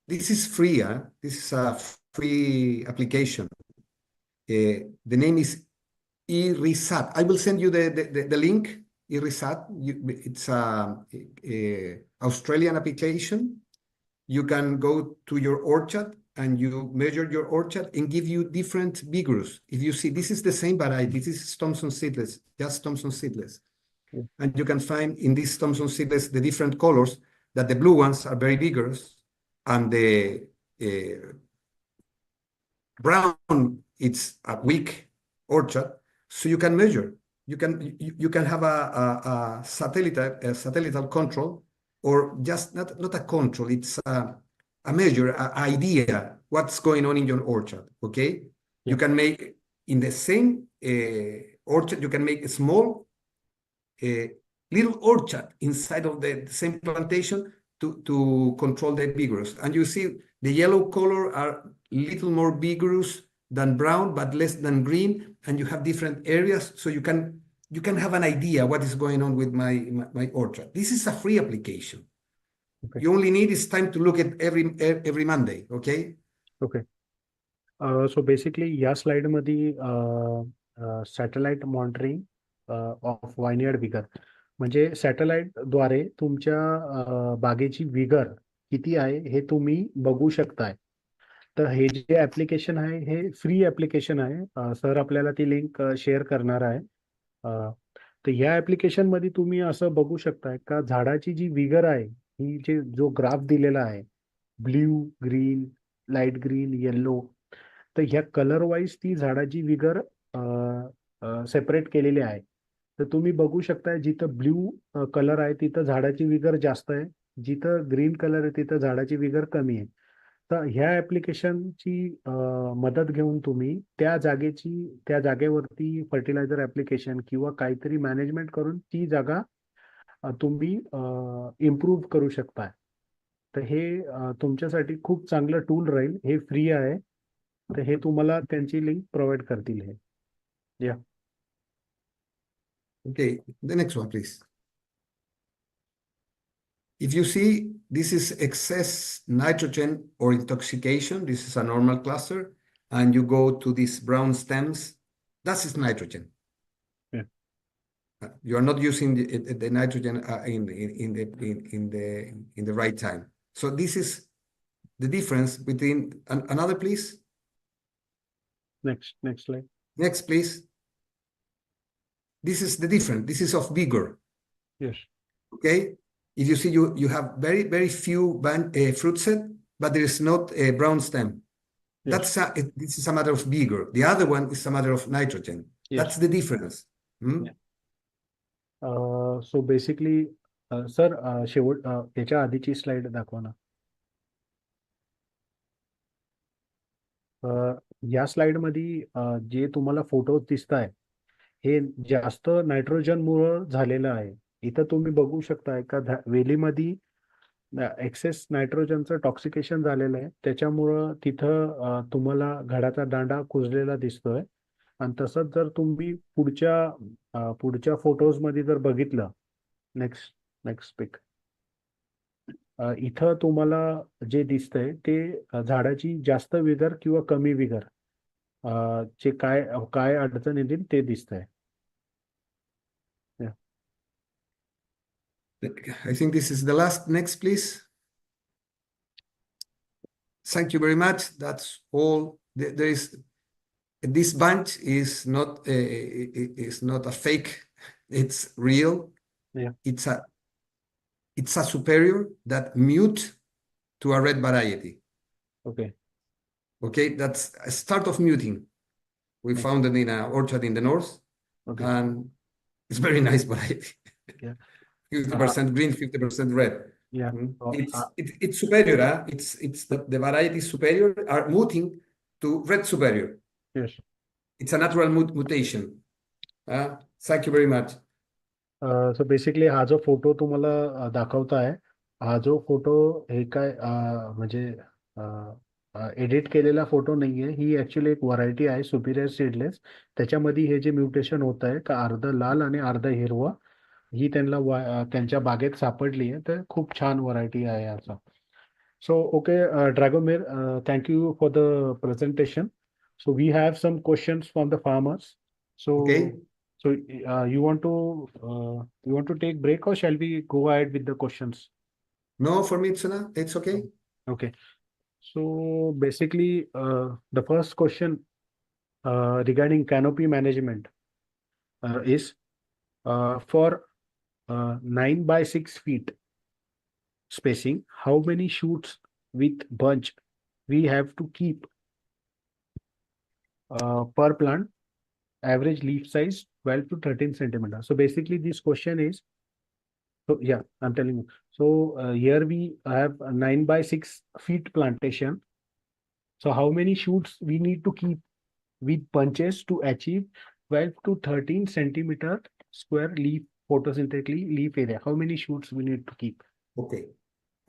this is free, this is a free application. The name is irrigation. I will send you the link Irisat. It's a Australian application. You can go to your orchard and you measure your orchard and give you different vigors. If you see, this is the same variety. This is Thompson seedless, just Thompson seedless. Yeah. And you can find in these Thompson seedless the different colors, that the blue ones are very vigorous and the brown, it's a weak orchard. So you can measure. You can have a satellite control, or just not a control. It's a measure, an idea what's going on in your orchard. Okay, Yeah. you can make in the same orchard. You can make a small little orchard inside of the same plantation to control the vigorous. And you see the yellow color are little more vigorous than brown, but less than green. And you have different areas, so you can have an idea what is going on with my orchard. This is a free application. Okay. You only need is time to look at every Monday. Okay. Okay. So basically या slide मध्ये satellite monitoring of वायनयार्ड vigour, म्हणजे satellite द्वारे तुमच्या बागेची vigour किती आहे हे तुम्ही बघू शकताय. तर हे जे ऍप्लिकेशन आहे हे फ्री ऍप्लिकेशन आहे. सर आपल्याला ती लिंक शेअर करणार आहे. तर या ऍप्लिकेशन मध्ये तुम्ही असं बघू शकताय का झाडाची जी विगर आहे ही जो ग्राफ दिलेला आहे blue, green, light green, yellow, तर ह्या कलर वाईज ती झाडाची विगर सेपरेट केलेली आहे. तर तुम्ही बघू शकताय जिथं ब्ल्यू कलर आहे तिथं झाडाची विगर जास्त आहे, जिथं ग्रीन कलर आहे तिथं झाडाची विगर कमी आहे. तर ह्या ऍप्लिकेशनची मदत घेऊन तुम्ही त्या जागेवरती फर्टिलायझर ऍप्लिकेशन किंवा काहीतरी मॅनेजमेंट करून ती जागा तुम्ही इम्प्रूव्ह करू शकताय. तर हे तुमच्यासाठी खूप चांगलं टूल राहील. हे फ्री आहे. तर हे तुम्हाला त्यांची लिंक प्रोव्हाइड करतील. हे या Okay, the next one, please. If you see, this is excess nitrogen or intoxication. This is a normal cluster, and you go to these brown stems. That is nitrogen. Yeah. You are not using the nitrogen in the right time. So this is the difference between another, please. next slide. Next, please. This is the difference. This is of vigor. Yes. Okay. If you see, you have very few fruit set, but there is not a brown stem. Yes. This is a matter of vigor. The other one is a matter of nitrogen. Yes. That's the difference. Yeah. So basically, sir शेवट याच्या आधीची slide दाखवा ना. या slide मध्ये जे तुम्हाला photo दिसताय हे जास्त नायट्रोजन मुळे झालेलं आहे. इथं तुम्ही बघू शकताय का वेलीमध्ये एक्सेस नायट्रोजनचं टॉक्सिकेशन झालेलं आहे. त्याच्यामुळं तिथं तुम्हाला घडाचा दांडा कुजलेला दिसतोय. आणि तसंच जर तुम्ही पुढच्या फोटोज मध्ये जर बघितलं, नेक्स्ट पिक, इथं तुम्हाला जे दिसतंय ते झाडाची जास्त विगर किंवा कमी विगर चे काय अडचण येतील ते दिसतंय. I think this is the last. Next, please. Thank you very much. That's all. There is this bunch is not a fake. It's real. Yeah. It's a superior that mute to a red variety. Okay. Okay, that's a start of muting. We found it in an orchard in the north. Okay. And it's very nice variety. Yeah. 50% green, 50% red. Yeah. It's superior. It's the variety superior are muting to red superior. Yes. It's a natural mutation. Thank you very much. So basically हा जो photo तुम्हाला दाखवता आहे, हा जो photo हे काय म्हणजे edit केलेला फोटो नाहीये. ही ऍक्च्युअली एक व्हरायटी आहे सुपिरियर सीडलेस. त्याच्यामध्ये हे जे म्युटेशन होत आहे का अर्ध लाल आणि अर्ध हिरवा ही त्यांच्या बागेत सापडली आहे. तर खूप छान व्हरायटी आहे याचा. So okay Dragomir, thank you for the presentation. So we have some questions from the farmers. So So you want to take break, or shall we go ahead with the questions? No, for me, it's okay. Okay. So basically, the first question regarding canopy management is for 9 by 6 feet spacing, how many shoots with bunch we have to keep per plant? Average leaf size 12 to 13 centimeters. So basically, this question is, so yeah, I'm telling you. So here we have a 9 by 6 feet plantation. So how many shoots we need to keep with bunches to achieve 12 to 13 centimeter square leaf photosynthetically leaf area? How many shoots we need to keep? Okay.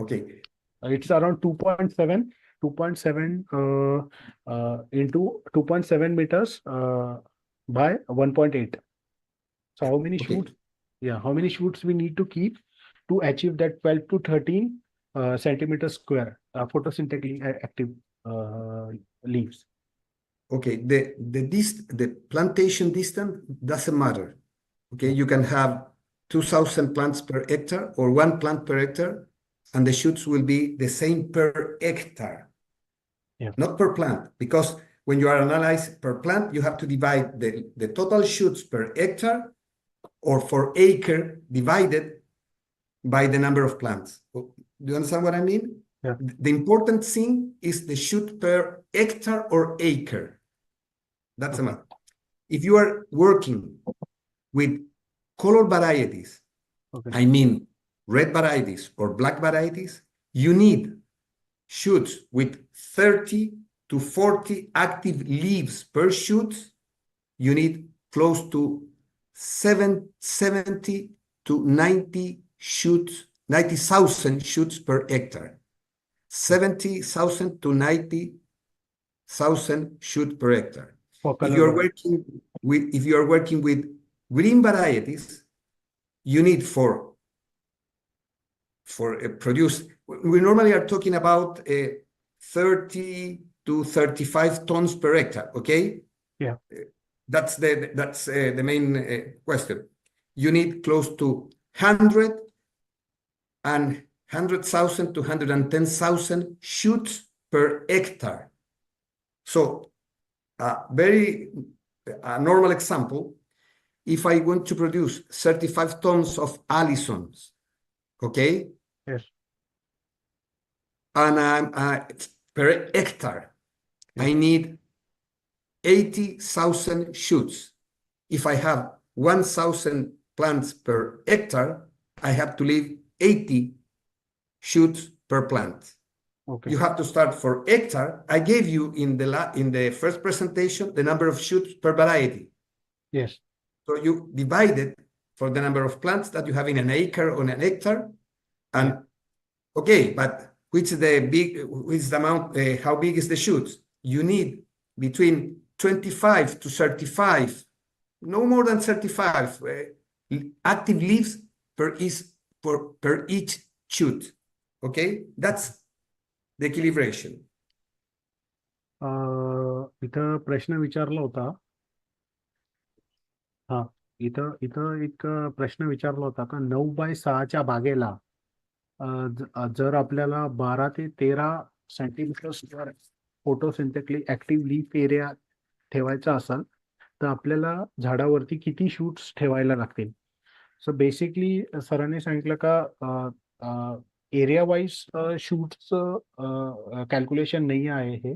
Okay. It's around 2.7 into 2.7 meters by 1.8. So how many Okay. shoots? Yeah, how many shoots we need to keep to achieve that 12 to 13 centimeter square photosynthetically active leaves? Okay. The plantation distance doesn't matter. Okay. You can have 2,000 plants per hectare or 1 plant per hectare, and the shoots will be the same per hectare. Yeah. Not per plant, because when you are analyzed per plant, you have to divide the total shoots per hectare or for acre divided by the number of plants. Do you understand what I mean? Yeah. The important thing is the shoot per hectare or acre. That's the matter. If you are working with color varieties, Okay. I mean red varieties or black varieties, you need shoots with 30 to 40 active leaves per shoot. You need close to 70 to 90 shoots, 90,000 shoots per hectare. 70,000 to 90,000 shoots per hectare. For If color you are variety. working with green varieties, you need for produce. We normally are talking about 30 to 35 tons per hectare. Okay. Yeah. That's the main question. You need close to 100,000 to 110,000 shoots per hectare. So a normal example, if I want to produce 35 tons of Allisons, okay? Yes. And per hectare, Yes. I need 80,000 shoots. If I have 1,000 plants per hectare, I have to leave 80 shoots per plant. Okay. You have to start for hectare. I gave you in the first presentation the number of shoots per variety. Yes. So you divide it for the number of plants that you have in an acre or an hectare. And okay, but which is the amount, how big is the shoots? You need between 25 to 35, no more than 35 active leaves per each shoot. Okay, that's the equilibration. इथं प्रश्न विचारला होता. हा, इथं एक प्रश्न विचारला होता का 9x6च्या बागेला जर आपल्याला 12 ते 13 centimetre square photosynthetically active leaf area ठेवायचा असेल तर आपल्याला झाडावरती किती शूट्स ठेवायला लागतील? सो बेसिकली सरांनी सांगितलं का एरिया वाईज शूटचं कॅल्क्युलेशन नाही आहे.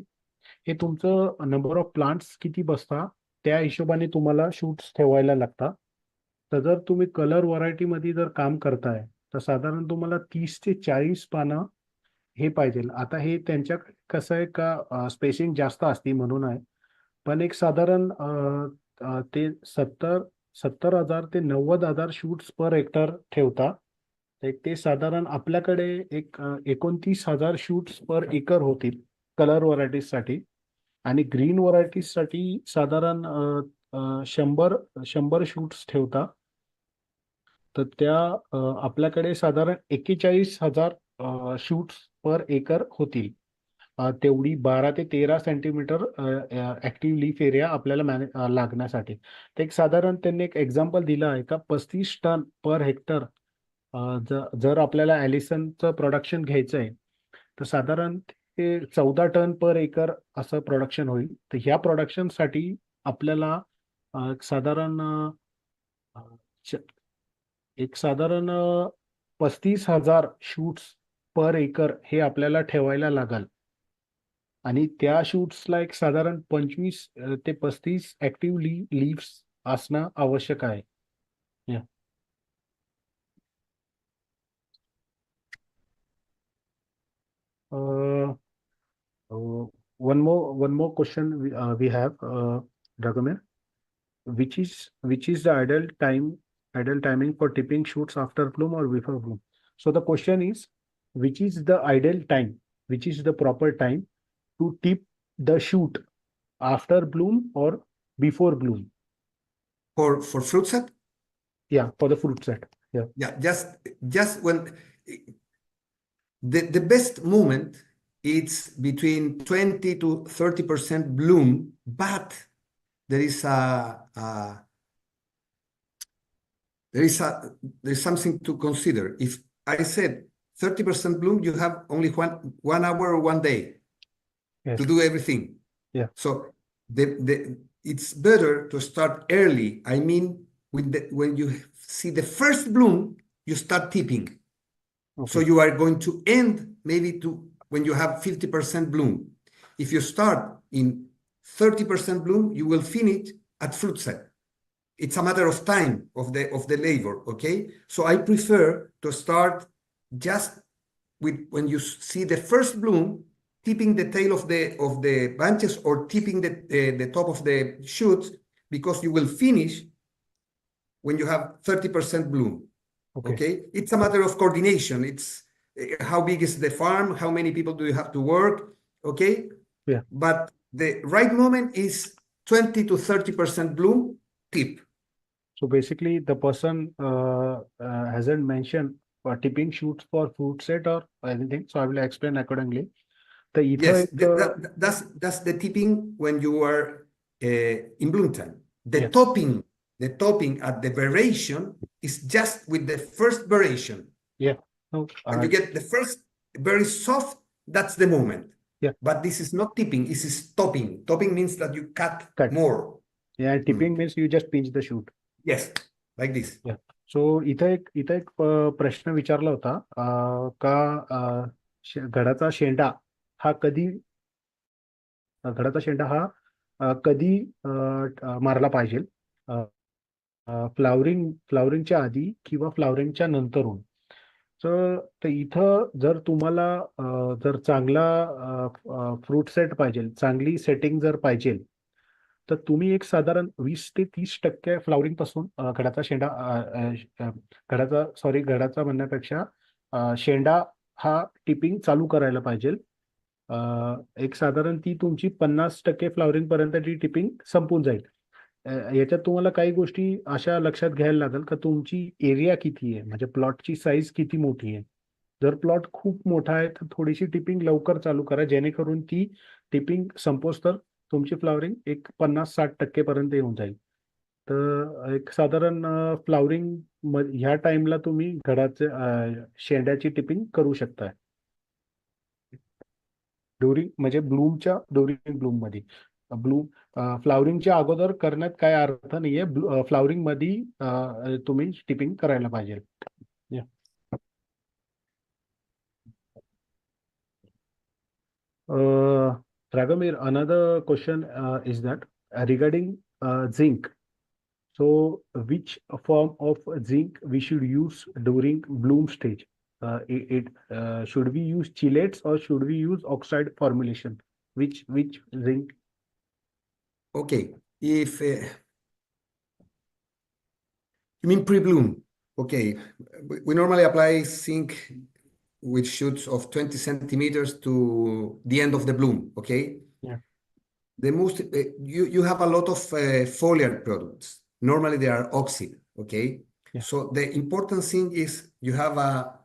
हे तुमचं नंबर ऑफ प्लांट्स किती बसता त्या हिशोबाने तुम्हाला शूट्स ठेवायला लागतात. तर जर तुम्ही कलर व्हरायटीमध्ये जर काम करताय तर साधारण तुम्हाला 30 ते 40 पानं हे पाहिजे. आता हे त्यांच्या कसं आहे का स्पेसिंग जास्त असते म्हणून आहे, पण एक साधारण ते 70,000 ते 90,000 शूट्स पर हेक्टर ठेवता. ते साधारण आपल्याकडे एक 29,000 शूट्स पर एकर होतील कलर व्हरायटीजसाठी. आणि ग्रीन व्हरायटीजसाठी साधारण 100 शूट्स ठेवता. तर त्या आपल्याकडे साधारण 41,000 शूट्स पर एकर होतील. तेवढी 12 ते 13 सेंटीमीटर ऍक्टिव्ह लीफ एरिया आपल्याला लागण्यासाठी. ते एक साधारण त्यांनी एक एक्झाम्पल दिलं आहे का 35 टन पर हेक्टर जर आपल्याला ॲलिसनचं प्रोडक्शन घ्यायचं आहे तर साधारण ते 14 टन पर एकर असं प्रोडक्शन होईल. तर ह्या प्रोडक्शनसाठी आपल्याला साधारण एक साधारण 35,000 शूट्स पर एकर हे आपल्याला ठेवायला लागल आणि त्या शूट्सला एक साधारण 25 ते 35 ऍक्टिव्ह लीव्स असणं आवश्यक आहे. One more question we have, Dragomir. Which is the ideal timing for tipping shoots after bloom or before bloom? So the question is, which is the ideal time, which is the proper time to tip the shoot after bloom or before bloom? For fruit set? Yeah, for the fruit set. Yeah. Yeah, just when the best moment it's between 20 to 30% bloom, but there is something to consider. If I said 30% bloom, you have only one hour or 1 day to do everything. Yeah. So it's better to start early. I mean, when you see the first bloom, you start tipping. Okay. So you are going to end maybe when you have 50% bloom. If you start in 30% bloom, you will finish at fruit set. It's a matter of time of the labor. Okay, so I prefer to start just with when you see the first bloom, tipping the tail of the branches or tipping the top of the shoots, because you will finish when you have 30% bloom. Okay, it's a matter of coordination. It's how big is the farm, how many people do you have to work. Okay, yeah, but the right moment is 20 to 30% bloom, tip. So basically the person hasn't mentioned tipping shoots for fruit set or anything, so I will explain accordingly. Yes, that's the tipping when you are in bloom time. The topping at the variation is just with the first variation. Yeah. When you get the first very soft, that's the moment. Yeah. But this is not tipping, this is topping. Topping means that you cut more. Yeah, tipping means you just pinch the shoot. Yes, like this. Yeah. So इथं एक प्रश्न विचारला होता का घडाचा शेंडा हा कधी मारला पाहिजे, फ्लावरिंगच्या आधी किंवा फ्लावरिंगच्या नंतरून. तर इथं जर तुम्हाला जर चांगला फ्रूट सेट पाहिजे, चांगली सेटिंग जर पाहिजे, तर तुम्ही एक साधारण 20 ते 30% फ्लावरिंग पासून घडाचा म्हणण्यापेक्षा शेंडा हा टिपिंग चालू करायला पाहिजे. एक साधारण ती तुमची 50% फ्लावरिंग पर्यंत ती टिपिंग संपून जाईल. याच्यात तुम्हाला काही गोष्टी अशा लक्षात घ्यायला लागेल का तुमची एरिया किती आहे, म्हणजे प्लॉटची साईज किती मोठी आहे. जर प्लॉट खूप मोठा आहे तर थोडीशी टिपिंग लवकर चालू करा, जेणेकरून ती टिपिंग संपोस तर तुमची फ्लावरिंग एक 50-60% पर्यंत येऊन जाईल. तर एक साधारण फ्लावरिंग ह्या टाइमला तुम्ही शेंड्याची टिपिंग करू शकता. म्हणजे ड्युरिंग ब्लूम मध्ये. फ्लावरिंगच्या अगोदर करण्यात काय अर्थ नाहीये. फ्लावरिंग मध्ये तुम्ही टिपिंग करायला पाहिजे. Dragomir, another question is that regarding zinc. So which form of zinc we should use during bloom stage? Should we use chelates or should we use oxide formulation? Which zinc? Okay, if you mean pre-bloom, okay, we normally apply zinc with shoots of 20 centimeters to the end of the bloom. Okay. Yeah. The most you have a lot of foliar products. Normally they are oxide. Okay. Yeah. So the important thing is you have a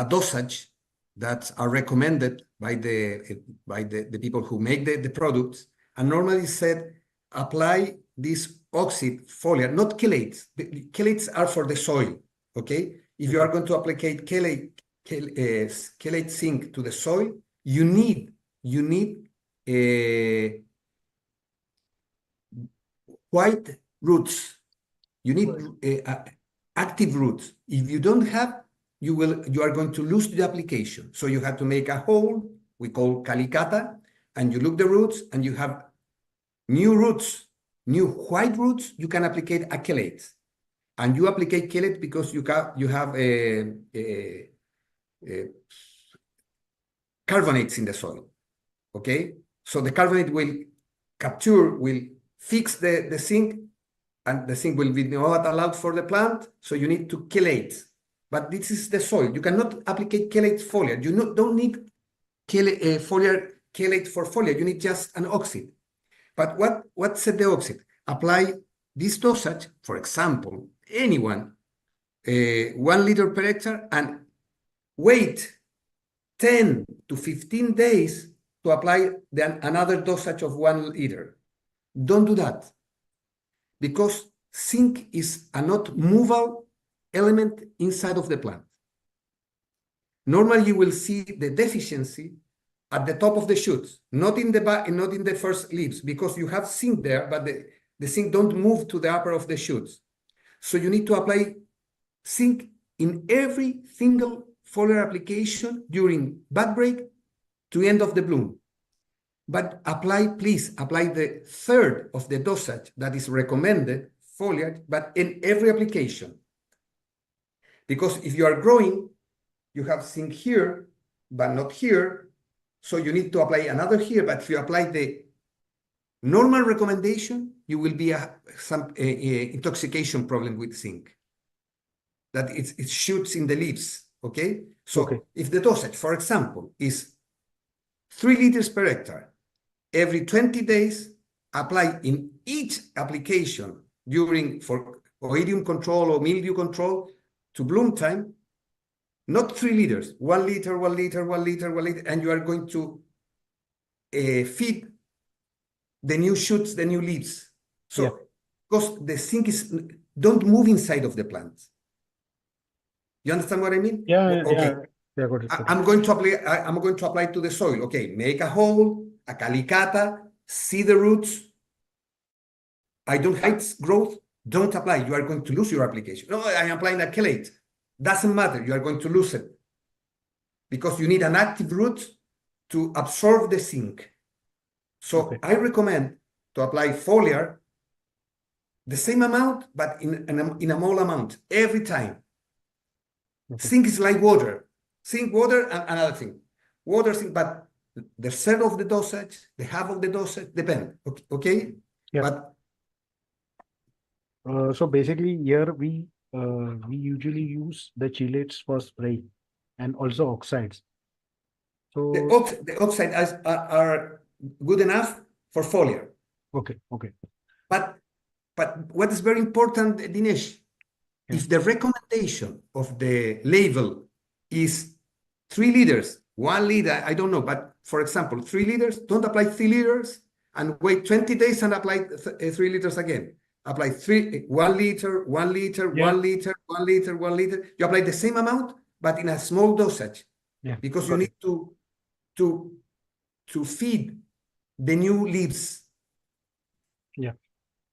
dosage that are recommended by the people who make the products, and normally said apply this oxide foliar, not chelates. The chelates are for the soil. Okay, if you are going to apply chelate zinc to the soil, you need white roots. You need active roots. If you don't have, you are going to lose the application. So you have to make a hole, we call calicata, and you look the roots, and you have new roots, new white roots. You can apply a chelate, and you apply chelate because you have carbonates in the soil. Okay, so the carbonate will fix the zinc, and the zinc will be not allowed for the plant. So you need to chelate. But this is the soil. You cannot apply chelate foliar. You don't need chelate for foliar. You need just an oxide. But what said the oxide? Apply this dosage, for example, anyone, 1 liter per hectare, and wait 10 to 15 days to apply another dosage of 1 liter. Don't do that, because zinc is a not movable element inside of the plant. Normally, you will see the deficiency at the top of the shoots, not in the first leaves, because you have zinc there, but the zinc don't move to the upper of the shoots. So you need to apply zinc in every single foliar application during bud break to end of the bloom. But please apply the third of the dosage that is recommended foliar, but in every application. Because if you are growing, you have zinc here, but not here. So you need to apply another here. But if you apply the normal recommendation, you will be some intoxication problem with zinc. That it shoots in the leaves. Okay. So if the dosage, for example, is 3 liters per hectare, every 20 days, apply in each application for oidium control or mildew control to bloom time, not 3 liters, 1 liter, 1 liter, 1 liter, 1 liter, and you are going to feed the new shoots, the new leaves. So, because the zinc don't move inside of the plant. You understand what I mean? Yeah, okay. Yeah, got it. I'm going to apply to the soil. Okay, make a hole, a calicata, see the roots. I don't hide growth. Don't apply. You are going to lose your application. No, I am applying a chelate. Doesn't matter. You are going to lose it because you need an active root to absorb the zinc. So I recommend to apply foliar the same amount, but in a small amount every time. Zinc is like water. Zinc, water, and another thing. Water, zinc, but the third of the dosage, the half of the dosage, depend. Okay? Yeah. But so basically here we usually use the chelates for spray and also oxides. So the oxide are good enough for foliar. Okay. But what is very important, Dinesh, if the recommendation of the label is 3 liters, 1 liter, I don't know, but for example, 3 liters, don't apply 3 liters and wait 20 days and apply 3 liters again. Apply 1 liter, 1 liter, 1 liter, 1 liter, 1 liter. You apply the same amount, but in a small dosage. Because you need to feed the new leaves.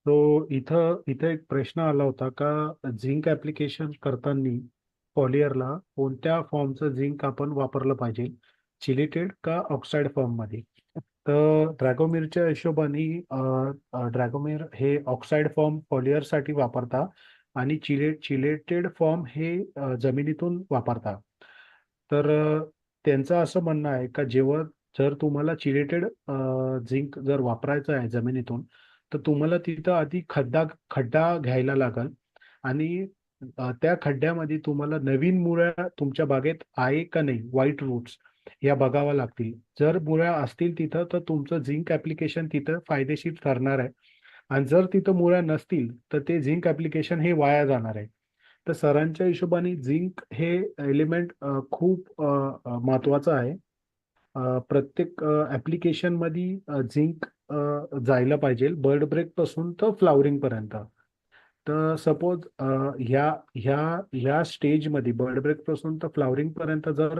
तो इथं एक प्रश्न आला होता का zinc application करताना फॉलियरला कोणत्या फॉर्मचं zinc आपण वापरलं पाहिजे, चिलेटेड का ऑक्साइड फॉर्म मध्ये. तर ड्रॅगोमीरच्या हिशोबाने ड्रॅगोमीर हे ऑक्साइड फॉर्म फॉलियरसाठी वापरता आणि चिलेटेड फॉर्म हे जमिनीतून वापरता. तर त्यांचं असं म्हणणं आहे का जर तुम्हाला चिलेटेड झिंक जर वापरायचं आहे जमिनीतून, तर तुम्हाला तिथं आधी खड्डा घ्यायला लागेल आणि त्या खड्ड्यामध्ये तुम्हाला नवीन मुळ्या तुमच्या बागेत आहे का नाही, व्हाईट रूट्स या बघाव्या लागतील. जर मुळ्या असतील तिथं तर तुमचं झिंक ऍप्लिकेशन तिथं फायदेशीर ठरणार आहे आणि जर तिथं मुळ्या नसतील तर ते झिंक ऍप्लिकेशन हे वाया जाणार आहे. तर सरांच्या हिशोबाने झिंक हे एलिमेंट खूप महत्वाचं आहे. प्रत्येक ऍप्लिकेशन मध्ये झिंक जायला पाहिजे बर्ड ब्रेक पासून तर फ्लावरिंग पर्यंत. तर सपोज ह्या ह्या ह्या स्टेजमध्ये बर्ड ब्रेक पासून तर फ्लावरिंग पर्यंत जर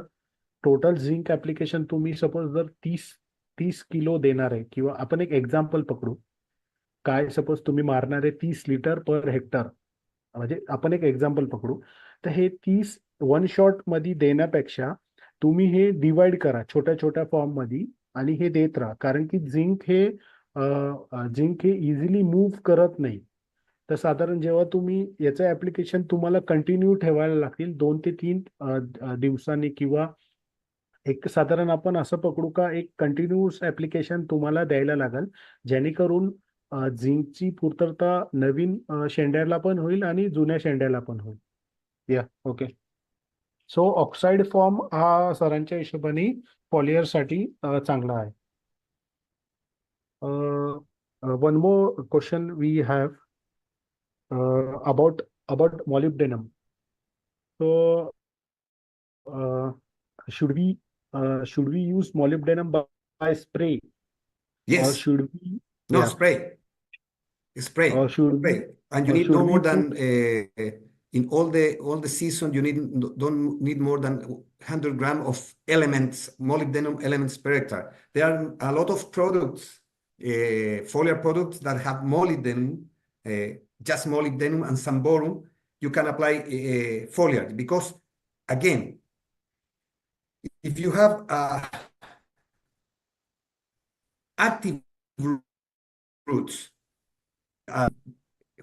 टोटल झिंक ऍप्लिकेशन तुम्ही सपोज जर 30 किलो देणार आहे, किंवा आपण एक एक्झाम्पल पकडू, काय सपोज तुम्ही मारणार आहे 30 लिटर पर हेक्टर, म्हणजे आपण एक एक्झाम्पल पकडू, तर हे 30 वन शॉट मध्ये देण्यापेक्षा तुम्ही हे डिवाइड करा छोट्या छोट्या फॉर्म मध्ये आणि हे देत राहा. कारण की झिंक हे इझिली मूव्ह करत नाही. तर साधारण जेव्हा तुम्ही याचं ऍप्लिकेशन तुम्हाला कंटिन्यू ठेवायला लागतील 2 ते 3 दिवसांनी, किंवा एक साधारण आपण असं पकडू का एक कंटिन्यूस ऍप्लिकेशन तुम्हाला द्यायला लागेल, जेणेकरून झिंकची पूर्तता नवीन शेंड्याला पण होईल आणि जुन्या शेंड्याला पण होईल. या ओके. सो ऑक्साइड फॉर्म हा सरांच्या हिशोबाने पॉलियरसाठी चांगला आहे. One more question we have about molybdenum. So should we use molybdenum by spray, or Yes. should we No, yeah, spray. Spray. or should we Spray. And you or need should no we more than put in all the season, you don't need more than 100 grams of elements, molybdenum elements per hectare. There are a lot of products, foliar products that have molybdenum, just molybdenum and some boron. You can apply foliar because, again, if you have active roots,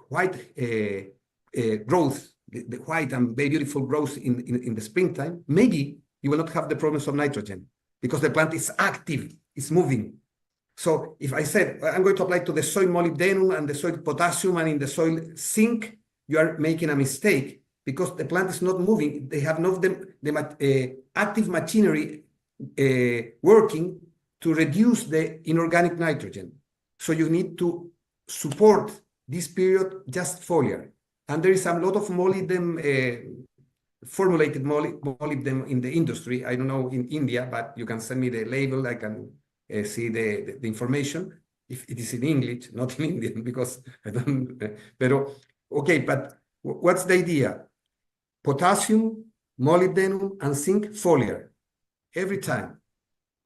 white growth, the white and very beautiful growth in the springtime, maybe you will not have the problems of nitrogen because the plant is active, it's moving. So if I said I'm going to apply to the soil molybdenum and the soil potassium and in the soil zinc, you are making a mistake because the plant is not moving. They have not the active machinery working to reduce the inorganic nitrogen. So you need to support this period just foliar. And there is a lot of molybdenum, formulated molybdenum in the industry. I don't know in India, but you can send me the label. I can see the information if it is in English, not in Indian, because I don't. Pero okay, but what's the idea? Potassium, molybdenum, and zinc foliar every time.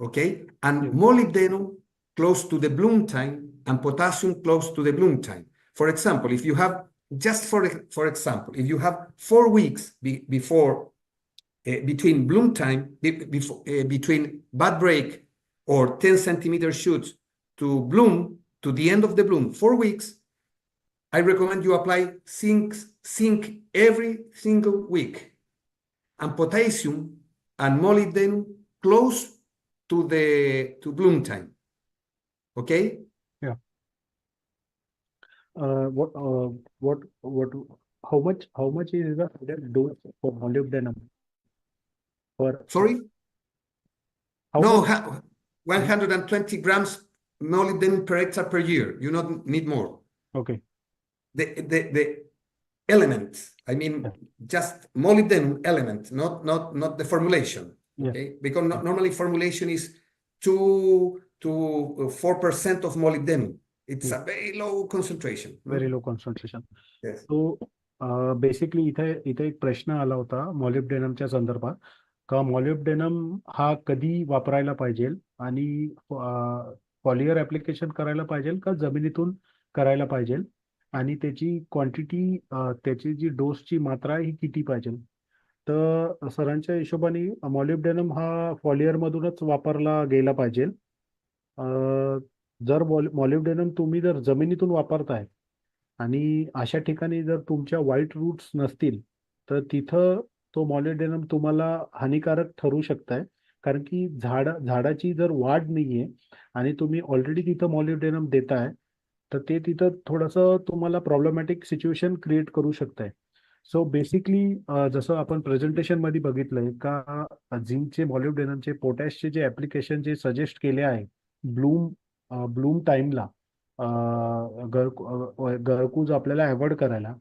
Okay, and Yeah. molybdenum close to the bloom time and potassium close to the bloom time. For example, if you have, just for example, if you have 4 weeks before, between bloom time, between bud break or 10 centimeter shoots to bloom, to the end of the bloom, 4 weeks, I recommend you apply zinc every single week, and potassium and molybdenum close to bloom time. Okay? How much is the dose for molybdenum? Sorry? How No, much? 120 grams molybdenum per hectare per year. You don't need more. Okay. The elements, I mean, Yeah. just molybdenum element, not the formulation. Yeah. Okay? Because normally formulation is 2 to 4% of molybdenum. It's a very low concentration. Very low concentration. Yes. So basically इथे एक प्रश्न आला होता मॉलिब्डेनमच्या संदर्भात, का molybdenum हा कधी वापरायला पाहिजे आणि पॉलियर ऍप्लिकेशन करायला पाहिजे का जमिनीतून करायला पाहिजे, आणि त्याची क्वांटिटी, त्याची जी डोसची मात्रा ही किती पाहिजे. तर सरांच्या हिशोबाने मॉलिब्डेनम हा फॉलियर मधूनच वापरला गेला पाहिजे. जर मॉलिब्डेनम तुम्ही जर जमिनीतून वापरताय आणि अशा ठिकाणी जर तुमच्या व्हाईट रूट्स नसतील, तर तिथं तो मॉलिब्डेनम तुम्हाला हानिकारक ठरू शकताय. कारण की झाडाची जर वाढ नाहीये आणि तुम्ही ऑलरेडी तिथं मॉलिब्डेनम देताय, तर ते तिथं थोडंसं तुम्हाला प्रॉब्लेमॅटिक सिच्युएशन क्रिएट करू शकताय. सो बेसिकली जसं आपण प्रेझेंटेशन मध्ये बघितलंय का झिंकचे, मॉलिब्डेनमचे, पोटॅशचे जे ऍप्लिकेशन जे सजेस्ट केले आहे ब्लूम टाइमला, गळकूज आपल्याला अवॉइड करायला,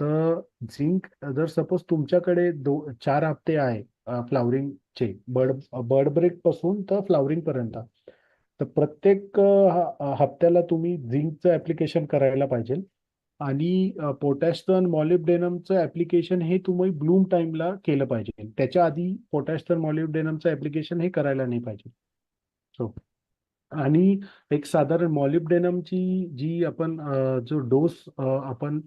तर झिंक जर सपोज तुमच्याकडे 4 हप्ते आहे फ्लावरिंगचे बर्ड ब्रेक पासून तर फ्लावरिंग पर्यंत, तर प्रत्येक हप्त्याला तुम्ही झिंकचं ऍप्लिकेशन करायला पाहिजे. आणि पोटॅशियम मॉलिब्डेनमचं ऍप्लिकेशन हे तुम्ही ब्लूम टाइमला केलं पाहिजे. त्याच्या आधी पोटॅशियम मॉलिब्डेनमचं ऍप्लिकेशन हे करायला नाही पाहिजे. सो आणि एक साधारण मॉलिब्डेनमची जी आपण जो डोस आपण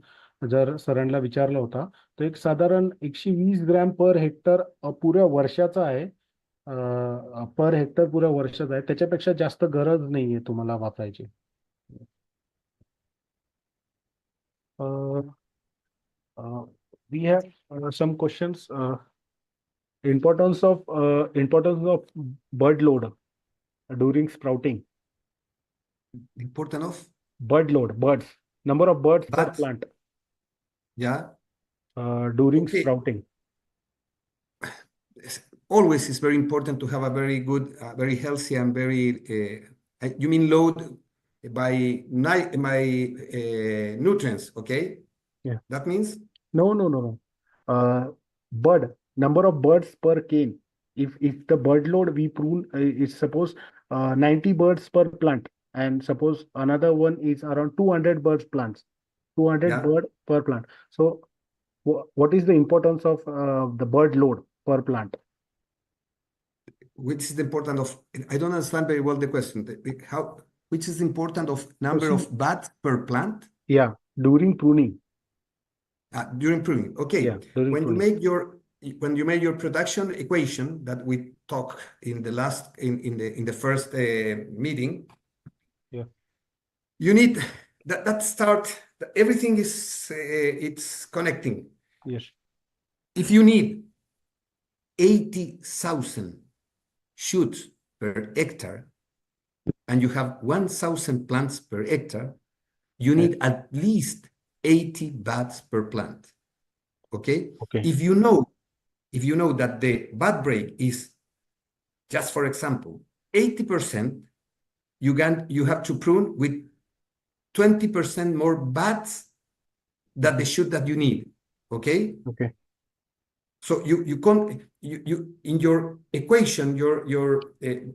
जर सरांना विचारला होता, तर एक साधारण 120 ग्रॅम पर हेक्टर पुऱ्या वर्षाचा आहे. पर हेक्टर पुऱ्या वर्षाचा आहे. त्याच्यापेक्षा जास्त गरज नाहीये तुम्हाला वापरायची. We have some questions. Importance of bird load during sprouting. Important of Bird load, birds, number of birds per Birds. plant yeah. during Okay. sprouting. Always is very important to have a very good, very healthy, and very. You mean load by nutrients? Okay. Yeah. That means No. Bird, number of birds per cane. If the bird load we prune is suppose 90 birds per plant, and suppose another one is around 200 birds plants, 200 Yeah. bird per plant. So what is the importance of the bird load per plant? which is the important of? I don't understand very well the question. How? Which is important of number of bats per plant? Yeah, during pruning. During pruning. Okay. Yeah, during When pruning. you make your production equation that we talked in the last in the first meeting. Yeah. You need that start. Everything is it's connecting. Yes. If you need 80,000 shoots per hectare, and you have 1,000 plants per hectare, you need at least 80 bats per plant. Okay? Okay. If you know that the bat break is, just for example, 80%, you have to prune with 20% more bats than the shoot that you need. Okay? Okay. So you in your equation,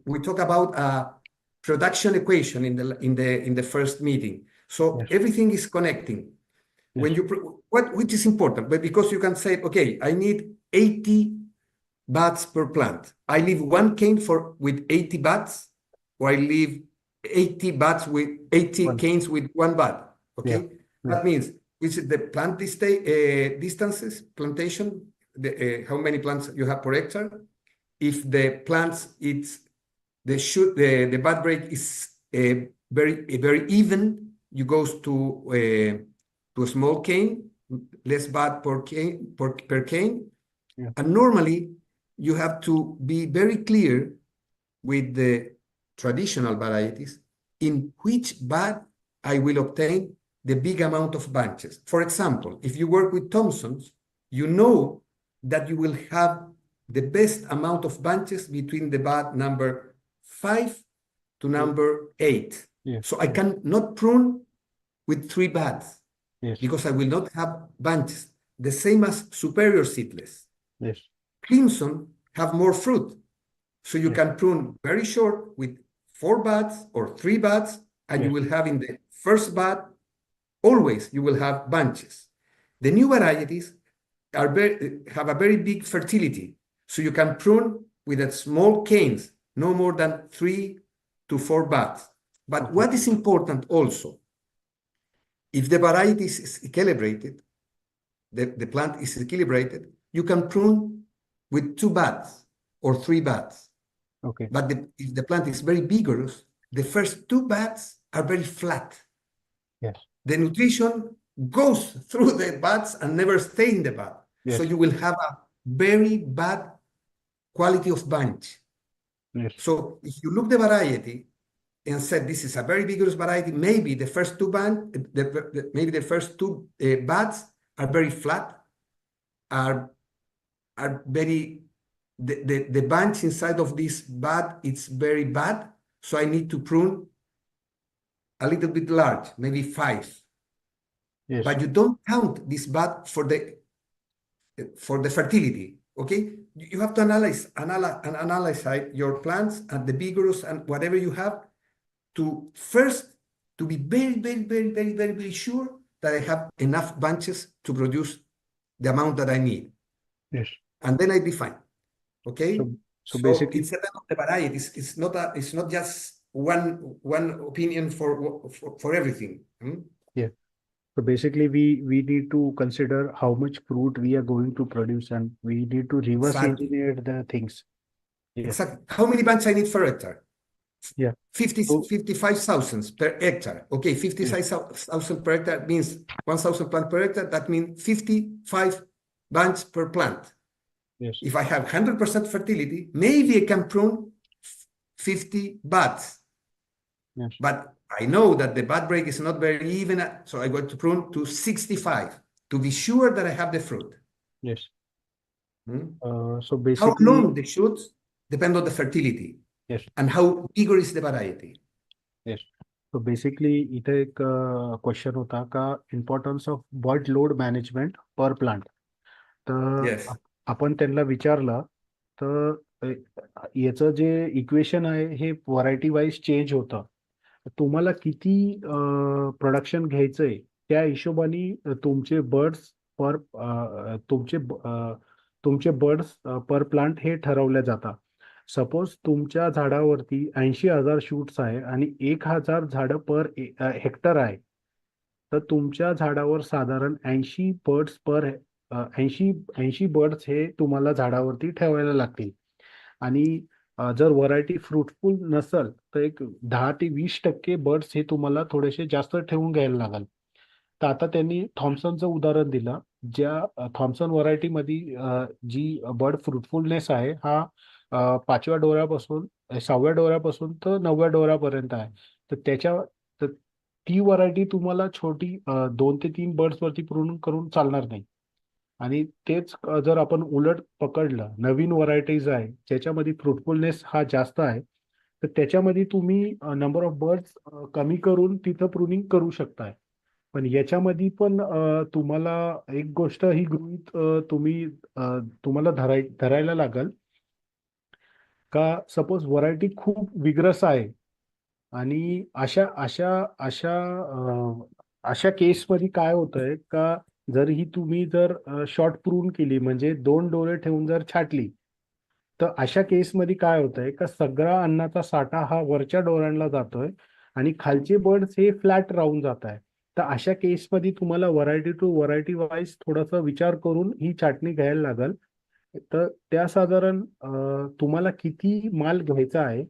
we talk about production equation in the first meeting. So Yes. everything is connecting. Yes. When which is important, but because you can say, okay, I need 80 bats per plant. I leave one cane with 80 bats, or I leave 80 bats with 80 canes with one bat. Okay, Yeah. that means which is the plant distances, plantation, how many plants you have per hectare. If the plants, the bat break is very even, you goes to a small cane, less bat per cane. Yeah. And normally you have to be very clear with the traditional varieties in which bat I will obtain the big amount of bunches. For example, if you work with Thompsons, you know that you will have the best amount of bunches between the bat number 5 to number 8. Yes. So I cannot prune with 3 bats. Yes. Because I will not have bunches. The same as superior seedless. Yes. Crimson have more fruit. So you Yes. can prune very short with 4 buds or 3 buds, and you Yes. will have in the first bud, always you will have bunches. The new varieties have a very big fertility. So you can prune with a small canes, no more than 3 to 4 buds. But Okay. what is important also, if the variety is equilibrated, the plant is equilibrated, you can prune with 2 buds or 3 buds. Okay. But if the plant is very vigorous, the first 2 buds are very flat. Yes. The nutrition goes through the buds and never stay in the bud. Yes. So you will have a very bad quality of bunch. Yes. So if you look the variety and said this is a very vigorous variety, maybe the first 2 buds are very flat, are very the bunch inside of this bud, it's very bad. So I need to prune a little bit large, maybe 5. Yes. but you don't count this bud for the fertility. Okay, you have to analyze your plants and the vigorous and whatever you have to be very, very, very, very, very, very sure that I have enough bunches to produce the amount that I need, Yes. and then I define. Okay, So so basically, it's depend on the variety. It's not just one opinion for everything. yeah. So basically, we need to consider how much fruit we are going to produce, and we need to reverse Exactly. engineer the things. Yeah. Exactly. How many bunches I need per hectare? Yeah. 55,000 per hectare. Okay, 55,000 per hectare means 1,000 plants per hectare. That means 55 bunches per plant. Yes. If I have 100% fertility, maybe I can prune 50 buds. Yes. But I know that the bud break is not very even, so I got to prune to 65 to be sure that I have the fruit. Yes. Hmm? So How basically, long the shoots depend on the fertility yes. and how vigorous the variety. Yes. So basically, इथे एक question होता का importance of bird load management पर plant. तर Yes. आपण त्यांना विचारलं तर याचं जे इक्वेशन आहे हे व्हरायटी वाईज चेंज होतं. तुम्हाला किती प्रोडक्शन घ्यायचंय त्या हिशोबाने तुमचे बर्ड्स पर तुमचे बर्ड्स पर प्लांट हे ठरवले जातात. सपोज तुमच्या झाडावरती 80,000 शूट्स आहे आणि 1,000 झाडं पर हेक्टर आहे, तर तुमच्या झाडावर साधारण 80 बर्ड्स पर 80 बर्ड्स हे तुम्हाला झाडावरती ठेवायला लागतील. आणि जर व्हरायटी फ्रुटफुल नसेल तर एक 10 ते 20% बर्ड्स हे तुम्हाला थोडेसे जास्त ठेवून घ्यायला लागेल. तर आता त्यांनी थॉम्सनचं उदाहरण दिलं. ज्या थॉम्सन व्हरायटीमध्ये जी बर्ड फ्रुटफुलनेस आहे हा 5व्या डोळ्यापासून 6व्या डोळ्यापासून तर 9व्या डोळ्यापर्यंत आहे. तर ती व्हरायटी तुम्हाला छोटी 2 ते 3 बर्ड्स वरती प्रून करून चालणार नाही. आणि तेच जर आपण उलट पकडलं, नवीन व्हरायटीज आहे ज्याच्यामध्ये फ्रुटफुलनेस हा जास्त आहे, तर त्याच्यामध्ये तुम्ही नंबर ऑफ बर्ड्स कमी करून तिथं प्रूनिंग करू शकताय. पण याच्यामध्ये पण तुम्हाला एक गोष्ट ही गृहीत तुम्हाला धरायला लागेल का सपोज व्हरायटी खूप विग्रस आहे आणि अशा केसमध्ये काय होतंय का जर तुम्ही शॉर्ट प्रून केली म्हणजे 2 डोळे ठेवून जर छाटली, तर अशा केसमध्ये काय होतंय का सगळा अन्नाचा साठा हा वरच्या डोळ्यांना जातोय आणि खालचे बर्ड्स हे फ्लॅट राहून जात आहे. तर अशा केसमध्ये तुम्हाला व्हरायटी टू व्हरायटी वाईज थोडासा विचार करून ही छाटणी घ्यायला लागेल. तर त्या साधारण तुम्हाला किती माल घ्यायचा आहे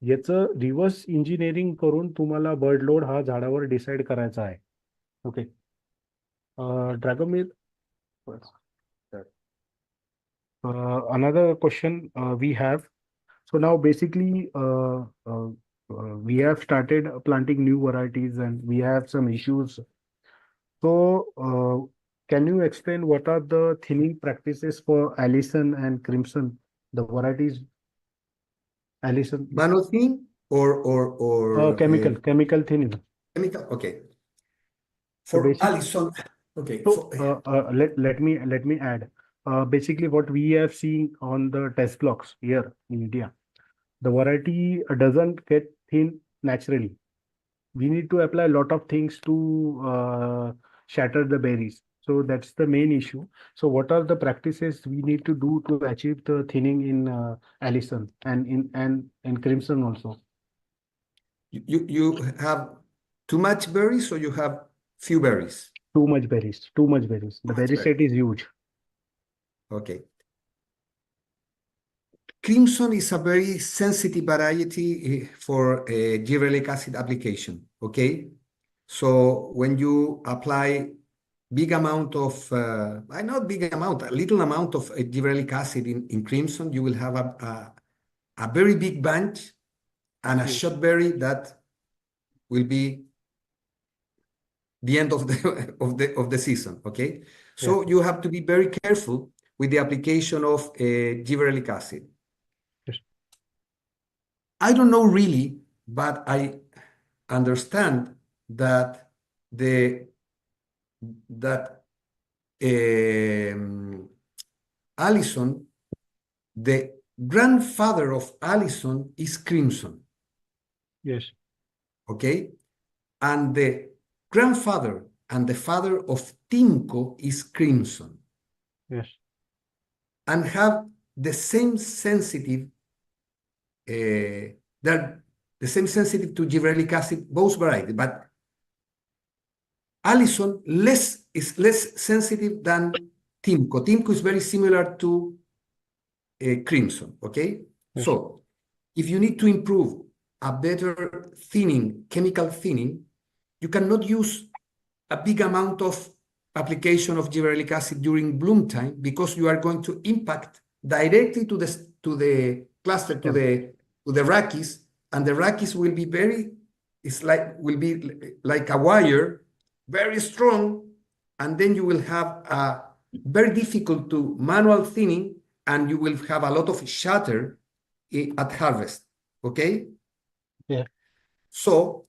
याचं रिव्हर्स इंजिनिअरिंग करून तुम्हाला बर्ड लोड हा झाडावर डिसाईड करायचा आहे. Okay. ड्रॅगोमीर, another question we have. So now basically we have started planting new varieties and we have some issues. So can you explain what are the thinning practices for Allison and Crimson, the varieties? Allison. Manual thinning or chemical thinning. chemical. Okay. So For Allison. Okay. So let me add. Basically, what we have seen on the test blocks here in India, the variety doesn't get thin naturally. We need to apply a lot of things to shatter the berries. So that's the main issue. So what are the practices we need to do to achieve the thinning in Allison and in Crimson also? You have too much berries or you have few berries? Too much berries. The berry set is huge. Okay. Crimson is a very sensitive variety for gibberellic acid application. Okay. So when you apply big amount of, not big amount, a little amount of gibberellic acid in Crimson, you will have a very big bunch and a shot berry that will be the end of the season. Okay. So you have to be very careful with the application of gibberellic acid. Yes. I don't know really, but I understand that the that Allison, the grandfather of Allison is crimson, Yes. okay? And the grandfather and the father of Tinko is crimson, Yes. and have the same sensitive, they're the same sensitive to gibberellic acid, both varieties, but Allison is less sensitive than Timco. Timco is very similar to Crimson, okay? Yes. So if you need to improve a better thinning, chemical thinning, you cannot use a big amount of application of gibberellic acid during bloom time, because you are going to impact directly to the cluster, to the rachis, and the rachis will be will be like a wire, very strong, and then you will have a very difficult to manual thinning, and you will have a lot of shatter at harvest, okay? Yeah. So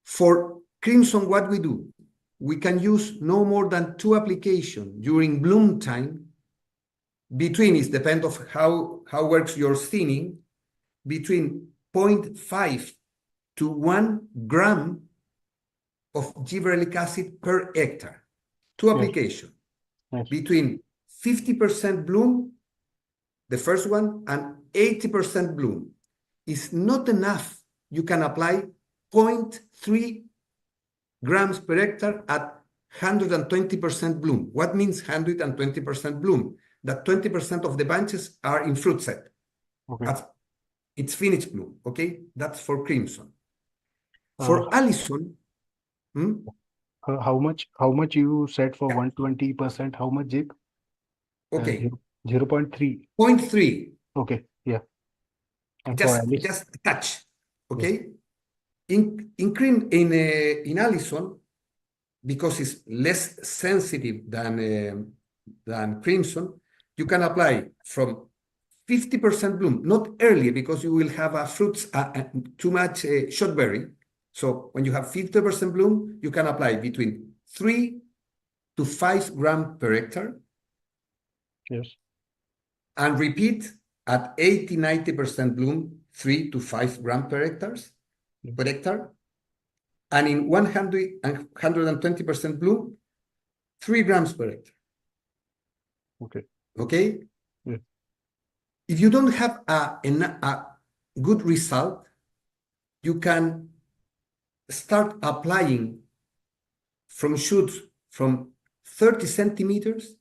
for crimson, what we do, we can use no more than 2 applications during bloom time. Between, it depends of how works your thinning, between 0.5 to 1 gram of gibberellic acid per hectare. 2 applications. Yes. Between 50% bloom, the first one, and 80% bloom. Is not enough. You can apply 0.3 grams per hectare at 120% bloom. What means 120% bloom? That 20% of the bunches are in fruit set. Okay. It's finished bloom, okay? That's for crimson. For Allison, How much you said for 120%? How much, Jake? okay, 0.3. 0.3. Okay. Yeah. And for Alice? Just a touch, okay? In Allison, because it's less sensitive than crimson, you can apply from 50% bloom, not early, because you will have a fruits too much shotberry. So when you have 50% bloom, you can apply between 3 to 5 grams per hectare. Yes. And repeat at 80-90% bloom, 3 to 5 grams per hectare. And in 120% bloom, 3 grams per hectare. Okay. Okay? Yeah. If you don't have a good result, you can start applying from shoots from 30 centimeters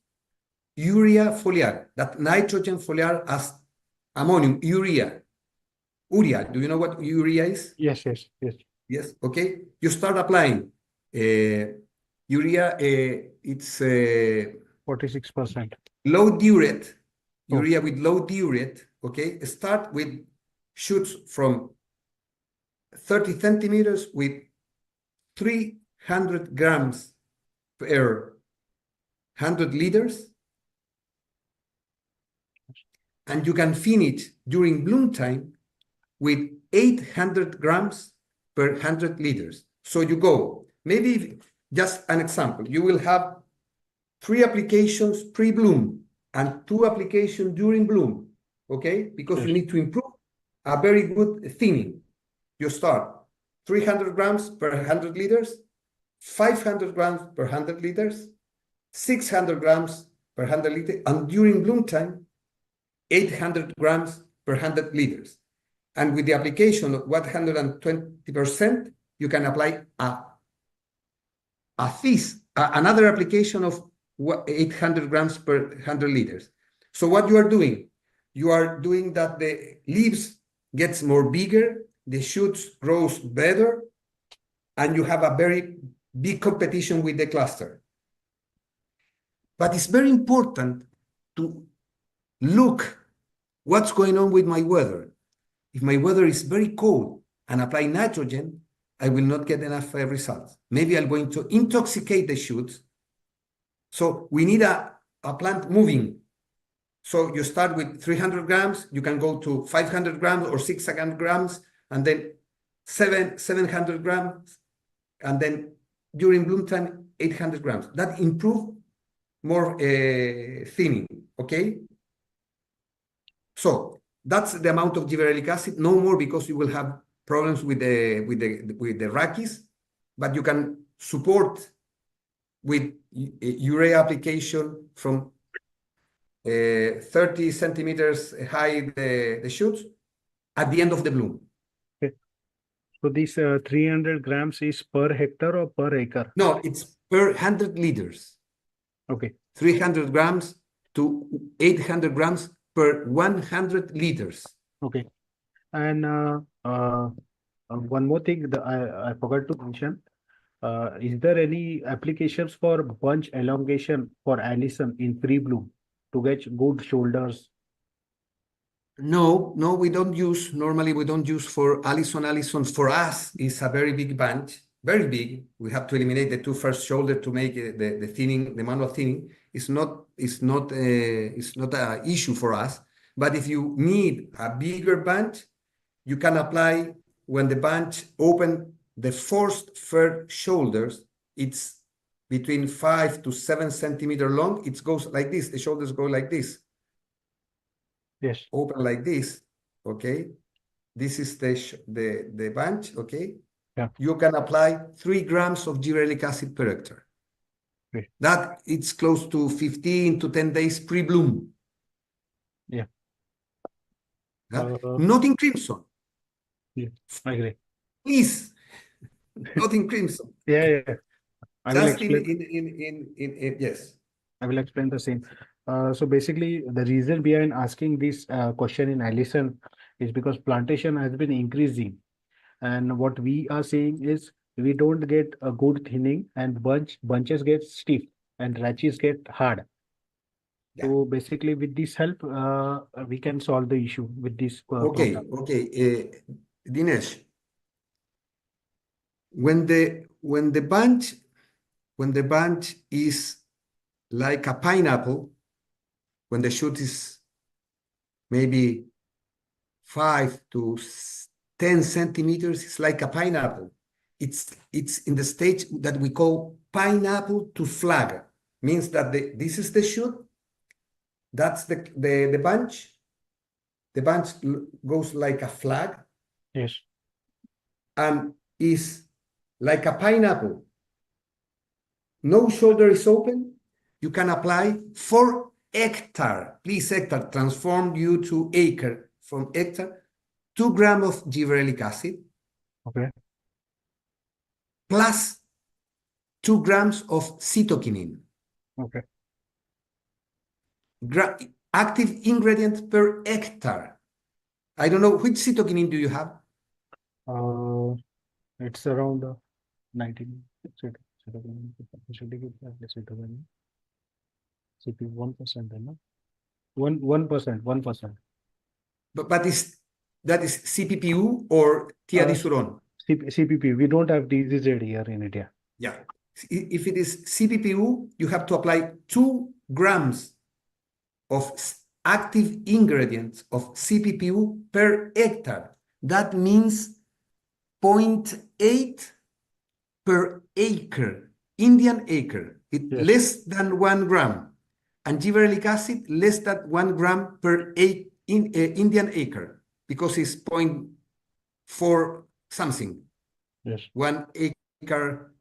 urea foliar, that nitrogen foliar as ammonium, urea. Urea, do you know what urea is? Yes. Yes, okay. You start applying urea, it's 46%. low diurate, urea with low diurate, okay? Start with shoots from 30 centimeters with 300 grams per 100 liters. And you can finish during bloom time with 800 grams per 100 liters. So you go, maybe just an example, you will have 3 applications pre-bloom and 2 applications during bloom, okay? Because you need to improve a very good thinning. You start 300 grams per 100 liters, 500 grams per 100 liters, 600 grams per 100 liters, and during bloom time, 800 grams per 100 liters. And with the application of 120%, you can apply another application of 800 grams per 100 liters. So what you are doing that the leaves gets more bigger, the shoots grows better, and you have a very big competition with the cluster. But it's very important to look what's going on with my weather. If my weather is very cold and apply nitrogen, I will not get enough results. Maybe I'm going to intoxicate the shoots. So we need a plant moving. So you start with 300 grams, you can go to 500 grams or 600 grams, and then 700 grams. And then during bloom time, 800 grams. That improve more thinning, okay? So that's the amount of gibberellic acid, no more, because you will have problems with the rachis, but you can support with urea application from 30 centimeters high the shoots at the end of the bloom. So this 300 grams is per hectare or per acre? No, it's per 100 liters. Okay. 300 grams to 800 grams per 100 liters. Okay. And one more thing that I forgot to mention. Is there any applications for bunch elongation for Allison in pre-bloom to get good shoulders? No, we don't use, normally we don't use for Allison. Allison for us is a very big bunch, very big. We have to eliminate the two first shoulder to make the thinning, the manual thinning. It's not an issue for us. But if you need a bigger bunch, you can apply when the bunch open the first shoulders. It's between 5 to 7 centimeter long. It goes like this. The shoulders go like this. Yes. Open like this. Okay. This is the bunch. Okay. Yeah. You can apply 3 grams of gibberellic acid per hectare. Okay. That it's close to 15 to 10 days pre-bloom. Yeah. Not in crimson. Yeah, I agree. Please, not in crimson. Yeah. I will Just explain. Yes. I will explain the same. So basically, the reason behind asking this question in Allison is because plantation has been increasing, and what we are saying is we don't get a good thinning, and bunches get stiff, and ratchets get hard. Yeah. So basically, with this help, we can solve the issue with this. Okay. Dinesh, when the bunch is like a pineapple, when the shoot is maybe 5 to 10 centimeters, it's like a pineapple. It's in the stage that we call pineapple to flag. Means that this is the shoot. That's the bunch. The bunch goes like a flag. Yes. And is like a pineapple. No shoulder is open. You can apply 4 hectare. Please, hectare, transform you to acre. From hectare, 2 grams of gibberellic acid. Okay. Plus 2 grams of cytokinin. Okay. Active ingredient per hectare. I don't know, which cytokinin do you have? It's around 19. CP 1%, no? 1%. But that is CPPU or tiadisuron? CPP. We don't have DZZ here in India. Yeah. If it is CPPU, you have to apply 2 grams of active ingredients of CPPU per hectare. That means 0.8 per acre, Indian acre. It's Yes. less than 1 gram. And gibberellic acid, less than 1 gram per Indian acre, because it's 0.4 something. Yes. 1 acre.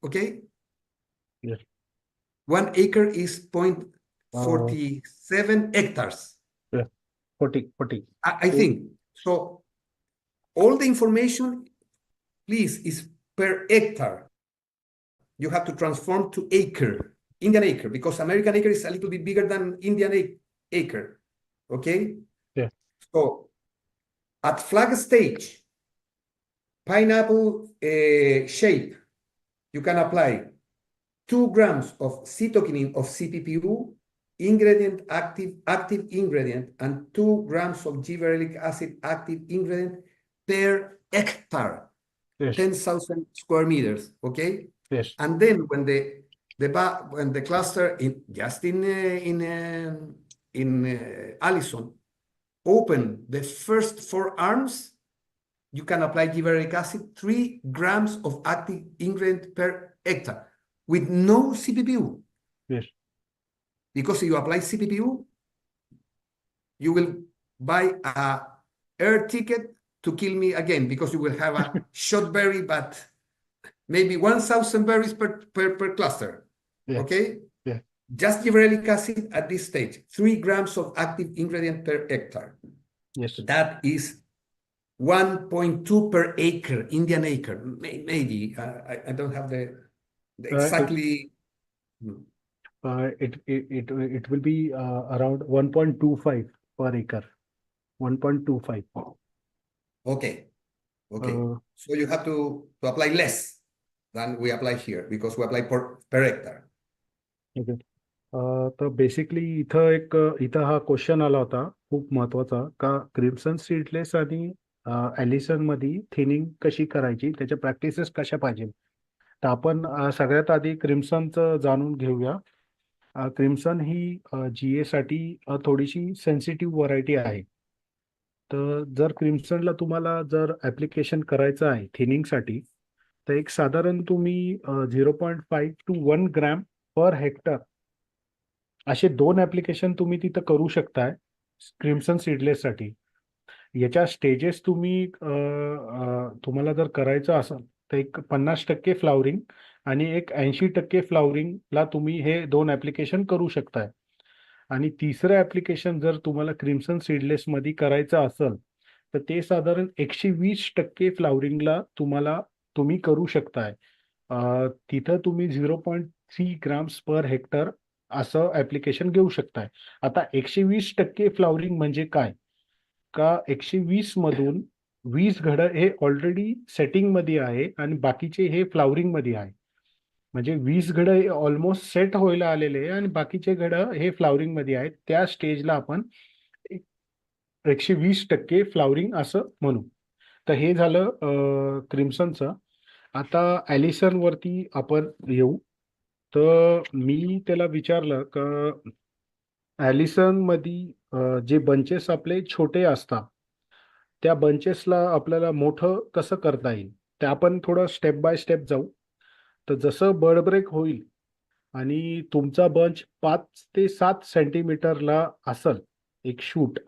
Okay? Yes. 1 acre is 0.47 hectares. 40. I think. So all the information, please, is per hectare. You have to transform to acre, Indian acre, because American acre is a little bit bigger than Indian acre. Okay? Yeah. So at flag stage, pineapple shape, you can apply 2 grams of cytokinin of CPPU, ingredient active ingredient, and 2 grams of gibberellic acid active ingredient per hectare. Yes. 10,000 square meters. Okay. Yes. And then when the cluster in Allison open the first 4 arms, you can apply gibberellic acid 3 grams of active ingredient per hectare with no CPPU. Yes. Because if you apply CPPU, you will buy a air ticket to kill me again, because you will have a shot berry, but maybe 1,000 berries per cluster. Yeah. Okay? Yeah. Just gibberellic acid at this stage, 3 grams of active ingredient per hectare. Yes. That is 1.2 per acre, Indian acre. Maybe I don't have the exactly. It will be around 1.25 per acre. 1.25. Okay. Okay. Uh, So you have to apply less than we apply here, because we apply per hectare. Okay. तर basically इथं हा question आला होता खूप महत्वाचा, का crimson seedless आणि ॲलिसन मध्ये थिनिंग कशी करायची, त्याच्या प्रॅक्टिसेस कशा पाहिजे. तर आपण सगळ्यात आधी क्रिम्सनचं जाणून घेऊया. क्रिम्सन ही GA साठी थोडीशी सेन्सिटिव्ह व्हरायटी आहे. तर जर क्रिम्सनला तुम्हाला जर ॲप्लिकेशन करायचं आहे थिनिंगसाठी, तर एक साधारण तुम्ही 0.5 to 1 ग्रॅम पर हेक्टर असे 2 ॲप्लिकेशन तुम्ही तिथं करू शकताय क्रिम्सन सीडलेससाठी. याच्या स्टेजेस तुम्हाला जर करायचं असेल तर एक 50% फ्लावरिंग आणि एक 80% फ्लावरिंगला तुम्ही हे 2 ॲप्लिकेशन करू शकताय. आणि तिसरं ॲप्लिकेशन जर तुम्हाला क्रिम्सन सीडलेसमध्ये करायचं असेल तर ते साधारण 120% फ्लावरिंगला तुम्ही करू शकताय. तिथं तुम्ही 0.3 ग्राम्स पर हेक्टर असं ॲप्लिकेशन घेऊ शकताय. आता 120% फ्लावरिंग म्हणजे काय, का 120 मधून 20 घडं हे ऑलरेडी सेटिंगमध्ये आहे आणि बाकीचे हे फ्लावरिंगमध्ये आहे. म्हणजे 20 घडं हे ऑलमोस्ट सेट व्हायला आलेले आहे आणि बाकीचे घडं हे फ्लावरिंगमध्ये आहेत. त्या स्टेजला आपण 120% फ्लावरिंग असं म्हणू. तर हे झालं क्रिम्सनचं. आता ॲलिसन वरती आपण येऊ. तर मी त्याला विचारलं का ॲलिसन मध्ये जे बंचेस आपले छोटे असतात त्या बंचेसला आपल्याला मोठं कसं करता येईल, ते आपण थोडं स्टेप बाय स्टेप जाऊ. तर जसं बड ब्रेक होईल आणि तुमचा बंच 5 ते 7 सेंटीमीटरला असेल, एक शूट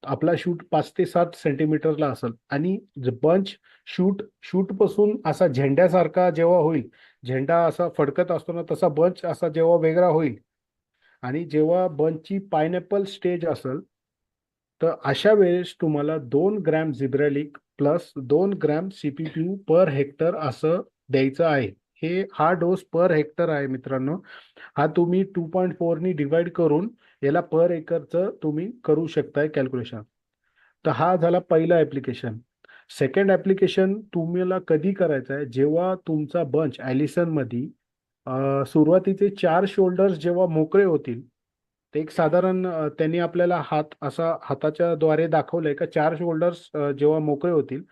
आपला शूट 5 ते 7 सेंटीमीटरला असेल आणि बंच शूट पासून असा झेंड्यासारखा जेव्हा होईल, झेंडा असा फडकत असतो ना तसा बंच असा जेव्हा वेगळा होईल आणि जेव्हा बंचची पायनॅपल स्टेज असेल, तर अशा वेळेस तुम्हाला 2 gram gibberellic plus 2 gram CPPU per hectare असं द्यायचं आहे. हा डोस पर हेक्टर आहे मित्रांनो. हा तुम्ही 2.4 नी डिवाइड करून याला पर एकरचं तुम्ही करू शकताय कॅल्क्युलेशन. तर हा झाला पहिला ॲप्लिकेशन. सेकंड ॲप्लिकेशन तुम्हाला कधी करायचं आहे, जेव्हा तुमचा बंच ॲलिसनमध्ये सुरुवातीचे 4 शोल्डर्स जेव्हा मोकळे होतील. ते एक साधारण त्यांनी आपल्याला हाताच्या द्वारे दाखवलंय का 4 शोल्डर्स जेव्हा मोकळे होतील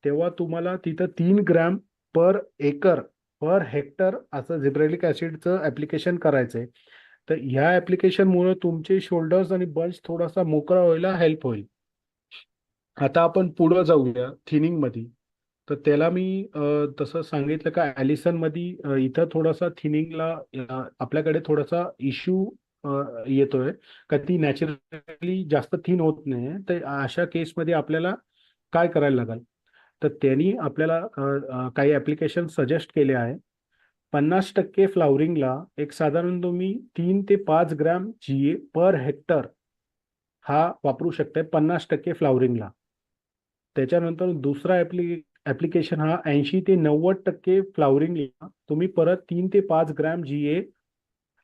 तेव्हा तुम्हाला तिथं 3 ग्रॅम पर एकर पर हेक्टर असं जिब्रेलिक ॲसिडचं ॲप्लिकेशन करायचंय. तर ह्या ॲप्लिकेशनमुळे तुमचे शोल्डर्स आणि बंच थोडासा मोकळा व्हायला हेल्प होईल. आता आपण पुढं जाऊया थिनिंगमध्ये. तर त्याला मी तसं सांगितलं का ॲलिसनमध्ये इथं थोडासा थिनिंगला आपल्याकडे थोडासा इश्यू येतोय का ती नॅचरली जास्त थिन होत नाही. तर अशा केसमध्ये आपल्याला काय करायला लागेल, तर त्यांनी आपल्याला काही ॲप्लिकेशन सजेस्ट केले आहे. 50% फ्लावरिंगला एक साधारण तुम्ही 3 ते 5 ग्रॅम GA पर हेक्टर हा वापरू शकताय 50% फ्लावरिंगला. त्याच्यानंतर दुसरा ॲप्लिकेशन हा 80 ते 90% फ्लावरिंगला तुम्ही परत 3 ते 5 ग्रॅम GA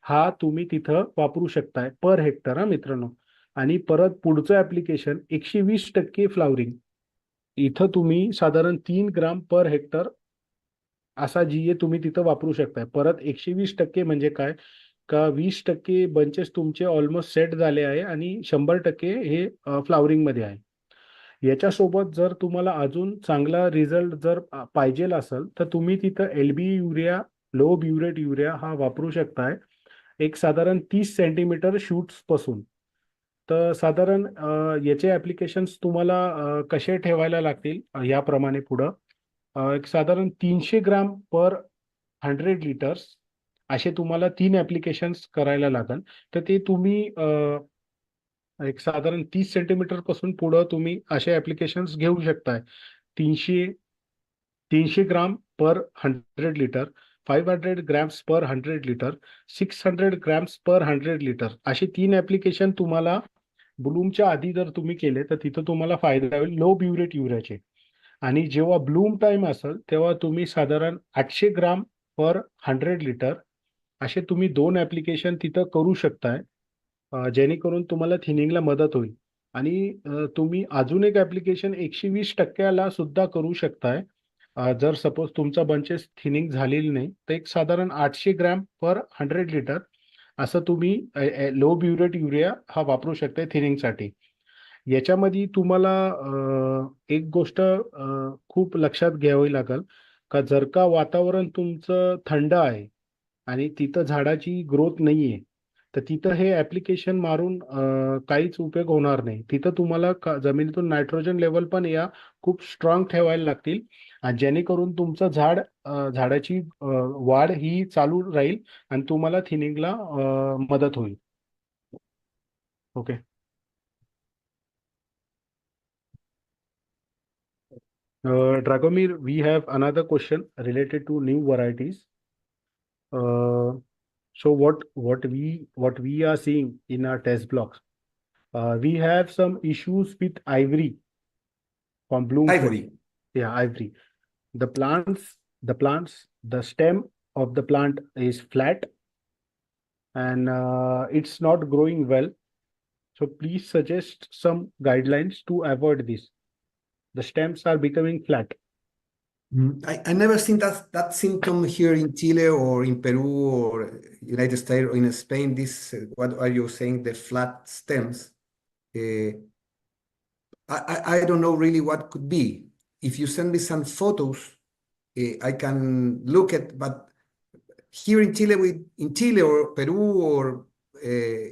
हा तुम्ही तिथं वापरू शकताय पर हेक्टर हा मित्रांनो. आणि परत पुढचं ॲप्लिकेशन 120% फ्लावरिंग, इथं तुम्ही साधारण 3 ग्राम पर हेक्टर असा GA तुम्ही तिथं वापरू शकताय. परत 120% म्हणजे काय, का 20% बंचेस तुमचे ऑलमोस्ट सेट झाले आहे आणि 100% हे फ्लावरिंगमध्ये आहे. याच्यासोबत जर तुम्हाला अजून चांगला रिझल्ट जर पाहिजे असेल तर तुम्ही तिथं LB युरिया, लो ब्युरेट युरिया हा वापरू शकताय एक साधारण 30 सेंटीमीटर शूट्स पासून. तर साधारण याचे ॲप्लिकेशन्स तुम्हाला कसे ठेवायला लागतील याप्रमाणे पुढं एक साधारण 300 ग्राम पर 100 लिटर्स असे तुम्हाला 3 ऍप्लिकेशन्स करायला लागेल. तर ते तुम्ही एक साधारण 30 सेंटीमीटर पासून पुढं तुम्ही असे ऍप्लिकेशन्स घेऊ शकताय. 300 ग्राम पर 100 लिटर, 500 ग्रॅम्स पर 100 लिटर, 600 ग्रॅम्स पर 100 लिटर असे 3 ऍप्लिकेशन तुम्हाला ब्लूमच्या आधी जर तुम्ही केले तर तिथं तुम्हाला फायदा होईल लो ब्युरेट युरियाचे. आणि जेव्हा ब्लूम टाइम असेल तेव्हा तुम्ही साधारण 800 ग्राम पर 100 लिटर असे तुम्ही 2 ऍप्लिकेशन तिथं करू शकताय, जेणेकरून तुम्हाला थिनिंगला मदत होईल. आणि तुम्ही अजून एक ऍप्लिकेशन 120% सुद्धा करू शकताय. जर सपोज तुमचा बंचेस थिनिंग झालेली नाही तर एक साधारण 800 ग्रॅम पर 100 लिटर असं तुम्ही लो ब्युरेट युरिया हा वापरू शकताय थिनिंगसाठी. याच्यामध्ये तुम्हाला एक गोष्ट खूप लक्षात घ्यावी लागेल का जर का वातावरण तुमचं थंड आहे आणि तिथं झाडाची ग्रोथ नाहीये तर तिथं हे ऍप्लिकेशन मारून काहीच उपयोग होणार नाही. तिथं तुम्हाला जमिनीतून नायट्रोजन लेवल पण या खूप स्ट्रॉंग ठेवायला लागतील आणि जेणेकरून तुमचं झाडाची वाढ ही चालू राहील आणि तुम्हाला थिनिंगला मदत होईल. Okay. Dragomir, we have another question related to new varieties. So what we are seeing in our test blocks, we have some issues with ivory from bloom. Ivory. Yeah, ivory. The stem of the plant is flat and it's not growing well. So please suggest some guidelines to avoid this. The stems are becoming flat. I never seen that symptom here in Chile or in Peru or United States or in Spain. This what are you saying? The flat stems. I don't know really what could be. If you send me some photos, I can look at. But here in Chile or Peru or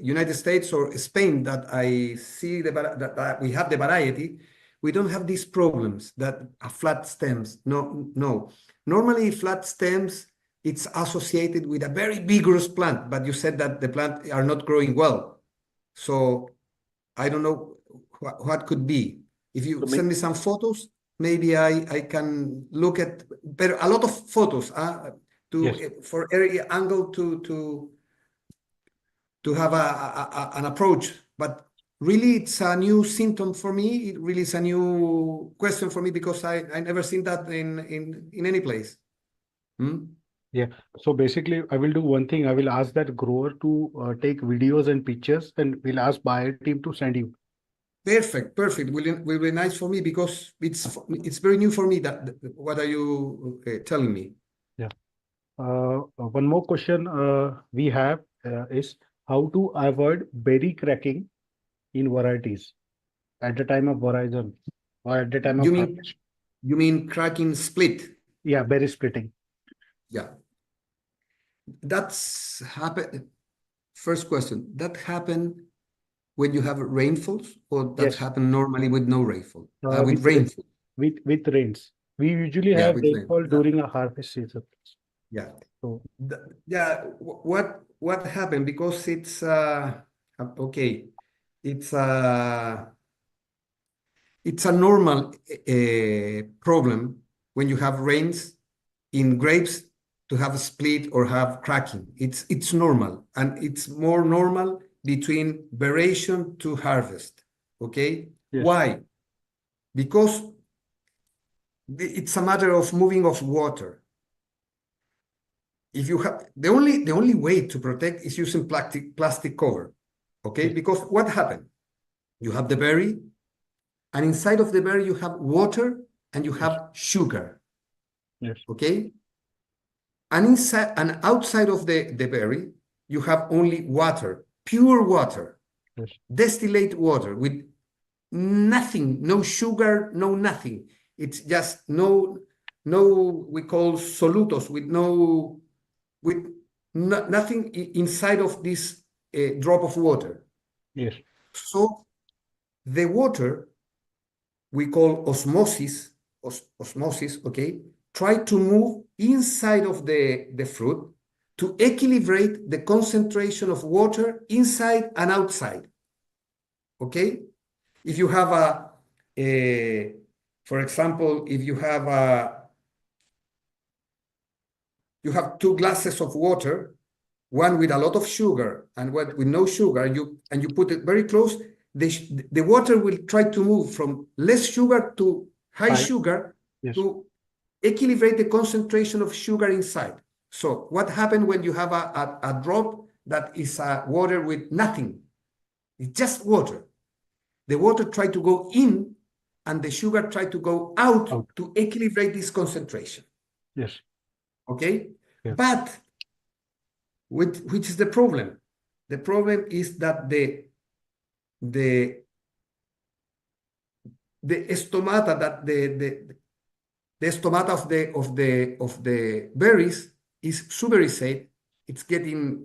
United States or Spain, that I see that we have the variety. We don't have these problems that are flat stems. No. Normally, flat stems, it's associated with a very vigorous plant, but you said that the plant are not growing well. So I don't know what could be. If you send me some photos, maybe I can look at a lot of photos for every angle to have an approach. But really, it's a new symptom for me. It really is a new question for me because I never seen that in any place. Yeah. So basically, I will do one thing. I will ask that grower to take videos and pictures, and we'll ask buyer team to send you. Perfect. Will be nice for me because it's very new for me. That what are you telling me? Yeah. One more question we have is how to avoid berry cracking in varieties at the time of horizon or at the time of harvest. You mean cracking split? Yeah, berry splitting. Yeah. That's happened. First question, that happened when you have rainfalls or that happen normally with no rainfall? With rainfall. With rains. We usually have rainfall during a harvest season. Yeah. So what happened, because it's okay, it's a normal problem when you have rains in grapes to have a split or have cracking. It's normal, and it's more normal between variation to harvest. Okay. Yes. Why? Because it's a matter of moving of water. If you have the only way to protect is using plastic cover. Okay. Because what happened? You have the berry, and inside of the berry you have water and you have sugar. Yes. Okay. And inside and outside of the berry, you have only water, pure water, distillate water with nothing, no sugar, no nothing. It's just no we call solutos with nothing inside of this drop of water. Yes. So the water we call osmosis, okay, try to move inside of the fruit to equilibrate the concentration of water inside and outside. Okay? If you have for example, if you have 2 glasses of water, one with a lot of sugar and one with no sugar, and you put it very close, the water will try to move from less sugar to high sugar to equilibrate the concentration of sugar inside. So what happens when you have a drop that is water with nothing? It's just water. The water try to go in and the sugar try to go out to equilibrate this concentration. Yes. Okay? Yeah. But which is the problem? The problem is that the stomata, that the stomata of the berries is suberisate. It's getting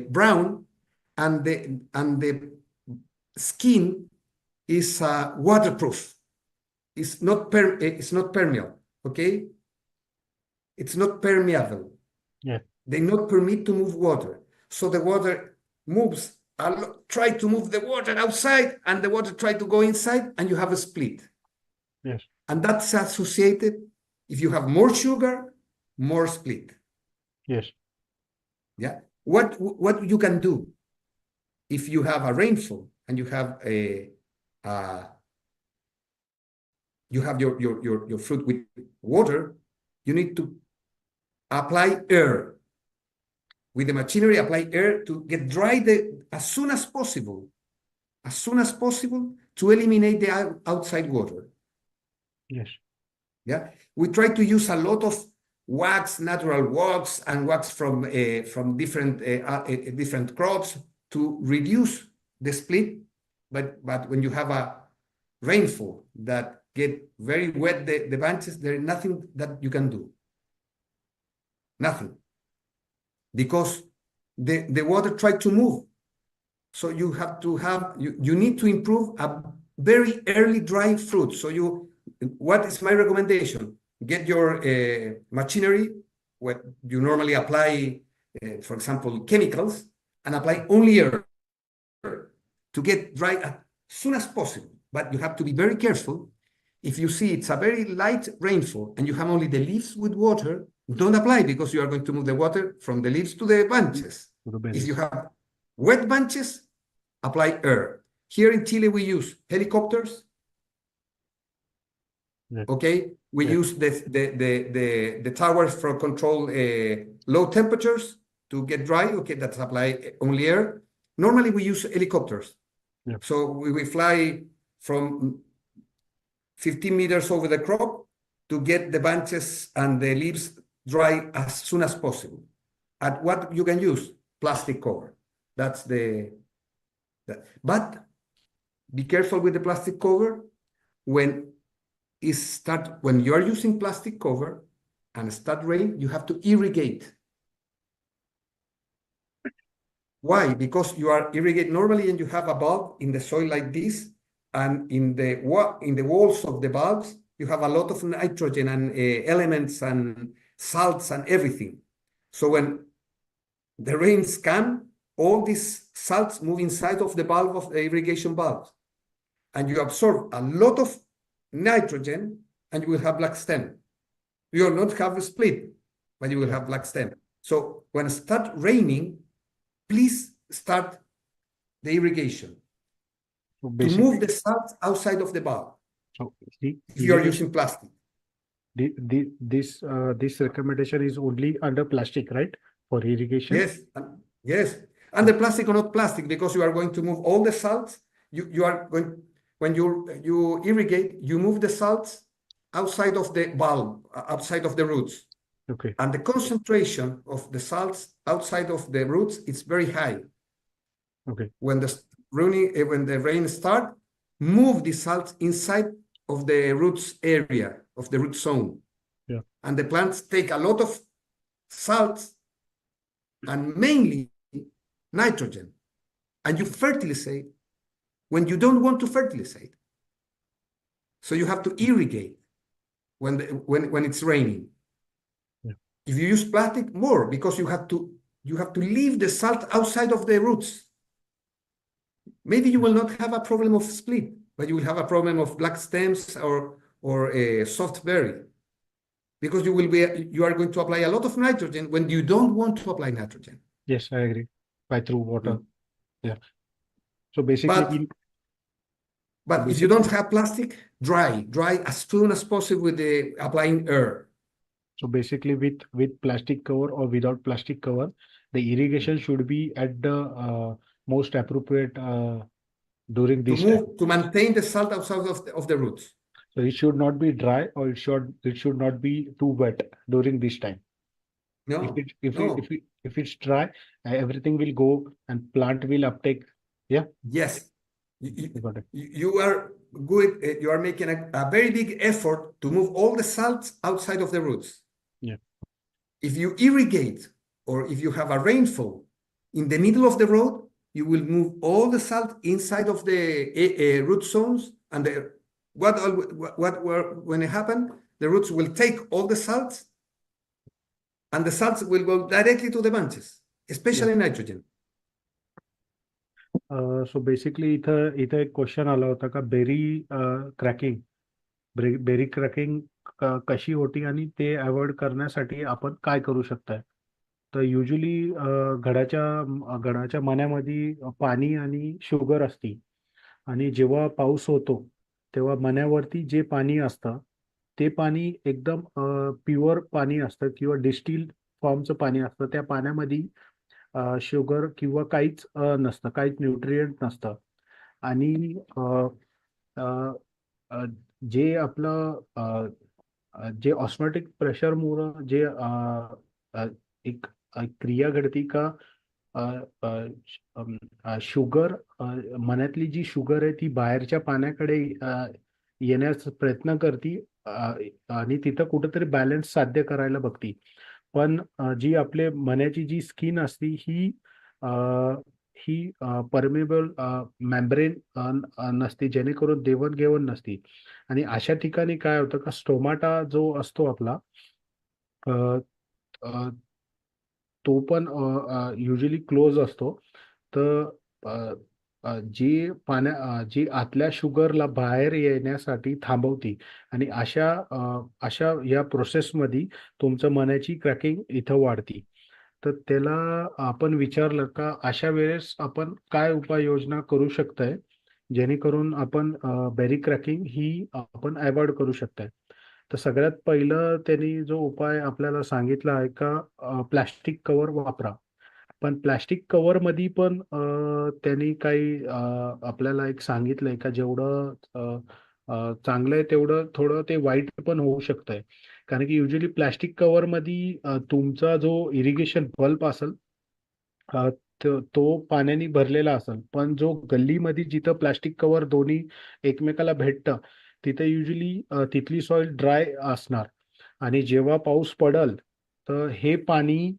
brown, and the skin is waterproof. It's not permeable. Okay, it's not permeable. Yeah. They not permit to move water, so the water moves. Try to move the water outside, and the water try to go inside, and you have a split. Yes. And that's associated. If you have more sugar, more split. Yes. Yeah. What you can do if you have a rainfall and you have your fruit with water, you need to apply air. With the machinery, apply air to get dry as soon as possible to eliminate the outside water. Yes. Yeah, we try to use a lot of wax, natural wax, and wax from different crops to reduce the split. But when you have a rainfall that get very wet the branches, there is nothing that you can do. Nothing. Because the water tried to move. So you have to you need to improve a very early dry fruit. So what is my recommendation? Get your machinery, what you normally apply, for example, chemicals, and apply only air to get dry as soon as possible. But you have to be very careful. If you see it's a very light rainfall and you have only the leaves with water, don't apply, because you are going to move the water from the leaves to the bunches. If you have wet bunches, apply air. Here in Chile, we use helicopters. Yeah. Okay, we use the towers for control low temperatures to get dry. Okay, that's apply only air. Normally, we use helicopters. Yeah. So we fly from 15 meters over the crop to get the bunches and the leaves dry as soon as possible. And what you can use? Plastic cover. That's but be careful with the plastic cover. When you are using plastic cover and start rain, you have to irrigate. Why? Because you are irrigate normally, and you have a bulb in the soil like this, and in the walls of the bulbs, you have a lot of nitrogen and elements and salts and everything. So when the rains come, all these salts move inside of the bulb of the irrigation bulbs, and you absorb a lot of nitrogen, and you will have black stem. You will not have a split, but you will have black stem. So when it starts raining, please start the irrigation to move the salts outside of the bulb. So if you are using plastic. This recommendation is only under plastic, right? For irrigation? Yes, yes. Under plastic or not plastic, because you are going to move all the salts. You are going, when you irrigate, you move the salts outside of the bulb, outside of the roots. Okay. And the concentration of the salts outside of the roots is very high. Okay. When the rain starts, move the salts inside of the roots area, of the root zone. Yeah. And the plants take a lot of salts and mainly nitrogen. And you fertilize when you don't want to fertilize. So you have to irrigate. when it's raining. Yeah. If you use plastic, more, because you have to leave the salt outside of the roots. Maybe you will not have a problem of split, but you will have a problem of black stems or a soft berry, because you are going to apply a lot of nitrogen when you don't want to apply nitrogen. Yes, I agree. By through water. Mm. Yeah. So basically, But if you don't have plastic, dry as soon as possible with the applying air. so basically with plastic cover or without plastic cover, the irrigation should be at the most appropriate during this time. To maintain the salt outside of the roots. So it should not be dry, or it should not be too wet during this time. No, If it's dry, everything will go and plant will uptake. Yeah. yes. You got it. You are good. You are making a very big effort to move all the salts outside of the roots. Yeah. If you irrigate, or if you have a rainfall in the middle of the road, you will move all the salt inside of the root zones, and when it happens, the roots will take all the salts, and the salts will go directly to the branches, especially nitrogen. So basically इथं एक question आला होता का berry cracking कशी होती आणि ते avoid करण्यासाठी आपण काय करू शकताय. तर युजली घडाच्या मन्यामध्ये पाणी आणि शुगर असते, आणि जेव्हा पाऊस होतो तेव्हा मन्यावरती जे पाणी असतं ते पाणी एकदम प्युअर पाणी असतं किंवा डिस्टिल फॉर्मचं पाणी असतं. त्या पाण्यामध्ये शुगर किंवा काहीच नसतं, काहीच न्यूट्रिएंट नसतं. आणि जे आपलं जे ऑस्मोटिक प्रेशरमुळं जे एक क्रिया घडती का शुगर, मनातली जी शुगर आहे ती बाहेरच्या पाण्याकडे येण्याचा प्रयत्न करते आणि तिथं कुठेतरी बॅलन्स साध्य करायला बघती. पण जी आपले मनाची जी स्किन असते ही परमेबल मेम्ब्रेन नसते, जेणेकरून देवाणघेवाण नसते. आणि अशा ठिकाणी काय होतं का स्टोमाटा जो असतो आपला तो पण युजली क्लोज असतो. तर जी आतल्या शुगरला बाहेर येण्यासाठी थांबवती, आणि अशा या प्रोसेसमध्ये तुमचं मनाची क्रॅकिंग इथं वाढती. तर त्याला आपण विचारलं का अशा वेळेस आपण काय उपाययोजना करू शकताय जेणेकरून आपण बेरी क्रॅकिंग ही आपण अवॉइड करू शकताय. तर सगळ्यात पहिलं त्यांनी जो उपाय आपल्याला सांगितला आहे का प्लॅस्टिक कव्हर वापरा. पण प्लॅस्टिक कव्हर मध्ये पण त्यांनी काही आपल्याला एक सांगितलंय का जेवढं चांगलं आहे तेवढं थोडं ते वाईट पण होऊ शकतंय. कारण की युजली प्लॅस्टिक कव्हर मध्ये तुमचा जो इरिगेशन बल्ब असेल तो पाण्याने भरलेला असेल, पण जो गल्लीमध्ये जिथं प्लॅस्टिक कव्हर दोन्ही एकमेकाला भेटतं तिथे युजली तिथली सॉइल ड्राय असणार. आणि जेव्हा पाऊस पडल तर हे पाणी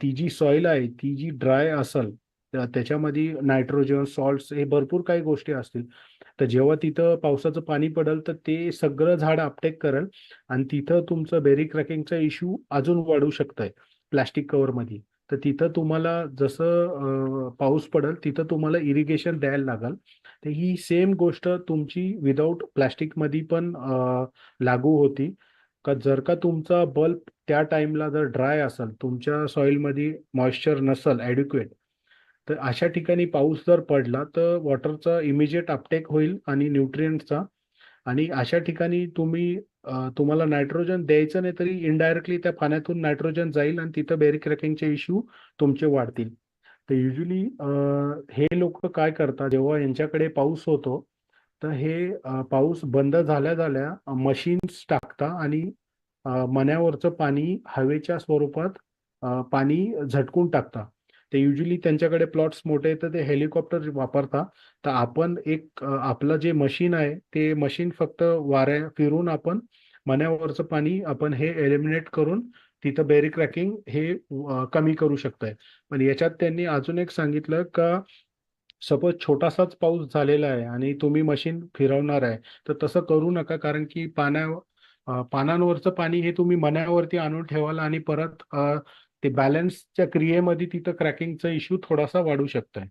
ती जी सॉइल आहे ती जी ड्राय असेल त्याच्यामध्ये नायट्रोजन, सॉल्ट्स हे भरपूर काही गोष्टी असतील. तर जेव्हा तिथं पावसाचं पाणी पडेल तर ते सगळं झाड अपटेक करेल आणि तिथं तुमचं बेरी क्रॅकिंगचा इश्यू अजून वाढू शकतंय प्लॅस्टिक कव्हरमध्ये. तर तिथं तुम्हाला जसं पाऊस पडेल तिथं तुम्हाला इरिगेशन द्यायला लागेल. तर ही सेम गोष्ट तुमची विदाऊट प्लॅस्टिकमध्ये पण लागू होती. का जर का तुमचा बल्ब त्या टाइमला जर ड्राय असेल, तुमच्या सॉइलमध्ये मॉइश्चर नसेल ॲडिक्वेट, तर अशा ठिकाणी पाऊस जर पडला तर वॉटरचा इमिजिएट अपटेक होईल आणि न्यूट्रिएंटचा. आणि अशा ठिकाणी तुम्हाला नायट्रोजन द्यायचं नाही तरी इनडायरेक्टली त्या पाण्यातून नायट्रोजन जाईल आणि तिथं बेरी क्रॅकिंगचे इश्यू तुमचे वाढतील. तर युजली हे लोक काय करतात जेव्हा यांच्याकडे पाऊस होतो तर हे पाऊस बंद झाल्या मशीन्स टाकता आणि मन्यावरचं पाणी हवेच्या स्वरूपात पाणी झटकून टाकता. ते युजली त्यांच्याकडे प्लॉट्स मोठे तर ते हेलिकॉप्टर वापरता. तर आपण आपलं जे मशीन आहे ते मशीन फक्त वाऱ्या फिरून आपण मन्यावरचं पाणी आपण हे एलिमिनेट करून तिथं बेरी क्रॅकिंग हे कमी करू शकताय. पण याच्यात त्यांनी अजून एक सांगितलं का सपोज छोटासाच पाऊस झालेला आहे आणि तुम्ही मशीन फिरवणार आहे तर तसं करू नका, कारण की पानांवरचं पाणी हे तुम्ही मण्यावरती आणून ठेवाल आणि परत ते बॅलन्सच्या क्रियेमध्ये तिथं क्रॅकिंगचा इश्यू थोडासा वाढू शकतोय.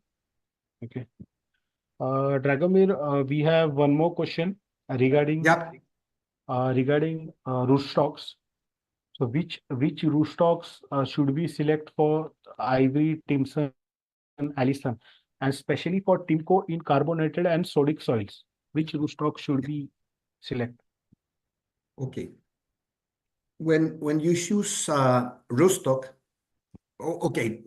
Okay. Dragomir, we have one more question regarding Yeah. regarding rootstocks. So which rootstocks should we select for Ivory, Timson, Allison, and especially for Timco in carbonated and sodic soils? Which rootstock should we select? Okay. When you choose rootstock, okay,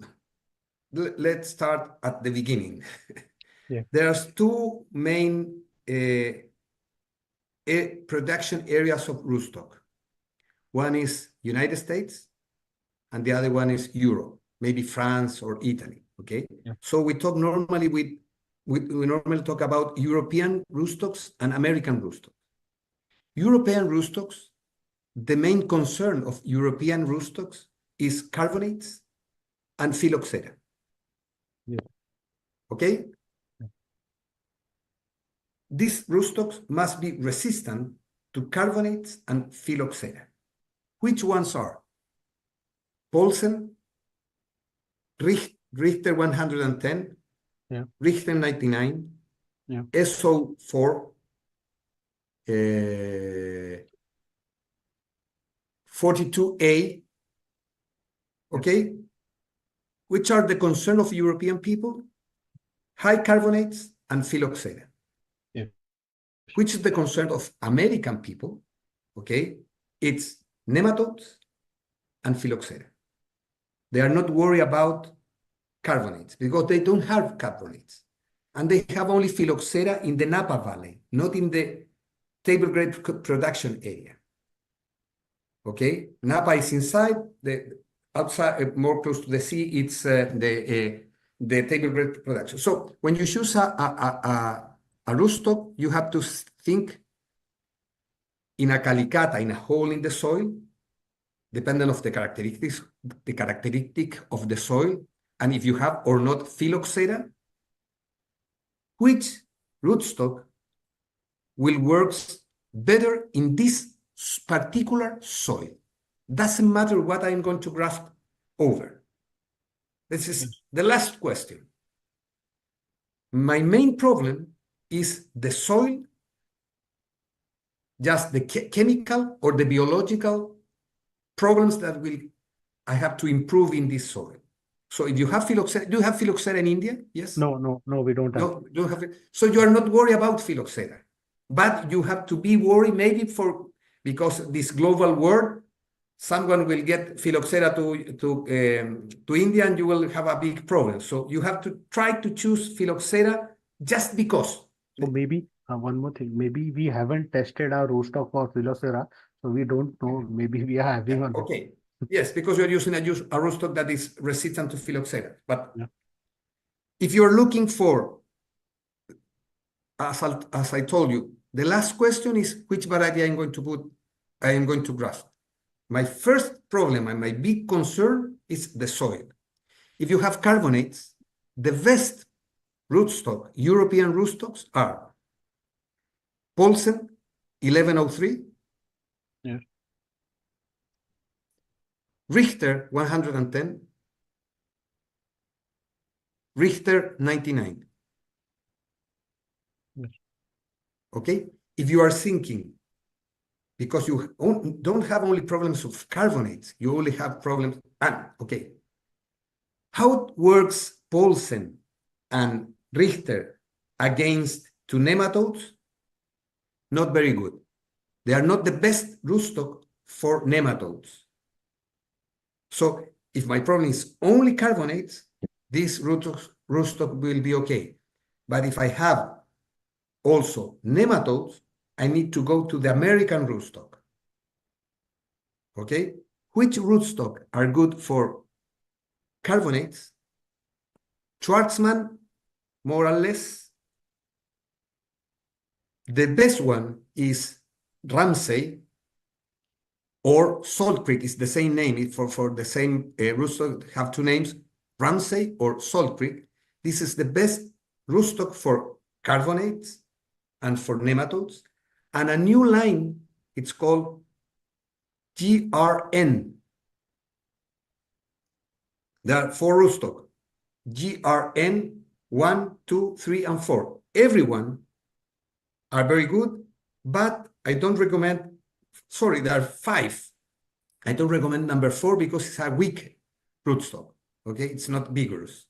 let's start at the beginning. Yeah. There's two main production areas of rootstock. One is United States, and the other one is Europe, maybe France or Italy. Okay. Yeah. So we talk normally we normally talk about European rootstocks and American rootstocks. European rootstocks, the main concern of European rootstocks is carbonates and phylloxera. Yeah. Okay? These rootstocks must be resistant to carbonates and phylloxera. Which ones are? Paulsen, Richter 110, Yeah. Richter 99, Yeah. SO4, 42A, okay? Which are the concern of European people? High carbonates and phylloxera. Yeah. Which is the concern of American people, okay? It's nematodes and phylloxera. They are not worried about carbonates because they don't have carbonates. And they have only phylloxera in the Napa Valley, not in the table grape production area. Okay, Napa is inside, the outside, more close to the sea, it's the table grape production. So when you choose a rootstock, you have to think in a calicata, in a hole in the soil, depending of the characteristic of the soil, and if you have or not phylloxera, which rootstock will work better in this particular soil. Doesn't matter what I'm going to graft over. This is the last question. My main problem is the soil, just the chemical or the biological problems that I have to improve in this soil. So if you have phylloxera, do you have phylloxera in India? Yes? No, we don't have. No, don't have it. So you are not worried about phylloxera, but you have to be worried maybe because this global world, someone will get phylloxera to India and you will have a big problem. So you have to try to choose phylloxera just because. So maybe one more thing, maybe we haven't tested our rootstock for phylloxera, so we don't know. Maybe we are having one. Okay. Yes, because you're using a rootstock that is resistant to phylloxera. But if you're looking for, as I told you, the last question is which variety I am going to graft. My first problem and my big concern is the soil. If you have carbonates, the best rootstock, European rootstocks are Paulsen 1103, Richter 110, Richter 99. Okay? If you are thinking, because you don't have only problems of carbonates, you only have problems, okay. How works Paulsen and Richter against two nematodes? Not very good. They are not the best rootstock for nematodes. So if my problem is only carbonates, this rootstock will be okay. But if I have also nematodes, I need to go to the American rootstock. Okay? Which rootstock are good for carbonates? Schwartzman, more or less. The best one is Ramsey, or Salt Creek is the same name for the same rootstock, have two names, Ramsey or Salt Creek. This is the best rootstock for carbonates and for nematodes. And a new line, it's called GRN. There are 4 rootstock. GRN 1, 2, 3, and 4. Everyone are very good, but I don't recommend, sorry, there are 5. I don't recommend number 4 because it's a weak rootstock. Okay, it's not vigorous.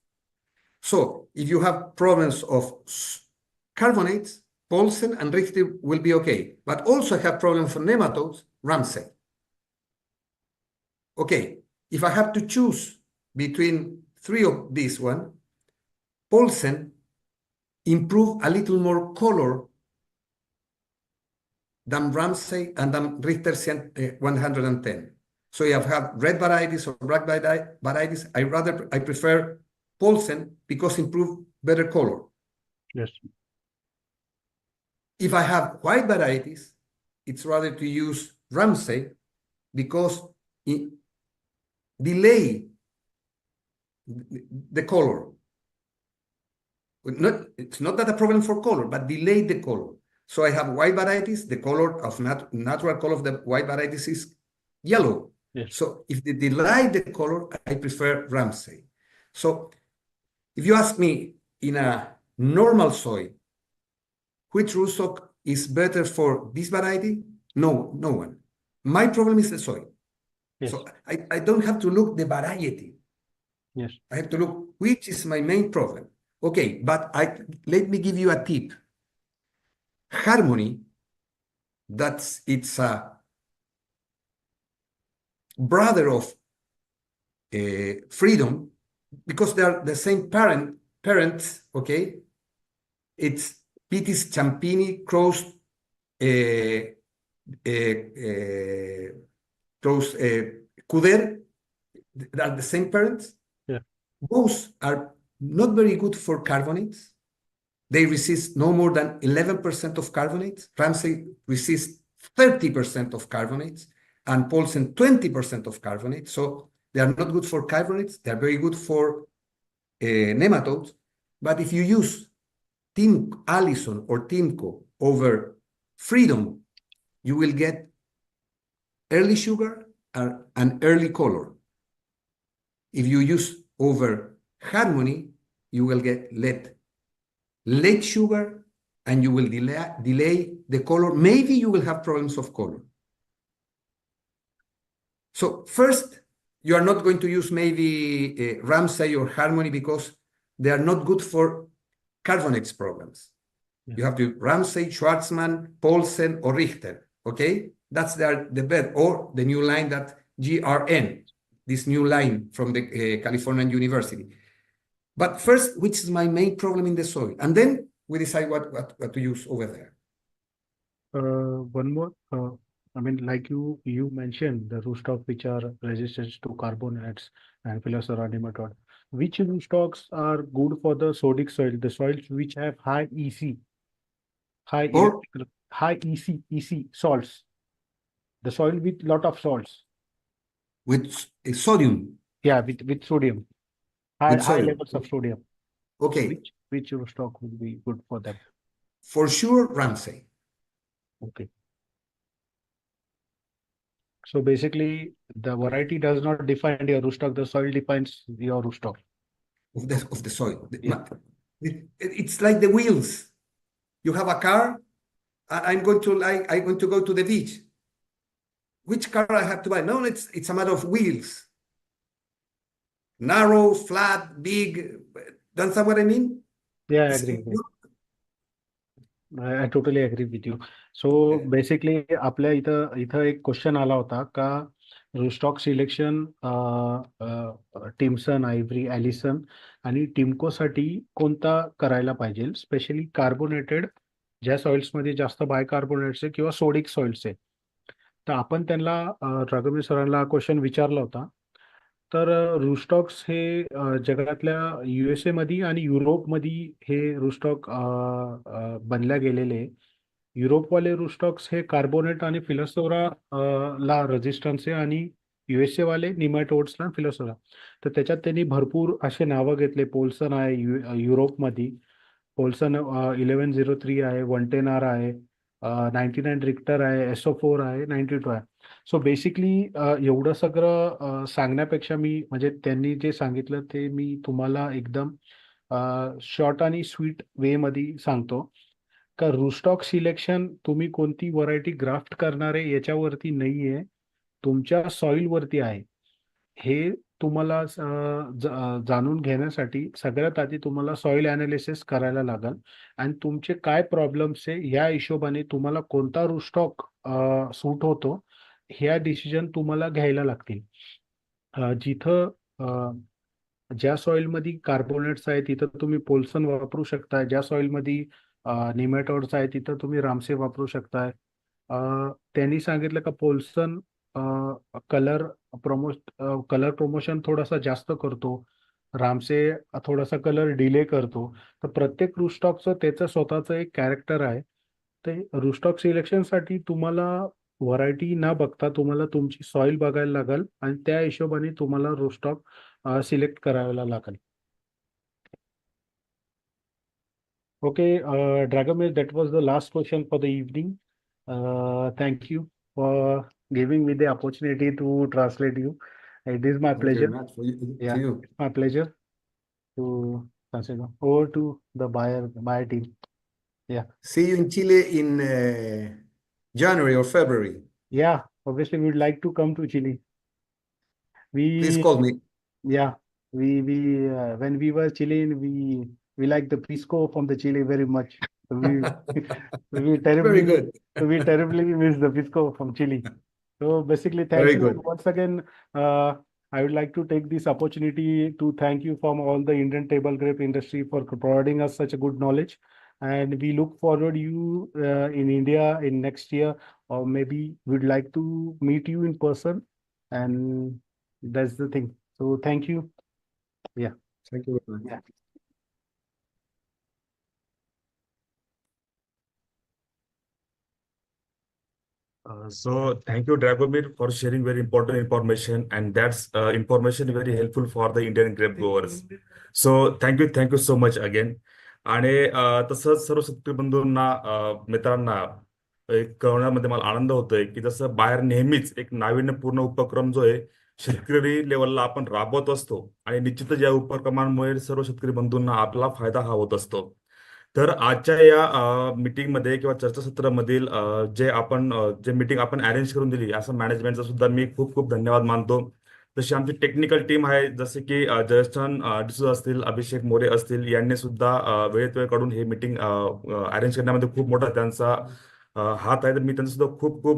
So if you have problems of carbonates, Paulsen and Richter will be okay, but also have problems for nematodes, Ramsay. Okay, if I have to choose between 3 of these one, Paulsen improve a little more color than Ramsay and than Richter 110. So if I have red varieties or black varieties, I prefer Paulsen because improve better color. Yes. If I have white varieties, it's rather to use Ramsay because it delay the color. It's not that a problem for color, but delay the color. So I have white varieties, the color of natural color of the white varieties is yellow. Yes. So if they delay the color, I prefer Ramsay. So if you ask me in a normal soil, which rootstock is better for this variety? No one. My problem is the soil. Yes. So I don't have to look the variety. Yes. I have to look which is my main problem. Okay, but let me give you a tip. Harmony, it's a brother of Freedom, because they are the same parents. Okay, it's Pitis Champini crossed Cuder. They are the same parents. Yeah. Both are not very good for carbonates. They resist no more than 11% of carbonates. Ramsay resists 30% of carbonates, and Paulsen 20% of carbonates. So they are not good for carbonates. They are very good for nematodes. But if you use Team Allison or Timco over Freedom, you will get early sugar and early color. If you use over Harmony, you will get late sugar, and you will delay the color. Maybe you will have problems of color. So first, you are not going to use maybe Ramsay or Harmony because they are not good for carbonates problems. Yeah. You have to Ramsay, Schwartzman, Paulsen, or Richter. Okay, that's the best, or the new line that GRN, this new line from the Californian University. But first, which is my main problem in the soil, and then we decide what to use over there. One more. I mean, like you mentioned, the rootstock which are resistant to carbonates and Phylloxera nematode. Which rootstocks are good for the sodic soil? The soils which have high EC, high EC salts. The soil with lot of salts. With sodium. Yeah, with sodium. High sodium. levels of sodium. Okay. Which rootstock would be good for them? For sure, Ramsay. Okay. So basically, the variety does not define your rootstock. The soil defines your rootstock. Of the soil. Yeah. It's like the wheels. You have a car. I'm going to go to the beach. Which car I have to buy? No, it's a matter of wheels. Narrow, flat, big. That's what I mean? Yeah, I agree. I totally agree with you. So basically, आपल्या इथं एक question आला होता का rootstock selection टिम्सन, ivory, ॲलिसन आणि टिमकोसाठी कोणता करायला पाहिजे, स्पेशली कार्बोनेटेड ज्या सॉइल्समध्ये जास्त बायकार्बोनेट्स आहे किंवा सोडिक सॉइल्स आहे. तर आपण त्यांना राघवी सरांना क्वेश्चन विचारला होता. तर रूस्टॉक्स हे जगातल्या USA मध्ये आणि युरोपमध्ये हे रूस्टॉक बनल्या गेलेले. युरोपवाले रूस्टॉक्स हे कार्बोनेट आणि फिलोसोरा ला रेजिस्टन्स आहे, आणि USA वाले निमॅटोड्सला फिलोसोरा. तर त्याच्यात त्यांनी भरपूर असे नावं घेतले. पोल्सन आहे युरोपमध्ये, पोल्सन 1103 आहे, 110R आहे, 99 रिक्टर आहे, SO4 आहे, 92 आहे. सो बेसिकली एवढं सगळं सांगण्यापेक्षा मी म्हणजे त्यांनी जे सांगितलं ते मी तुम्हाला एकदम शॉर्ट आणि स्वीट वे मध्ये सांगतो का रूस्टॉक सिलेक्शन तुम्ही कोणती व्हरायटी ग्राफ्ट करणार आहे याच्यावरती नाहीये, तुमच्या सॉइल वरती आहे. हे तुम्हाला जाणून घेण्यासाठी सगळ्यात आधी तुम्हाला सॉइल अनालिसिस करायला लागेल आणि तुमचे काय प्रॉब्लेम्स आहे ह्या हिशोबाने तुम्हाला कोणता रूस्टॉक सूट होतो ह्या डिसिजन तुम्हाला घ्यायला लागतील. जिथं ज्या सॉइलमध्ये कार्बोनेट्स आहे तिथं तुम्ही पोल्सन वापरू शकता, ज्या सॉइलमध्ये निमॅटोड्स आहे तिथं तुम्ही रामसे वापरू शकताय. त्यांनी सांगितलं का पोल्सन कलर कलर प्रमोशन थोडासा जास्त करतो, रामसे थोडासा कलर डिले करतो. तर प्रत्येक रूस्टॉकचं त्याचं स्वतःचं एक कॅरेक्टर आहे. ते रूस्टॉक सिलेक्शनसाठी तुम्हाला व्हरायटी न बघता तुम्हाला तुमची सॉइल बघायला लागेल आणि त्या हिशोबाने तुम्हाला रूस्टॉक सिलेक्ट करायला लागेल. Okay, Dragomir, that was the last question for the evening. Thank you for giving me the opportunity to translate you. It is my Thank you very pleasure. much for you, Yeah, to you. it's my pleasure to translate. Over to the buyer team. Yeah, See you in Chile in January or February. yeah. Obviously, we would like to come to Chile. Please We call me. Yeah, we when we were Chilean, we like the pisco from the Chile very much. So we Very terribly good. we terribly miss the pisco from Chile. So basically, thank Very you. And good. once again, I would like to take this opportunity to thank you from all the Indian table grape industry for providing us such a good knowledge. And we look forward you in India in next year, or maybe we'd like to meet you in person. And that's the thing. So thank you. Yeah. Thank you very much. Yeah. So thank you, Dragomir, for sharing very important information, and that's information very helpful for the Indian grape growers. So thank you so much again. आणि तसंच सर्व शेतकरी बंधूंना मित्रांना एक कळवण्यामध्ये मला आनंद होतोय की जसं बाहेर नेहमीच एक नाविन्यपूर्ण उपक्रम जो आहे शेतकरी लेवलला आपण राबवत असतो आणि निश्चितच या उपक्रमांमुळे सर्व शेतकरी बंधूंना आपला फायदा हा होत असतो. तर आजच्या या मीटिंगमध्ये किंवा चर्चासत्रामधील जे मीटिंग आपण अरेंज करून दिली असं मॅनेजमेंटचा सुद्धा मी खूप खूप धन्यवाद मानतो. तशी आमची टेक्निकल टीम आहे जसे की जयस्थान डिसूजा असतील, अभिषेक मोरे असतील, यांनी सुद्धा वेळेत वेळ काढून हे मीटिंग अरेंज करण्यामध्ये खूप मोठा त्यांचा हात आहे. तर मी त्यांचा सुद्धा खूप खूप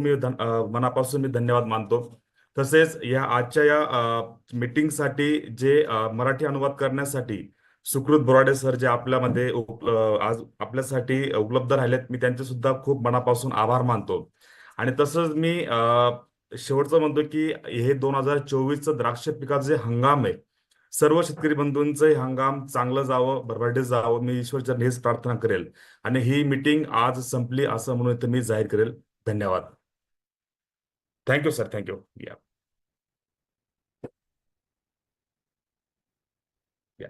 मनापासून मी धन्यवाद मानतो. तसेच या आजच्या या मीटिंगसाठी जे मराठी अनुवाद करण्यासाठी सुकृत बोराडे सर जे आपल्यामध्ये आज आपल्यासाठी उपलब्ध राहिलेत, मी त्यांचे सुद्धा खूप मनापासून आभार मानतो. आणि तसंच मी शेवटचं म्हणतो की हे 2024चं द्राक्ष पिकाचं जे हंगाम आहे, सर्व शेतकरी बंधूंचं हे हंगाम चांगलं जावं, भरभराटीत जावं, मी ईश्वरचरणी हेच प्रार्थना करेल. आणि ही मीटिंग आज संपली असं म्हणून इथं मी जाहीर करेल. धन्यवाद. Thank you sir, thank you. या या